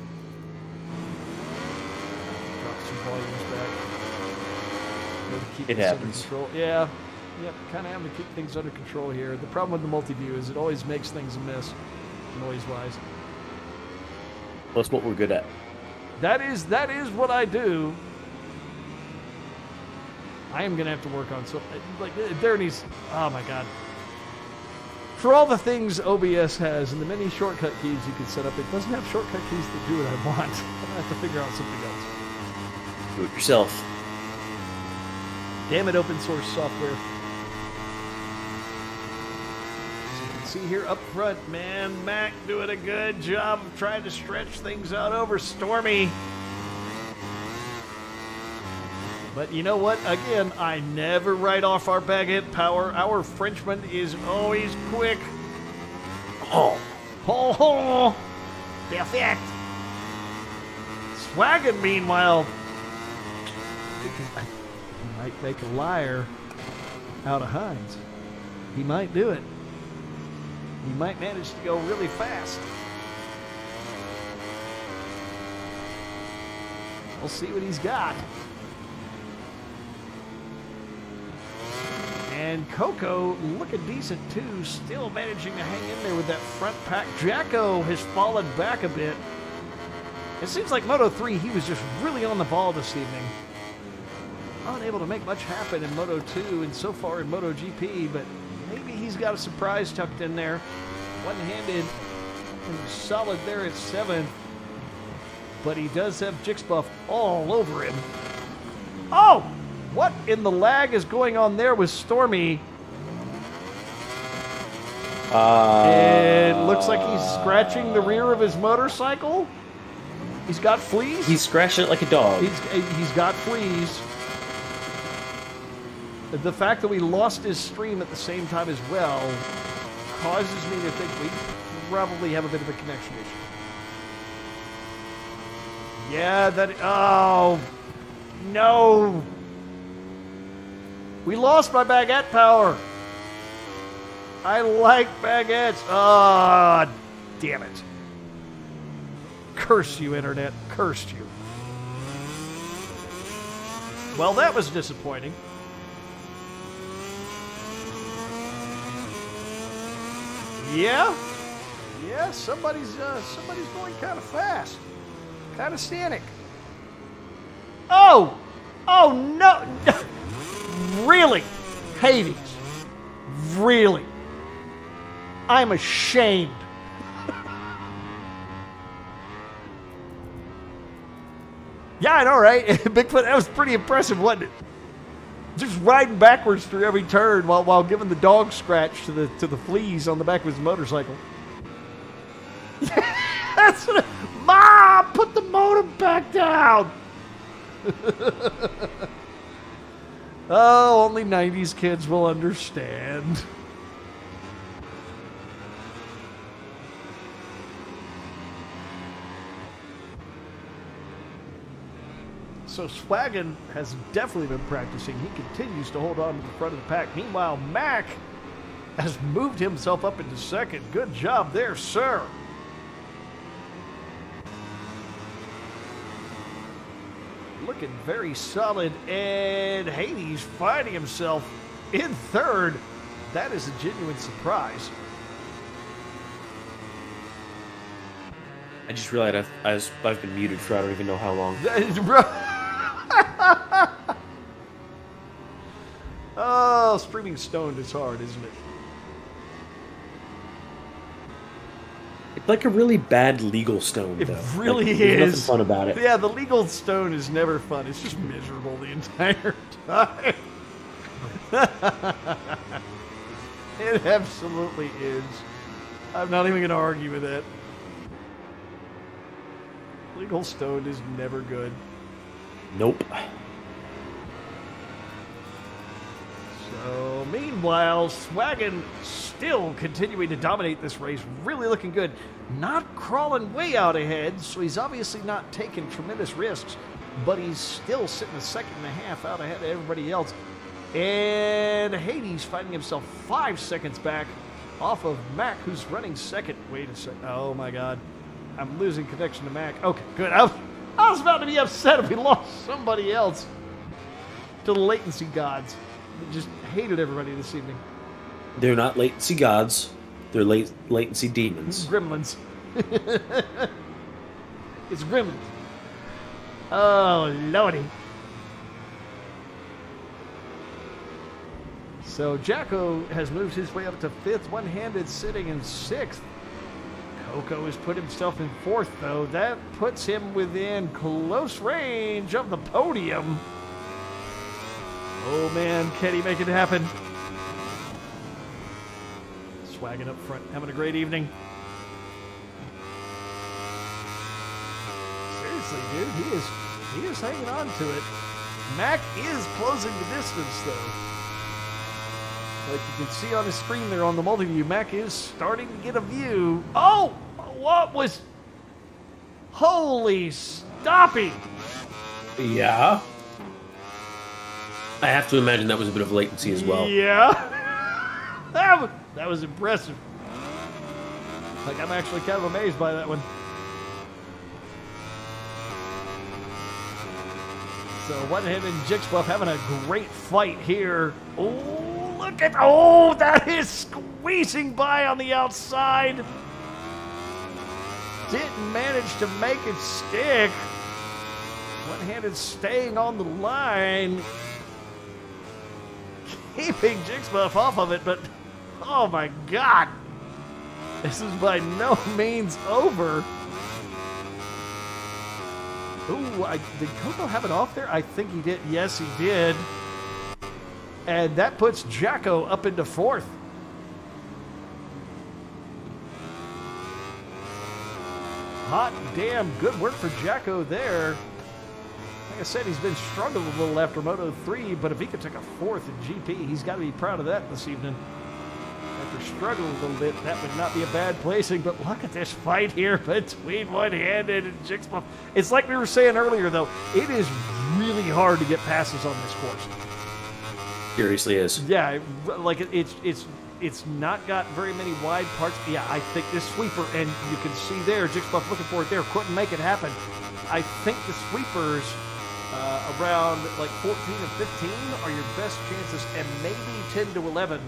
A: Drop some volumes back. Maybe keep
B: It
A: this under
B: happens.
A: control. Yeah. Yep, kind of having to keep things under control here. The problem with the multi-view is it always makes things amiss, noise-wise.
B: Well, that's what we're good at.
A: That is what I do. I am gonna have to work on something. Like there needs. Oh my god. For all the things OBS has and the many shortcut keys you can set up, it doesn't have shortcut keys that do what I want. I'm gonna have to figure out something else.
B: Do it yourself.
A: Damn it, open source software. So you can see here up front, man, Mac doing a good job of trying to stretch things out over Stormy. But you know what? Again, I never write off our baguette power. Our Frenchman is always quick. Oh, perfect. Swaggin, meanwhile, he might make a liar out of Hines. He might do it. He might manage to go really fast. We'll see what he's got. And Coco looking decent too, still managing to hang in there with that front pack. Jacko has fallen back a bit. It seems like Moto 3, he was just really on the ball this evening. Unable to make much happen in Moto 2 and so far in Moto GP, but maybe he's got a surprise tucked in there. One-handed and solid there at 7th. But he does have Jixbuff all over him. Oh! What in the lag is going on there with Stormy? It looks like he's scratching the rear of his motorcycle. He's got fleas.
B: He's scratching it like a dog.
A: He's got fleas. The fact that we lost his stream at the same time as well causes me to think we probably have a bit of a connection issue. Yeah, oh, no. We lost my baguette power. I like baguettes. Ah, oh, damn it. Curse you, Internet. Cursed you. Well, that was disappointing. Yeah? Yeah, somebody's going kind of fast. Kind of scenic. Oh! Oh, no! Really? Hades? Really? I'm ashamed. Yeah, I know, right? Bigfoot, that was pretty impressive, wasn't it? Just riding backwards through every turn while giving the dog scratch to the fleas on the back of his motorcycle. That's what Mom, put the motor back down. Oh, only 90s kids will understand. So Swaggin has definitely been practicing. He continues to hold on to the front of the pack. Meanwhile, Mac has moved himself up into second. Good job there, sir. Looking very solid. And Hades finding himself in third. That is a genuine surprise.
B: I just realized I've been muted for I don't even know how long.
A: Oh, streaming stoned is hard, isn't it?
B: It's like a really bad legal stone, though.
A: It really
B: like,
A: is.
B: There's nothing fun about it.
A: Yeah, the legal stone is never fun. It's just miserable the entire time. It absolutely is. I'm not even going to argue with that. Legal stone is never good.
B: Nope.
A: So, meanwhile, Swaggin still continuing to dominate this race, really looking good. Not crawling way out ahead, so he's obviously not taking tremendous risks, but he's still sitting a second and a half out ahead of everybody else. And Hades finding himself 5 seconds back off of Mac, who's running second. Wait a second. Oh, my God. I'm losing connection to Mac. Okay, good. I was about to be upset if we lost somebody else to the latency gods. Just hated everybody this evening.
B: They're not latency gods. They're latency demons.
A: Gremlins. It's gremlins. Oh, lordy. So Jacko has moved his way up to fifth, one-handed sitting in sixth. Coco has put himself in fourth, though. That puts him within close range of the podium. Oh, man, can he make it happen? Swagging up front, having a great evening. Seriously, dude, he is hanging on to it. Mac is closing the distance, though. Like you can see on the screen there on the multi-view, Mac is starting to get a view. Oh, what was... Holy stopping!
B: Yeah. I have to imagine that was a bit of latency as well.
A: Yeah. That was impressive. Like, I'm actually kind of amazed by that one. So, one-handed and Jixbuff having a great fight here. Oh, look at... Oh, that is squeezing by on the outside. Didn't manage to make it stick. One-handed staying on the line. Keeping Jixbuff off of it, but... Oh, my God. This is by no means over. Ooh, did Coco have it off there? I think he did. Yes, he did. And that puts Jacko up into fourth. Hot damn, good work for Jacko there. Like I said, he's been struggling a little after Moto 3, but if he could take a fourth in GP, he's got to be proud of that this evening. After struggling a little bit, that would not be a bad placing, but look at this fight here between one-handed and Jixbuff. It's like we were saying earlier, though, it is really hard to get passes on this course.
B: Seriously is.
A: Yeah, like it's not got very many wide parts. Yeah, I think this sweeper, and you can see there, Jixbuff looking for it there, couldn't make it happen. I think the sweepers around like 14 and 15 are your best chances, and maybe 10 to 11.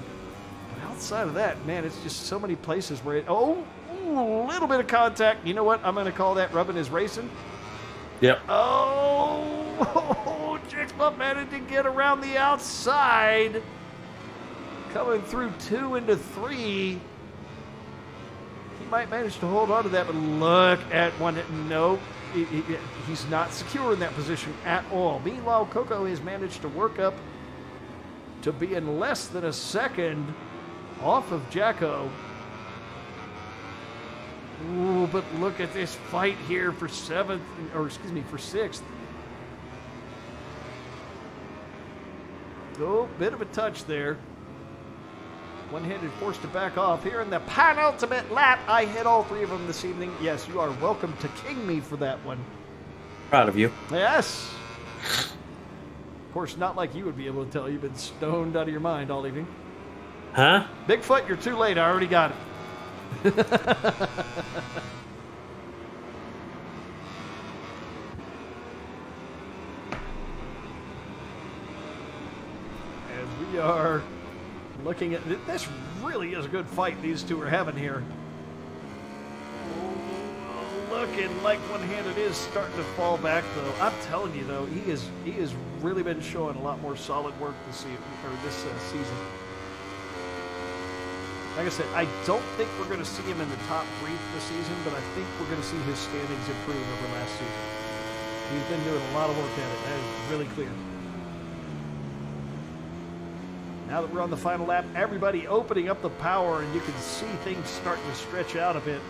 A: Outside of that, man, it's just so many places where it... Oh, a little bit of contact. You know what? I'm going to call that rubbing his racing.
B: Yep.
A: Oh, Jixbuff managed to get around the outside. Coming through 2 into 3. He might manage to hold on to that, but look at one. No, he's not secure in that position at all. Meanwhile, Coco has managed to work up to be in less than a second off of Jacko. Ooh, but look at this fight here for for sixth. Oh, bit of a touch there. One-handed forced to back off here in the penultimate lap. I hit all 3 of them this evening. Yes, you are welcome to king me for that one.
B: Proud of you.
A: Yes. Of course, not like you would be able to tell. You've been stoned out of your mind all evening.
B: Huh?
A: Bigfoot, you're too late. I already got it. As we are looking at this, really is a good fight these two are having here. Looking like one-handed is starting to fall back, though. I'm telling you, though, he has really been showing a lot more solid work this season. Like I said, I don't think we're going to see him in the top 3 this season, but I think we're going to see his standings improve over last season. He's been doing a lot of work at it. That is really clear. Now that we're on the final lap, everybody opening up the power, and you can see things starting to stretch out a bit.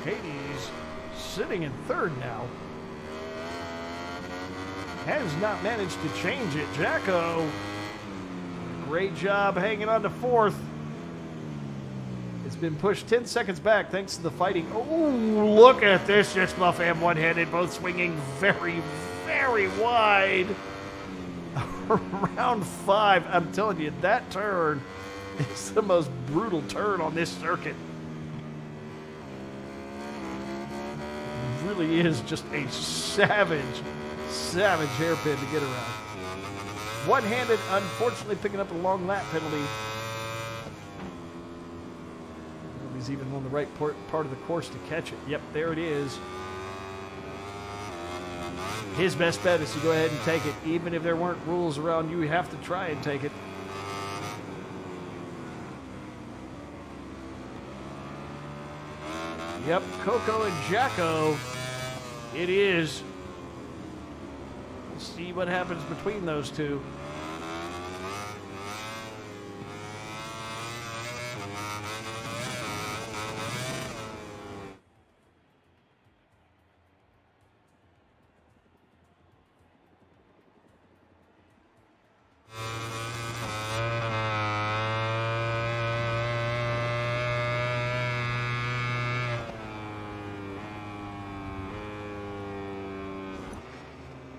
A: Hades sitting in 3rd now. Has not managed to change it. Jacko, great job hanging on to 4th. It's been pushed 10 seconds back thanks to the fighting. Oh, look at this. Just Buff and one-handed, both swinging very, very wide. Round 5, I'm telling you, that turn is the most brutal turn on this circuit. It really is just a savage hairpin to get around. One-handed, unfortunately, picking up a long lap penalty. He's even on the right part of the course to catch it. Yep, there it is. His best bet is to go ahead and take it. Even if there weren't rules around you, have to try and take it. Yep, Coco and Jacko. It is. We'll see what happens between those two.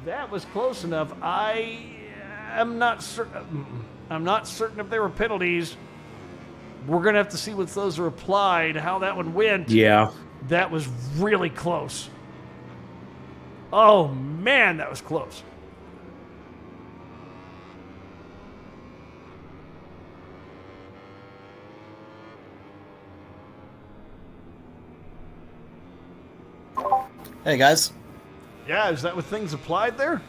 A: That was close enough. I'm not certain if there were penalties. We're going to have to see once those are applied how that one went.
B: Yeah.
A: That was really close. Oh, man, that was close.
D: Hey guys.
A: Yeah, is that with things applied there?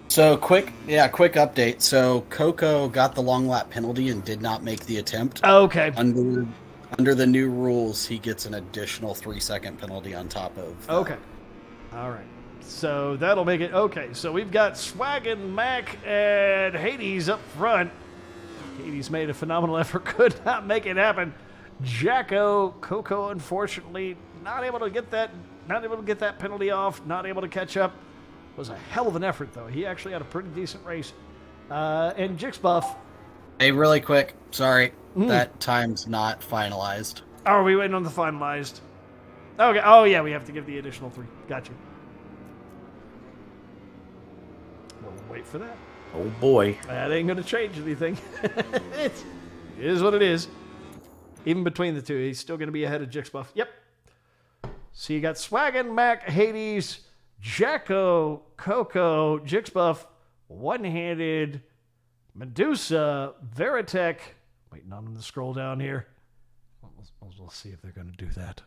D: So quick update. So Coco got the long lap penalty and did not make the attempt.
A: Okay.
D: Under the new rules, he gets an additional 3-second penalty on top of that.
A: Okay. All right. So that'll make it okay. So we've got Swaggin, Mac, and Hades up front. Hades made a phenomenal effort, could not make it happen. Jacko, Coco, unfortunately, not able to get that penalty off, not able to catch up. Was a hell of an effort, though. He actually had a pretty decent race. And Jixbuff.
D: Hey, really quick. Sorry. That time's not finalized.
A: Oh, are we waiting on the finalized? Okay. Oh, yeah, we have to give the additional 3. Got you. We'll wait for that.
B: Oh, boy.
A: That ain't going to change anything. It is what it is. Even between the two, he's still going to be ahead of Jixbuff. Yep. So you got Swaggin, Mac, Hades, Jacko, Coco, Jixbuff, One-Handed, Medusa, Veritech. Waiting on him to scroll down here. We'll see if they're going to do that.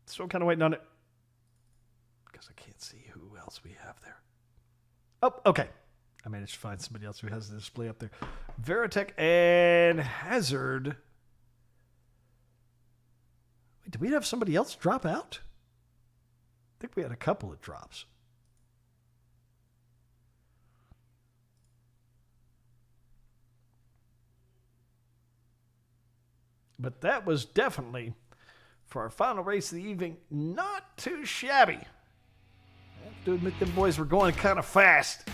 A: Still kind of waiting on it. Because I can't see who else we have there. Oh, okay. I managed to find somebody else who has the display up there. Veritech and Hazard. Wait, did we have somebody else drop out? I think we had a couple of drops. But that was definitely for our final race of the evening. Not too shabby. I have to admit, them boys were going kind of fast.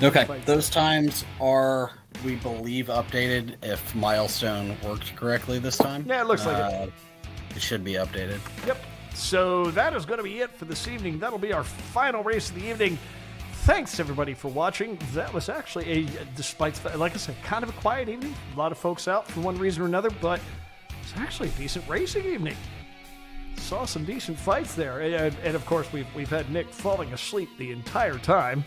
D: Okay, those times are, we believe, updated if Milestone worked correctly this time.
A: Yeah, it looks like it.
D: It should be updated.
A: Yep. So that is going to be it for this evening. That'll be our final race of the evening. Thanks, everybody, for watching. That was actually despite, like I said, kind of a quiet evening. A lot of folks out for one reason or another, but it's actually a decent racing evening. Saw some decent fights there. And of course, we've had Nick falling asleep the entire time.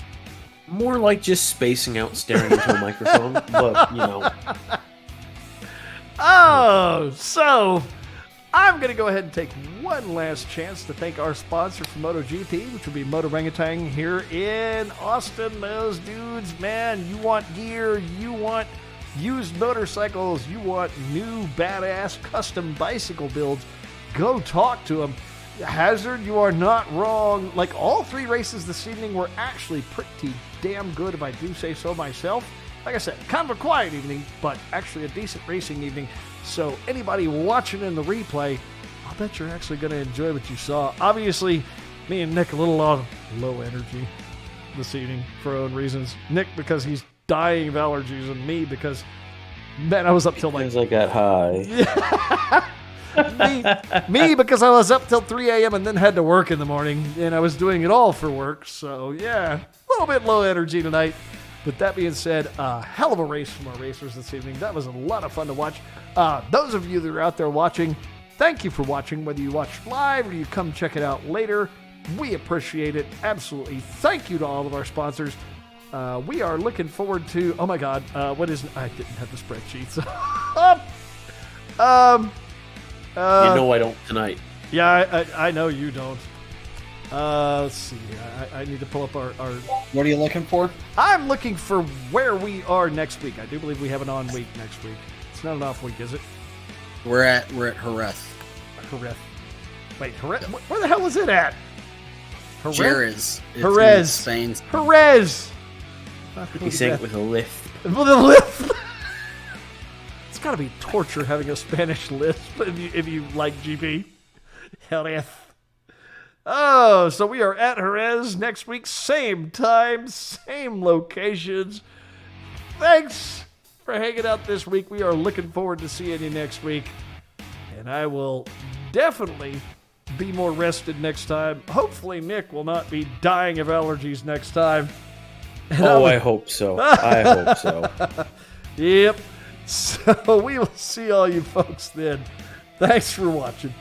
B: More like just spacing out, staring into a microphone, but, you know.
A: Oh, so I'm going to go ahead and take one last chance to thank our sponsor for MotoGP, which will be Moto Orangutan here in Austin. Those dudes, man, you want gear, you want used motorcycles, you want new badass custom bicycle builds, go talk to them. Hazard, you are not wrong. Like, all three races this evening were actually pretty damn good, if I do say so myself. Like I said, kind of a quiet evening, but actually a decent racing evening. So anybody watching in the replay, I'll bet you're actually going to enjoy what you saw. Obviously, me and Nick a little low energy this evening for our own reasons. Nick because he's dying of allergies, and me because, man, I was up till like...
B: Because I got high.
A: me because I was up till 3 a.m. and then had to work in the morning, and I was doing it all for work. So, yeah, a little bit low energy tonight. But that being said, a hell of a race from our racers this evening. That was a lot of fun to watch. Those of you that are out there watching, thank you for watching. Whether you watch live or you come check it out later, we appreciate it. Absolutely. Thank you to all of our sponsors. We are looking forward to, oh my God, what is, I didn't have the spreadsheets.
B: You know I don't tonight.
A: Yeah, I know you don't. Let's see. I need to pull up our...
D: What are you looking for?
A: I'm looking for where we are next week. I do believe we have an on week next week. It's not an off week, is it?
D: We're at Jerez.
A: Jerez. Wait, Jerez? Where the hell is it at?
D: Jerez.
A: Jerez.
D: Spain.
A: Jerez.
B: He's saying it with a lift.
A: With a lift. It's got to be torture having a Spanish lisp if you like GP. Jerez. Oh, so we are at Jerez next week, same time, same locations. Thanks for hanging out this week. We are looking forward to seeing you next week. And I will definitely be more rested next time. Hopefully Nick will not be dying of allergies next time. And
B: I hope so. I hope so.
A: Yep. So we will see all you folks then. Thanks for watching.